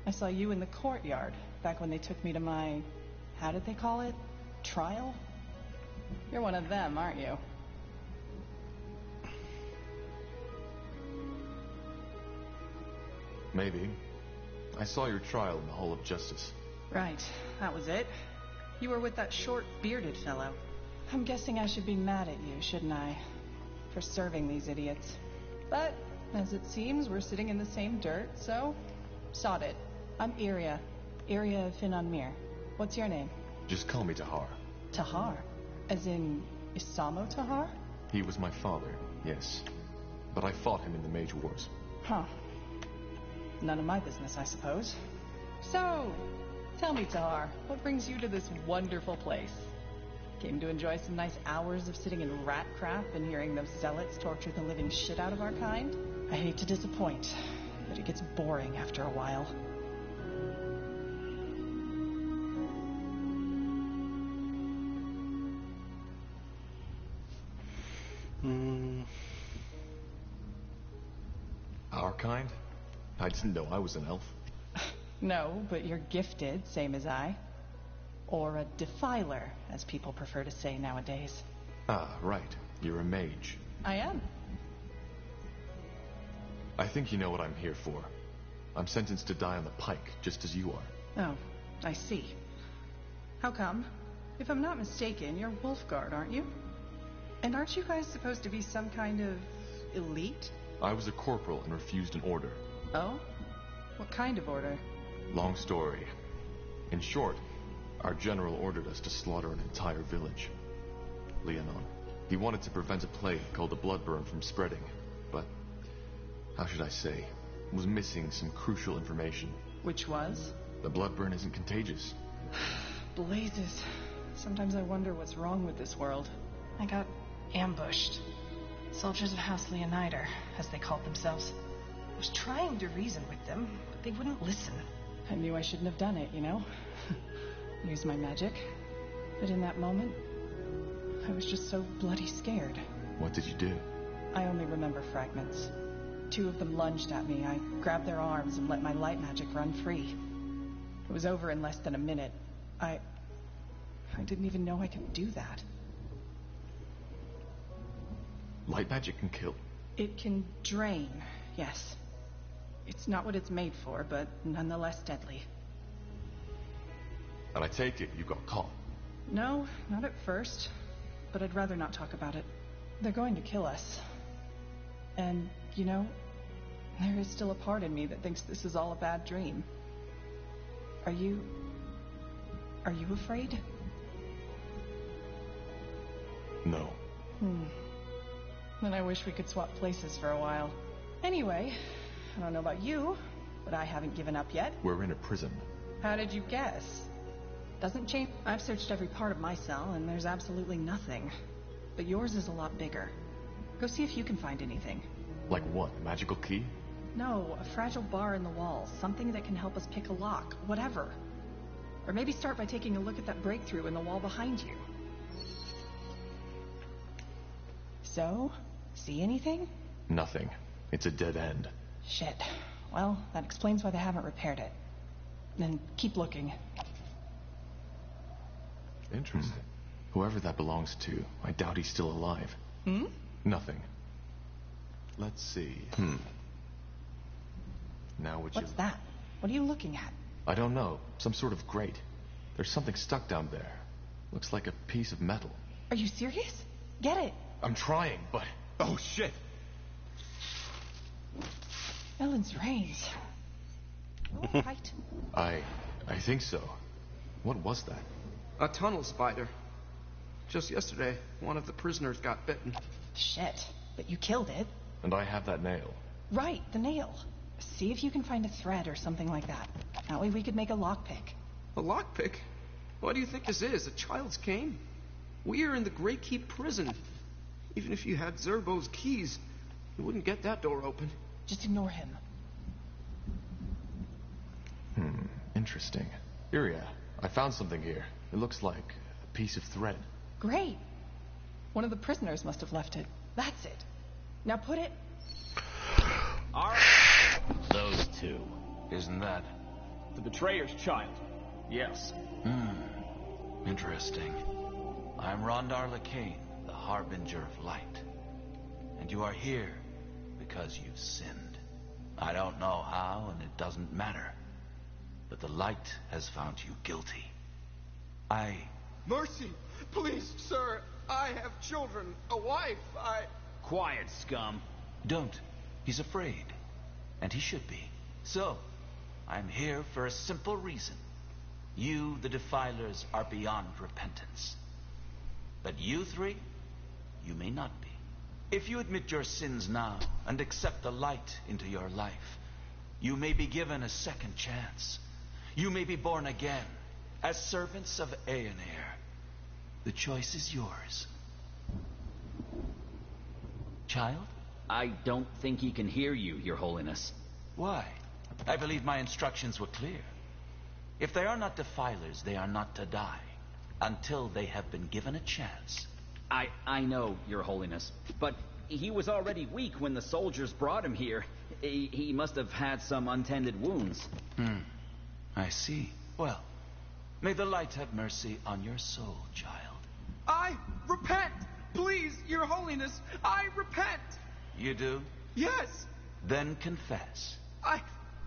I saw you in the courtyard, back when they took me to my... how did they call it? Trial? You're one of them, aren't you? Maybe. I saw your trial in the Hall of Justice. Right, that was it. You were with that short, bearded fellow. I'm guessing I should be mad at you, shouldn't I? For serving these idiots. But, as it seems, we're sitting in the same dirt, so... sod it. I'm Iria. Iria Finanmir. What's your name? Just call me Tahar. Tahar? As in, Isamo Tahar? He was my father, yes. But I fought him in the Mage Wars. Huh. None of my business, I suppose. So, tell me, Tahar, what brings you to this wonderful place? Came to enjoy some nice hours of sitting in rat crap and hearing those zealots torture the living shit out of our kind? I hate to disappoint, but it gets boring after a while. Our kind? I didn't know I was an elf. No, but you're gifted, same as I. Or a defiler, as people prefer to say nowadays. Ah, right. You're a mage. I am. I think you know what I'm here for. I'm sentenced to die on the pike, just as you are. Oh, I see. How come? If I'm not mistaken, you're Wolfguard, aren't you? And aren't you guys supposed to be some kind of elite? I was a corporal and refused an order. Oh? What kind of order? Long story. In short, our general ordered us to slaughter an entire village. Leonon. He wanted to prevent a plague called the bloodburn from spreading, but, how should I say, was missing some crucial information. Which was? The bloodburn isn't contagious. Blazes. Sometimes I wonder what's wrong with this world. I got ambushed. Soldiers of House Leonider, as they called themselves. I was trying to reason with them, but they wouldn't listen. I knew I shouldn't have done it, you know? Use my magic. But in that moment, I was just so bloody scared. What did you do? I only remember fragments. 2 of them lunged at me. I grabbed their arms and let my light magic run free. It was over in less than a minute. I didn't even know I could do that. Light magic can kill. It can drain, yes. It's not what it's made for, but nonetheless deadly. And I take it you got caught. No, not at first. But I'd rather not talk about it. They're going to kill us. And, you know, there is still a part in me that thinks this is all a bad dream. Are you afraid? No. Then I wish we could swap places for a while. Anyway, I don't know about you, but I haven't given up yet. We're in a prison. How did you guess? Doesn't change. I've searched every part of my cell, and there's absolutely nothing. But yours is a lot bigger. Go see if you can find anything. Like what? A magical key? No, a fragile bar in the wall. Something that can help us pick a lock. Whatever. Or maybe start by taking a look at that breakthrough in the wall behind you. So? See anything? Nothing. It's a dead end. Shit. Well, that explains why they haven't repaired it. Then keep looking. Interesting. Whoever that belongs to, I doubt he's still alive. Hmm? Nothing. Let's see. Now would you... What's that? What are you looking at? I don't know. Some sort of grate. There's something stuck down there. Looks like a piece of metal. Are you serious? Get it. I'm trying, but... Oh, shit! Ellen's reins. All right. I think so. What was that? A tunnel spider. Just yesterday, one of the prisoners got bitten. Shit. But you killed it. And I have that nail. Right, the nail. See if you can find a thread or something like that. That way we could make a lockpick. A lockpick? What do you think this is? A child's cane? We are in the Great Keep prison. Even if you had Zerbo's keys, you wouldn't get that door open. Just ignore him. Interesting. Iria, I found something here. It looks like a piece of thread. Great. One of the prisoners must have left it. That's it. Now put it... All right. Those two. Isn't that... The betrayer's child. Yes. Interesting. I'm Rondar Lacane, the Harbinger of Light. And you are here because you've sinned. I don't know how, and it doesn't matter. But the light has found you guilty. Mercy! Please, sir! I have children, a wife, Quiet, scum. Don't. He's afraid. And he should be. So, I'm here for a simple reason. You, the Defilers, are beyond repentance. But you three, you may not be. If you admit your sins now and accept the light into your life, you may be given a second chance. You may be born again as servants of Aenair. The choice is yours. Child? I don't think he can hear you, Your Holiness. Why? I believe my instructions were clear. If they are not Defilers, they are not to die until they have been given a chance. I know, Your Holiness, but he was already weak when the soldiers brought him here. He must have had some untended wounds. I see. Well, may the light have mercy on your soul, child. I repent! Please, Your Holiness, I repent! You do? Yes! Then confess.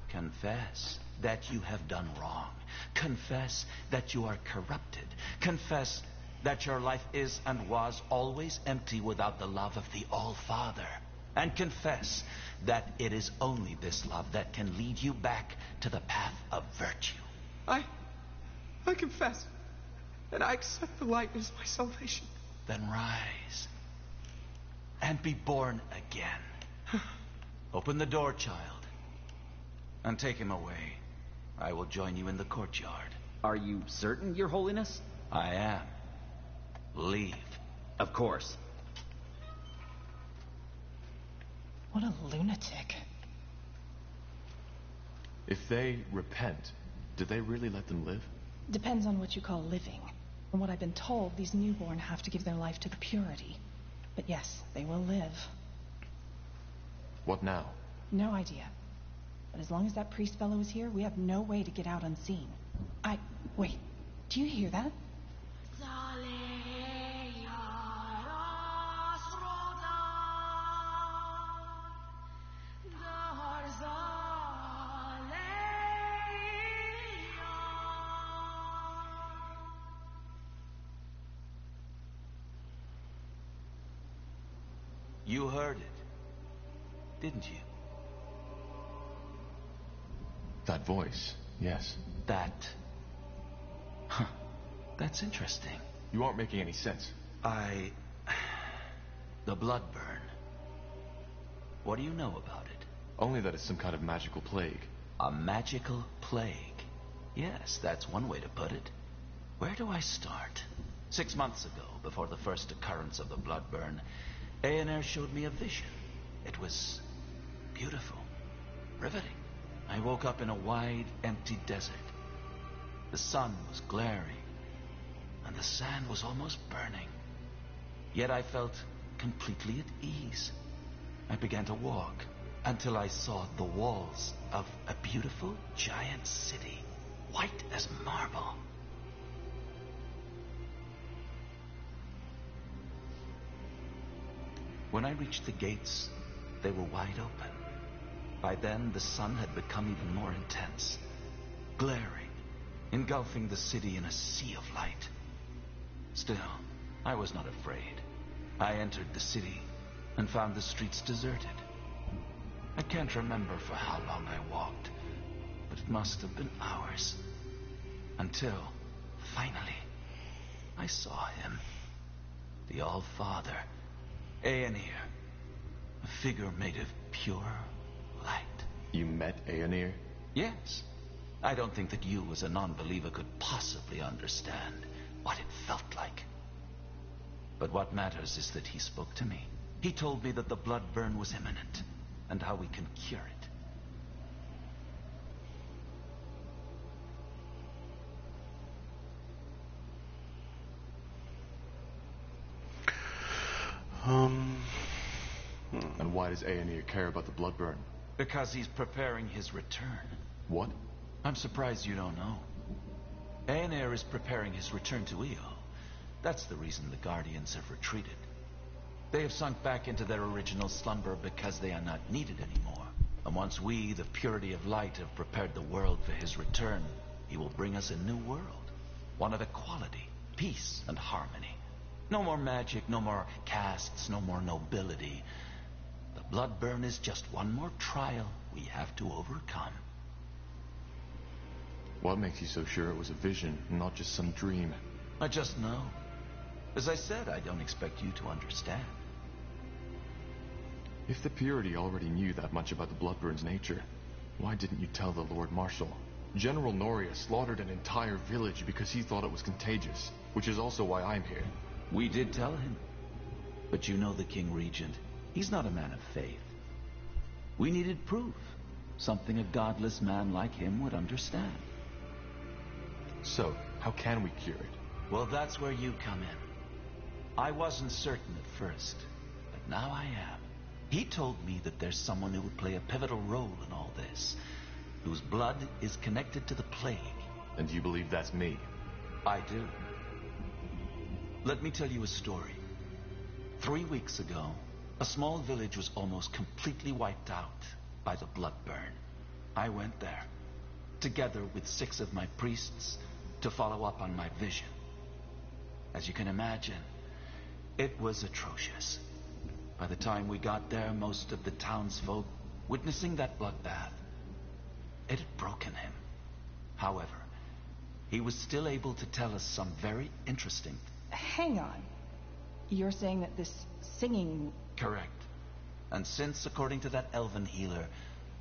Confess that you have done wrong. Confess that you are corrupted. Confess that your life is and was always empty without the love of the All-Father. And confess that it is only this love that can lead you back to the path of virtue. I confess, and I accept the light as my salvation. Then rise and be born again. Open the door, child, and take him away. I will join you in the courtyard. Are you certain, Your Holiness? I am. Leave. Of course. What a lunatic. If they repent, do they really let them live? Depends on what you call living. From what I've been told, these newborn have to give their life to the purity. But yes, they will live. What now? No idea. But as long as that priest fellow is here, we have no way to get out unseen. Wait. Do you hear that? You heard it, didn't you? That voice, yes. That's interesting. You aren't making any sense. The Bloodburn. What do you know about it? Only that it's some kind of magical plague. A magical plague. Yes, that's one way to put it. Where do I start? 6 months ago, before the first occurrence of the Bloodburn, Aenair showed me a vision. It was beautiful, riveting. I woke up in a wide, empty desert. The sun was glaring, and the sand was almost burning. Yet I felt completely at ease. I began to walk until I saw the walls of a beautiful giant city, white as marble. When I reached the gates, they were wide open. By then, the sun had become even more intense, glaring, engulfing the city in a sea of light. Still, I was not afraid. I entered the city and found the streets deserted. I can't remember for how long I walked, but it must have been hours. Until, finally, I saw him. The All-Father, Aenir. A figure made of pure light. You met Aenir? Yes. I don't think that you, as a non-believer, could possibly understand what it felt like. But what matters is that he spoke to me. He told me that the blood burn was imminent, and how we can cure it. And why does Aenir care about the blood burn? Because he's preparing his return. What? I'm surprised you don't know. Aenir is preparing his return to Io. That's the reason the Guardians have retreated. They have sunk back into their original slumber because they are not needed anymore. And once we, the purity of light, have prepared the world for his return, he will bring us a new world. One of equality, peace, and harmony. No more magic, no more castes, no more nobility. The blood burn is just one more trial we have to overcome. What makes you so sure it was a vision, and not just some dream? I just know. As I said, I don't expect you to understand. If the Purity already knew that much about the Bloodburn's nature, why didn't you tell the Lord Marshal? General Noria slaughtered an entire village because he thought it was contagious, which is also why I'm here. We did tell him. But you know the King Regent. He's not a man of faith. We needed proof. Something a godless man like him would understand. So, how can we cure it? Well, that's where you come in. I wasn't certain at first, but now I am. He told me that there's someone who would play a pivotal role in all this, whose blood is connected to the plague. And you believe that's me? I do. Let me tell you a story. 3 weeks ago, a small village was almost completely wiped out by the blood burn. I went there, together with 6 of my priests, to follow up on my vision. As you can imagine, it was atrocious. By the time we got there, most of the townsfolk, witnessing that bloodbath, it had broken him. However, he was still able to tell us some very interesting... Hang on. You're saying that this singing... Correct. And since, according to that elven healer,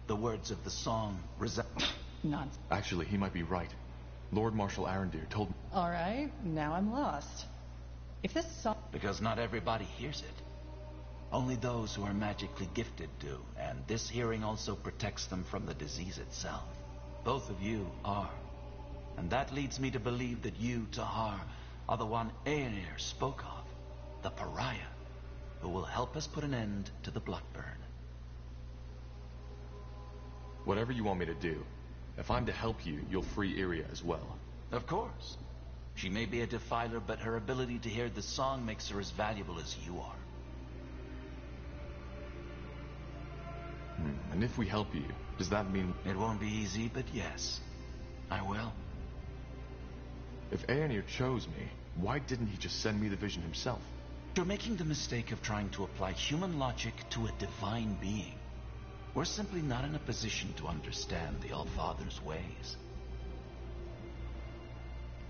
the words of the song Nonsense. Actually, he might be right. Lord Marshal Arendir told me... All right, now I'm lost. If this song... Because not everybody hears it. Only those who are magically gifted do, and this hearing also protects them from the disease itself. Both of you are. And that leads me to believe that you, Tahar, are the one Aenir spoke of, the pariah, who will help us put an end to the blood burn. Whatever you want me to do, if I'm to help you, you'll free Iria as well. Of course. She may be a defiler, but her ability to hear the song makes her as valuable as you are. And if we help you, does that mean... It won't be easy, but yes, I will. If Aenir chose me, why didn't he just send me the vision himself? You're making the mistake of trying to apply human logic to a divine being. We're simply not in a position to understand the All-Father's ways.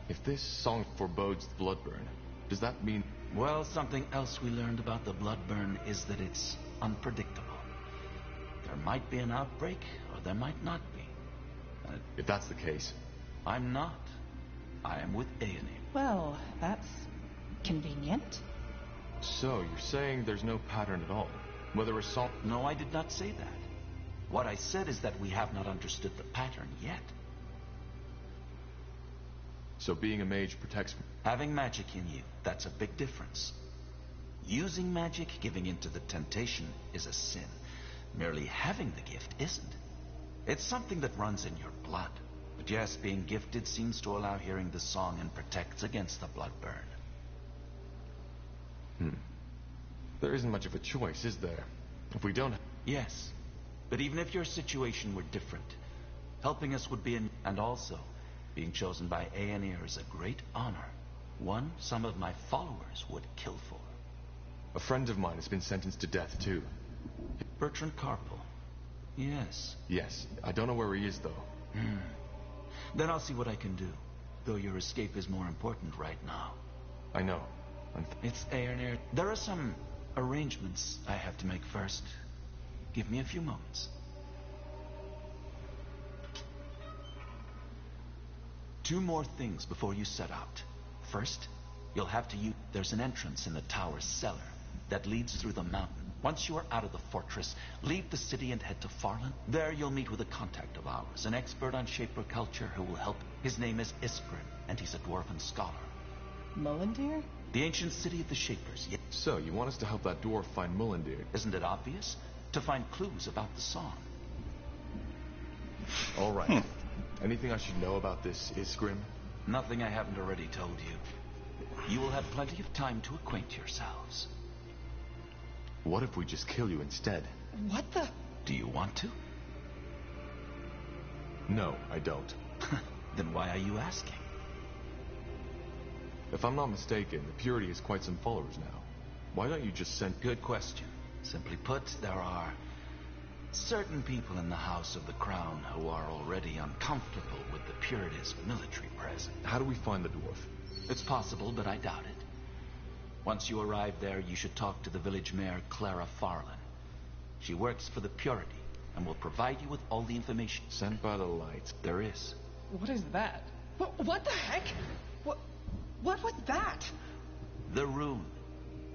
If this song forebodes the blood burn, does that mean... Well, something else we learned about the blood burn is that it's unpredictable. There might be an outbreak, or there might not be. If that's the case... I'm not. I am with Aenir. Well, that's convenient. So, you're saying there's no pattern at all? Whether a song... No, I did not say that. What I said is that we have not understood the pattern yet. So being a mage protects me? Having magic in you, that's a big difference. Using magic, giving into the temptation, is a sin. Merely having the gift isn't. It's something that runs in your blood. But yes, being gifted seems to allow hearing the song and protects against the blood burn. There isn't much of a choice, is there? If we don't... Yes. But even if your situation were different, helping us would be and also, being chosen by Aenir is a great honor. One some of my followers would kill for. A friend of mine has been sentenced to death, too. Bertrand Carpel. Yes. Yes. I don't know where he is, though. Then I'll see what I can do. Though your escape is more important right now. I know. It's Aenir. There are some arrangements I have to make first. Give me a few moments. Two more things before you set out. First, you'll have to use... There's an entrance in the tower's cellar that leads through the mountain. Once you are out of the fortress, leave the city and head to Farland. There you'll meet with a contact of ours, an expert on Shaper culture who will help. His name is Iskrin, and he's a dwarven scholar. Mullendeer? The ancient city of the Shapers. So, you want us to help that dwarf find Mullendeer? Isn't it obvious? To find clues about the song. All right. Anything I should know about this Iskrim? Nothing I haven't already told you. You will have plenty of time to acquaint yourselves. What if we just kill you instead? What the? Do you want to? No, I don't. Then why are you asking? If I'm not mistaken, the Purity has quite some followers now. Why don't you just send... Good question. Simply put, there are certain people in the House of the Crown who are already uncomfortable with the Purity's military presence. How do we find the dwarf? It's possible, but I doubt it. Once you arrive there, you should talk to the village mayor, Clara Farland. She works for the Purity and will provide you with all the information. Sent by the light. There is. What is that? What the heck? What was that? The rune.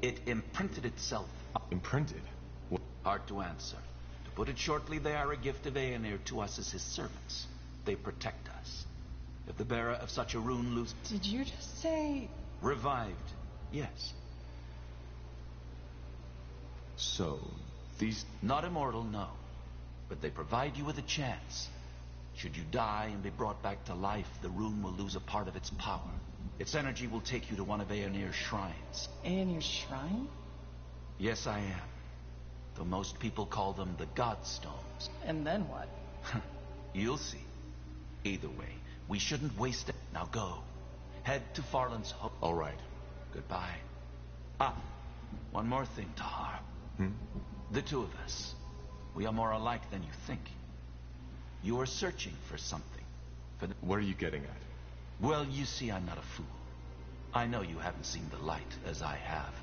It imprinted itself. Imprinted? What? Hard to answer. To put it shortly, they are a gift of Aenir to us as his servants. They protect us. If the bearer of such a rune loses... Did you just say... Revived. Yes. So, these... Not immortal, no. But they provide you with a chance. Should you die and be brought back to life, the rune will lose a part of its power. Its energy will take you to one of Aenir's shrines. Aenir's shrine? Yes, I am. Though most people call them the Godstones. And then what? You'll see. Either way, we shouldn't waste it. Now go. Head to Farland's home. All right. Goodbye. One more thing, Tahar. The two of us. We are more alike than you think. You are searching for something. What are you getting at? Well, you see, I'm not a fool. I know you haven't seen the light, as I have,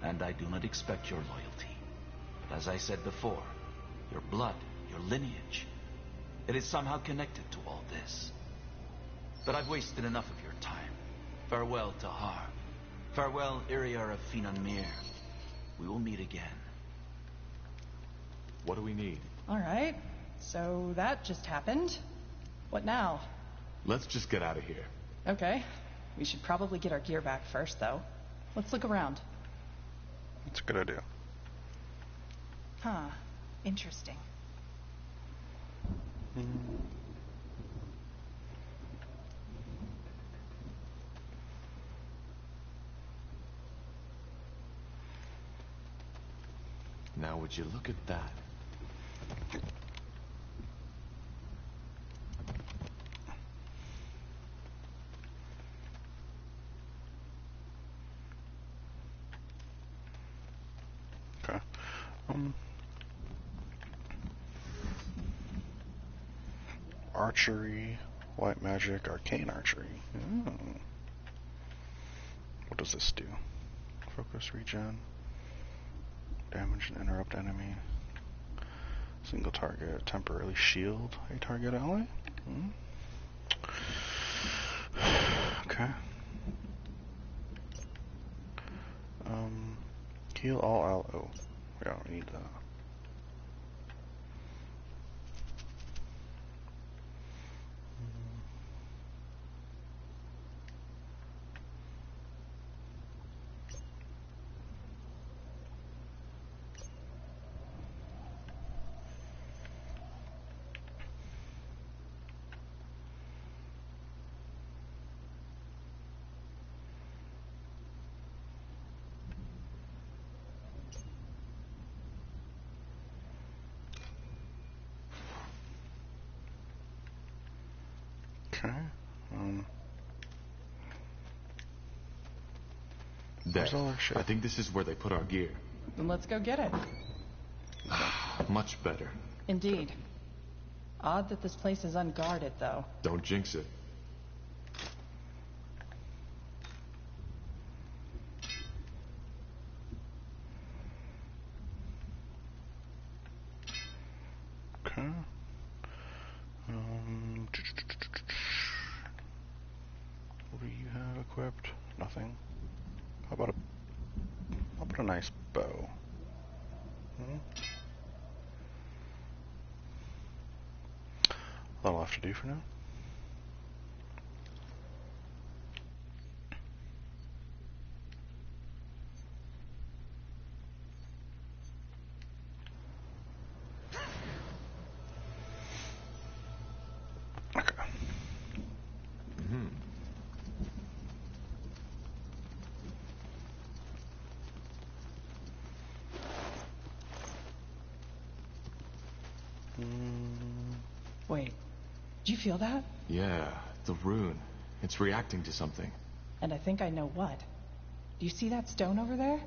and I do not expect your loyalty. But as I said before, your blood, your lineage, it is somehow connected to all this. But I've wasted enough of your time. Farewell, Tahar. Farewell, Iriar of Finanmir. We will meet again. What do we need? All right. So that just happened. What now? Let's just get out of here. Okay. We should probably get our gear back first, though. Let's look around. That's a good idea. Huh. Interesting. Now, would you look at that? Okay. Archery, white magic, arcane archery. What does this do? Focus, regen, damage and interrupt enemy. Single target, temporarily shield a target ally. Okay. Heal all ally. Oh, yeah, we need that. Okay. There. Where's all our shit? I think this is where they put our gear. Then let's go get it. Much better. Indeed. Odd that this place is unguarded, though. Don't jinx it. Okay. What do you have equipped? Nothing. How about a nice bow? That'll have to do for now. Okay. Wait, did you feel that? Yeah, the rune. It's reacting to something. And I think I know what. Do you see that stone over there?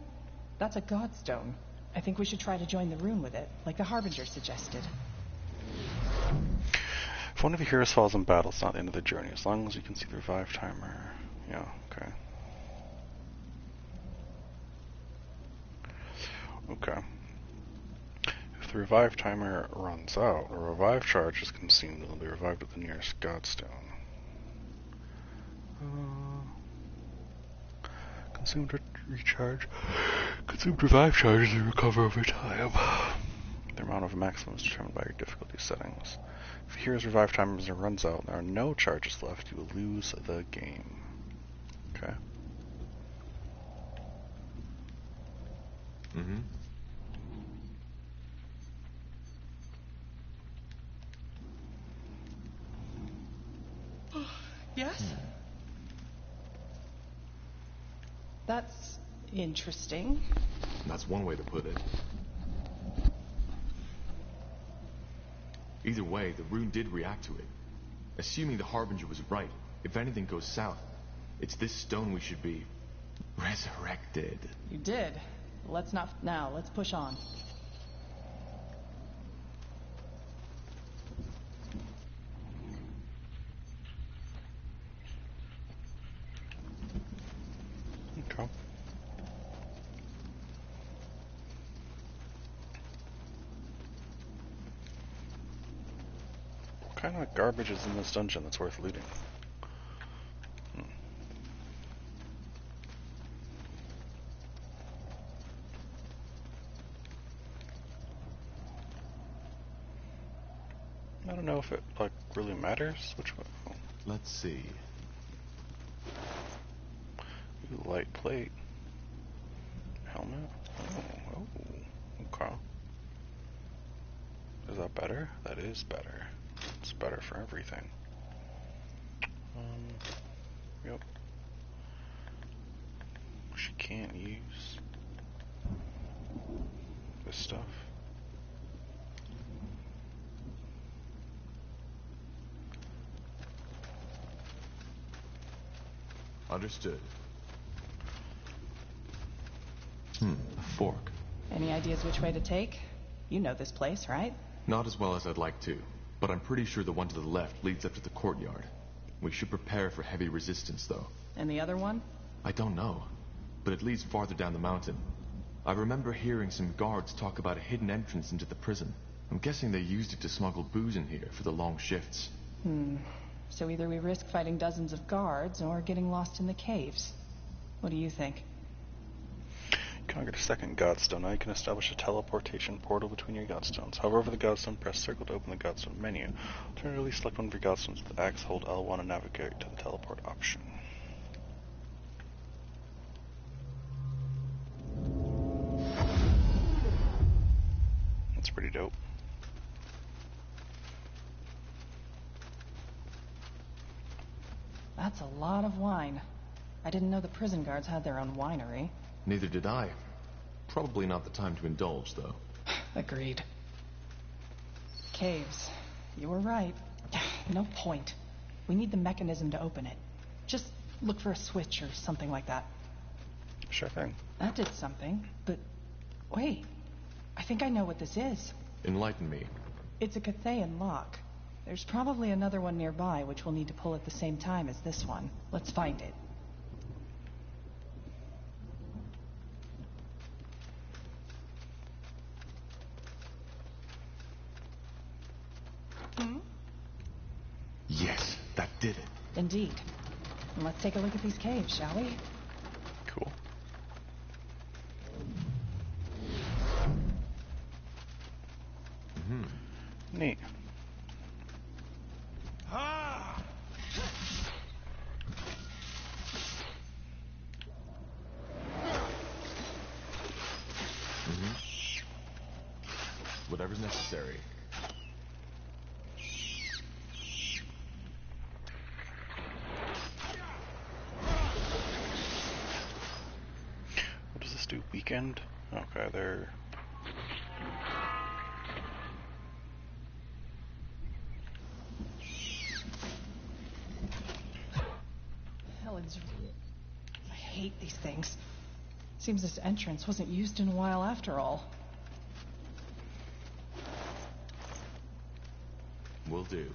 That's a godstone. I think we should try to join the rune with it, like the Harbinger suggested. If one of your heroes falls in battle, it's not the end of the journey, as long as you can see the revive timer. Yeah, okay. Okay. If the revive timer runs out, a revive charge is consumed and will be revived at the nearest godstone. Consumed recharge. Consumed revive charges and recover over time. The amount of maximum is determined by your difficulty settings. If your hero's revive timer runs out and there are no charges left, you will lose the game. Okay. Yes? That's interesting. That's one way to put it. Either way, the rune did react to it. Assuming the Harbinger was right, if anything goes south, it's this stone we should be resurrected. You did. Let's not now. Let's push on. Okay. What kind of garbage is in this dungeon that's worth looting? I don't know if it like really matters which one. Oh. Let's see. Ooh, light plate. Helmet. Oh, okay. Is that better? That is better. It's better for everything. Yep. She can't use this stuff. Understood. A fork. Any ideas which way to take? You know this place, right? Not as well as I'd like to, but I'm pretty sure the one to the left leads up to the courtyard. We should prepare for heavy resistance, though. And the other one? I don't know, but it leads farther down the mountain. I remember hearing some guards talk about a hidden entrance into the prison. I'm guessing they used it to smuggle booze in here for the long shifts. So either we risk fighting dozens of guards or getting lost in the caves. What do you think? Conquer a second godstone. Now you can establish a teleportation portal between your godstones. Hover over the godstone, press circle to open the godstone menu. Alternatively, select one of your godstones with X, hold L1 and navigate to the teleport option. That's pretty dope. That's a lot of wine. I didn't know the prison guards had their own winery. Neither did I. Probably not the time to indulge, though. Agreed. Caves. You were right. No point. We need the mechanism to open it. Just look for a switch or something like that. Sure thing. That did something, but wait. I think I know what this is. Enlighten me. It's a Cathayan lock. There's probably another one nearby, which we'll need to pull at the same time as this one. Let's find it. Yes, that did it. Indeed. And let's take a look at these caves, shall we? Cool. Neat. Whatever's necessary. What does this do? Weekend? Okay, they're... Helen's... I hate these things. Seems this entrance wasn't used in a while after all. Will do.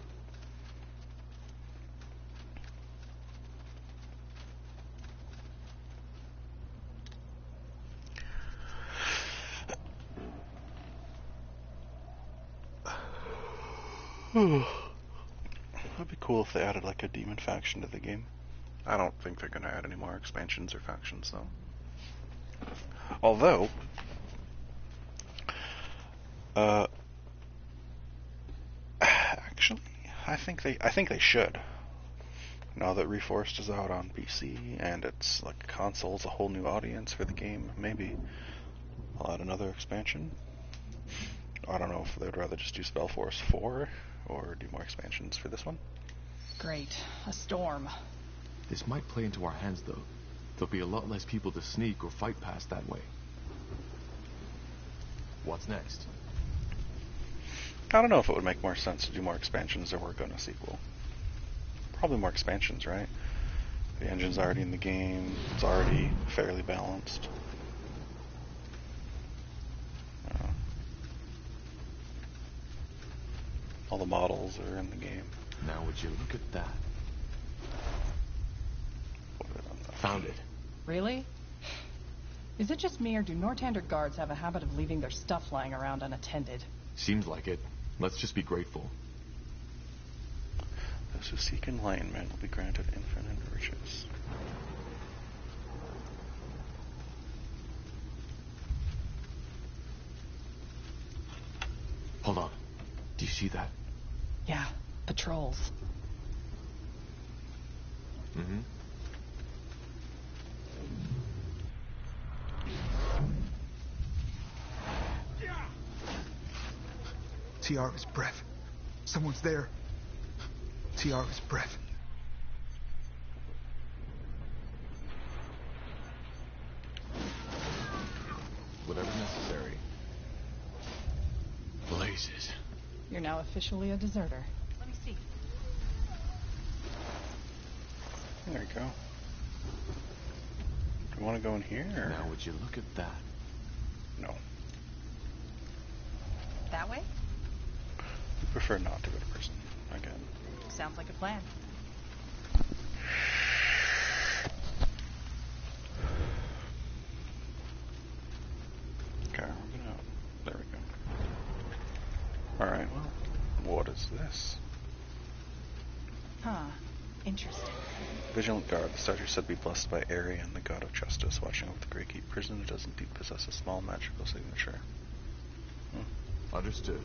That'd be cool if they added like a demon faction to the game. I don't think they're gonna add any more expansions or factions though. Although, actually, I think they should. Now that Reforged is out on PC and it's like console's a whole new audience for the game, maybe I'll add another expansion. I don't know if they'd rather just do Spellforce 4 or do more expansions for this one. Great. A storm. This might play into our hands, though. There'll be a lot less people to sneak or fight past that way. What's next? I don't know if it would make more sense to do more expansions or work on a sequel. Probably more expansions, right? The engine's already in the game. It's already fairly balanced. All the models are in the game. Now would you look at that? Found it. Really? Is it just me, or do Nortander guards have a habit of leaving their stuff lying around unattended? Seems like it. Let's just be grateful. Those who seek enlightenment will be granted infinite riches. Hold on. Do you see that? Yeah, patrols. Mm-hmm. Tiara's breath. Someone's there. Tiara's breath. Whatever's necessary. Blazes. You're now officially a deserter. Let me see. There you go. Do you want to go in here? Or? Now would you look at that? No. That way? I prefer not to go to prison again. Sounds like a plan. Okay, we're gonna... There we go. Alright, well, what is this? Huh. Interesting. Vigilant guard. The starter said be blessed by Arian, the god of justice, watching over the Grey Keep prison. It does indeed possess a small magical signature. Understood.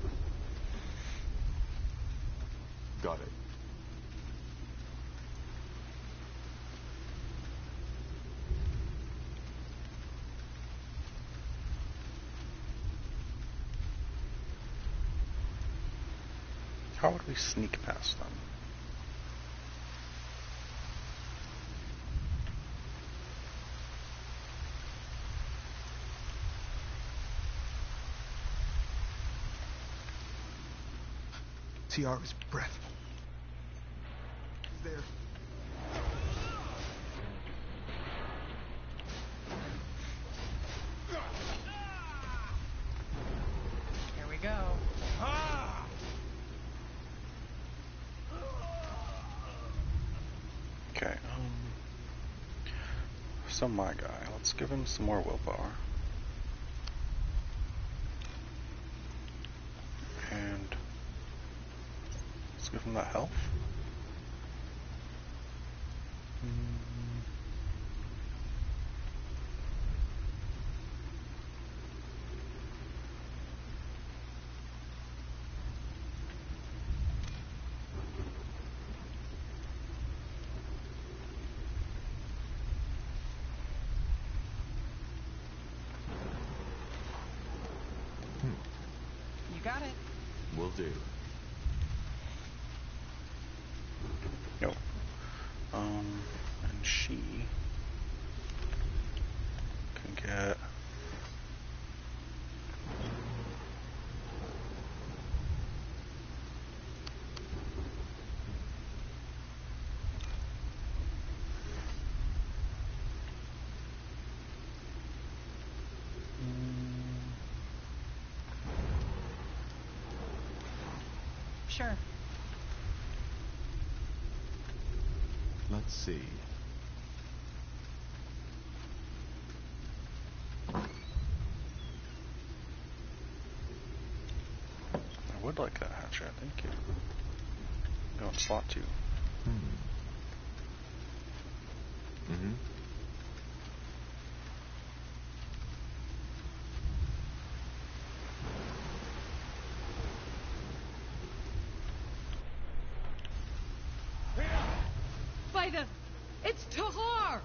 Got it. How would we sneak past them? Tiara's breath. there. Here we go. Okay, so my guy, let's give him some more willpower. And let's give him that health. You got it. Will do. Nope. And she can get Sure. Let's see. I would like that hatchet, thank you. Go in slot 2. Mm-hmm. Spider! It's Tahar!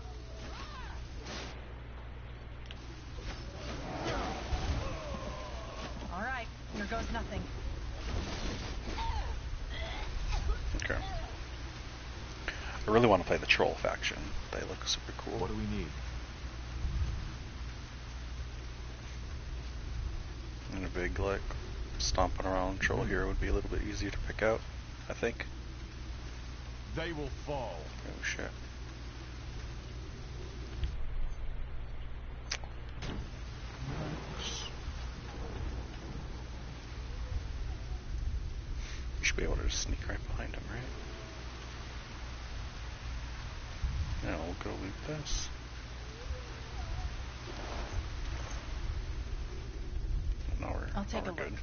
All right, here goes nothing. Okay. I really want to play the troll faction. They look super cool. What do we need? And a big, like, stomping around troll here would be a little bit easier to pick out, I think. They will fall. Oh shit. You should be able to just sneak right behind him, right? Now we'll go loot this. No, I'll take a we're look. good.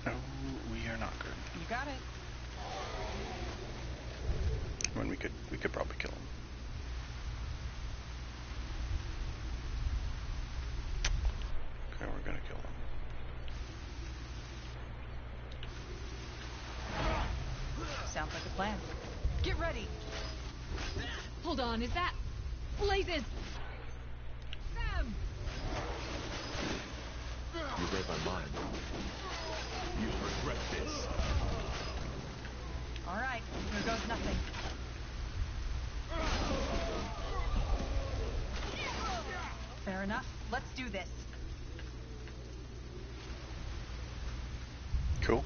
No, we are not good. You got it. I mean, we could probably kill him. Okay, we're gonna kill him. Sounds like a plan. Get ready. Hold on, is that... Blazes! Sam! You read my mind. You'll regret this. All right, here goes nothing. Fair enough. Let's do this. Cool.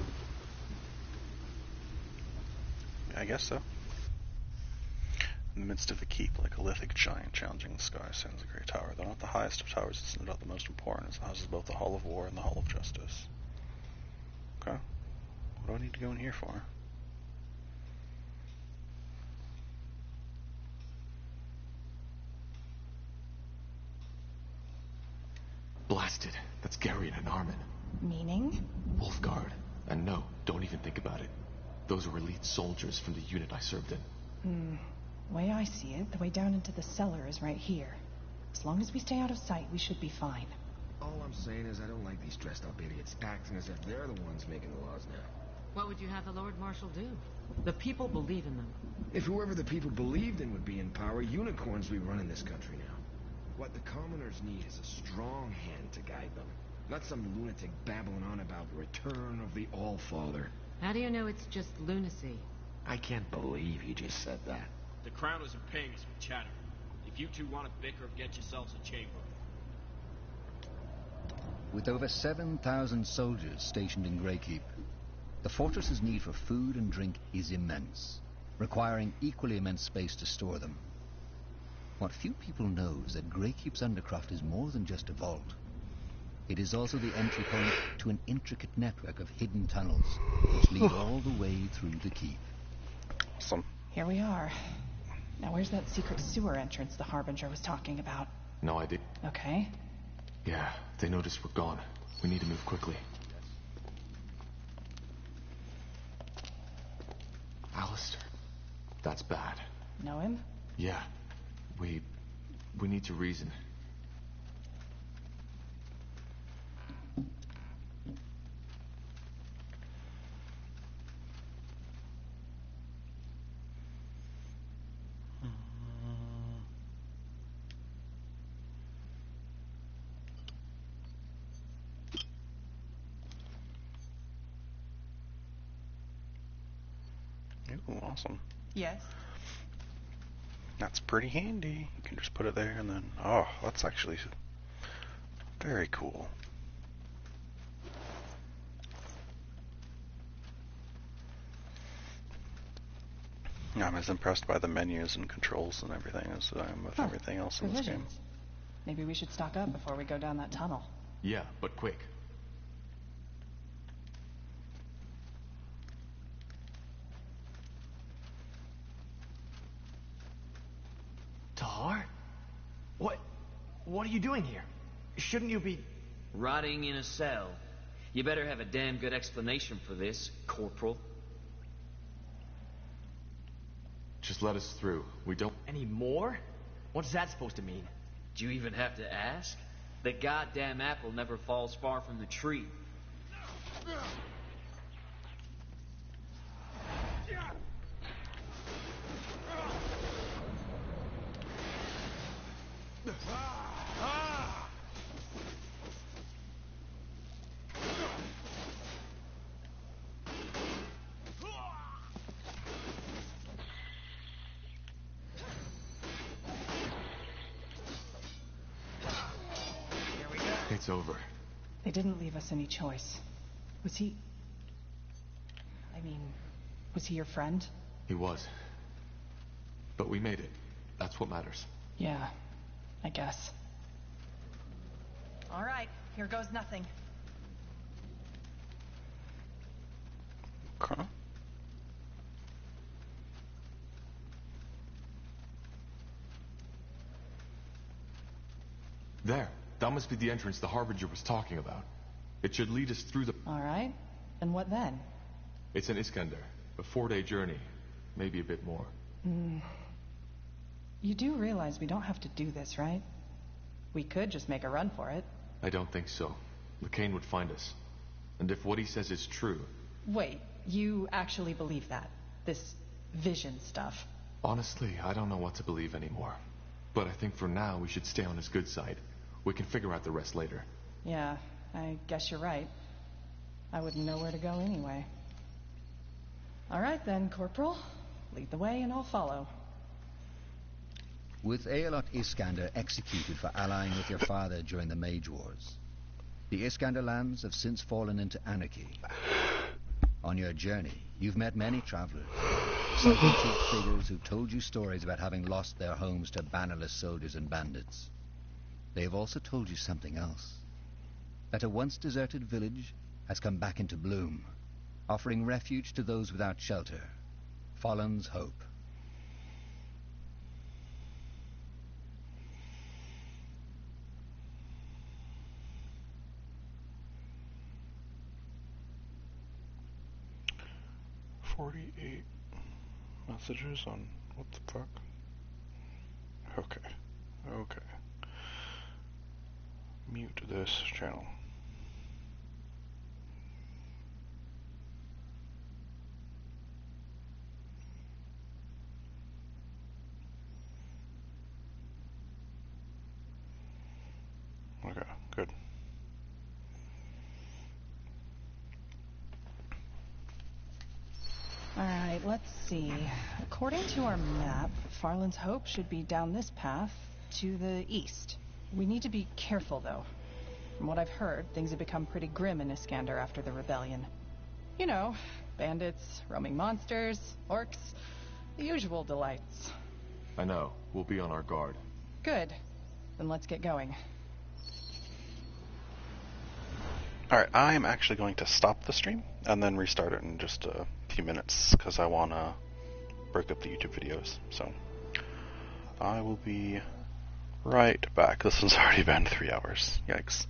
I guess so. In the midst of the keep, like a lithic giant challenging the sky, stands a great tower. Though not the highest of towers, it's no doubt the most important, as it houses both the Hall of War and the Hall of Justice. Okay. What do I need to go in here for? Blasted. That's Garion and Armin. Meaning? Wolfguard. And no, don't even think about it. Those are elite soldiers from the unit I served in. Way I see it, the way down into the cellar is right here. As long as we stay out of sight, we should be fine. All I'm saying is I don't like these dressed up idiots acting as if they're the ones making the laws now. What would you have the Lord Marshal do? The people believe in them. If whoever the people believed in would be in power, unicorns would be running this country now. What the commoners need is a strong hand to guide them. Not some lunatic babbling on about the return of the All-Father. How do you know it's just lunacy? I can't believe he just said that. The Crown isn't paying us with chatter. If you two want to bicker, get yourselves a chamber. With over 7,000 soldiers stationed in Greykeep, the fortress's need for food and drink is immense. requiring equally immense space to store them. What few people know is that Greykeep's undercroft is more than just a vault. It is also the entry point to an intricate network of hidden tunnels, which lead all the way through the keep. Awesome. Here we are. Now where's that secret sewer entrance the Harbinger was talking about? No idea. Okay. Yeah, they noticed we're gone. We need to move quickly. Alistair. That's bad. Know him? Yeah. We need to reason. Ooh, awesome. Yes. That's pretty handy. You can just put it there and then... Oh, that's actually very cool. I'm as impressed by the menus and controls and everything as I am with everything else in this game. Maybe we should stock up before we go down that tunnel. Yeah, but quick. Tahar? What are you doing here? Shouldn't you be... Rotting in a cell. You better have a damn good explanation for this, Corporal. Just let us through. We don't... Any more? What's that supposed to mean? Do you even have to ask? The goddamn apple never falls far from the tree. It's over. They didn't leave us any choice. Was he... was he your friend? He was. But we made it. That's what matters. Yeah, I guess. All right, here goes nothing. Okay. There. That must be the entrance the Harbinger was talking about. It should lead us through the... All right. And what then? It's an Iskander. A 4-day journey. Maybe a bit more. You do realize we don't have to do this, right? We could just make a run for it. I don't think so. LeCain would find us. And if what he says is true... Wait, you actually believe that? This vision stuff? Honestly, I don't know what to believe anymore. But I think for now we should stay on his good side. We can figure out the rest later. Yeah, I guess you're right. I wouldn't know where to go anyway. All right then, Corporal. Lead the way and I'll follow. With Aelot Iskander executed for allying with your father during the Mage Wars, the Iskander lands have since fallen into anarchy. On your journey, you've met many travelers. Psychic figures who've told you stories about having lost their homes to bannerless soldiers and bandits. They've also told you something else. That a once deserted village has come back into bloom, offering refuge to those without shelter. Fallen's Hope. "48 messages on what the fuck?" Okay. Mute this channel. Okay, good. Alright, let's see. According to our map, Farland's Hope should be down this path to the east. We need to be careful, though. From what I've heard, things have become pretty grim in Iskander after the rebellion. You know, bandits, roaming monsters, orcs, The usual delights. I know. We'll be on our guard. Good. Then let's get going. Alright, I am actually going to stop the stream and then restart it in just a few minutes because I want to break up the YouTube videos. So I will be right back. This one's already been 3 hours. Yikes.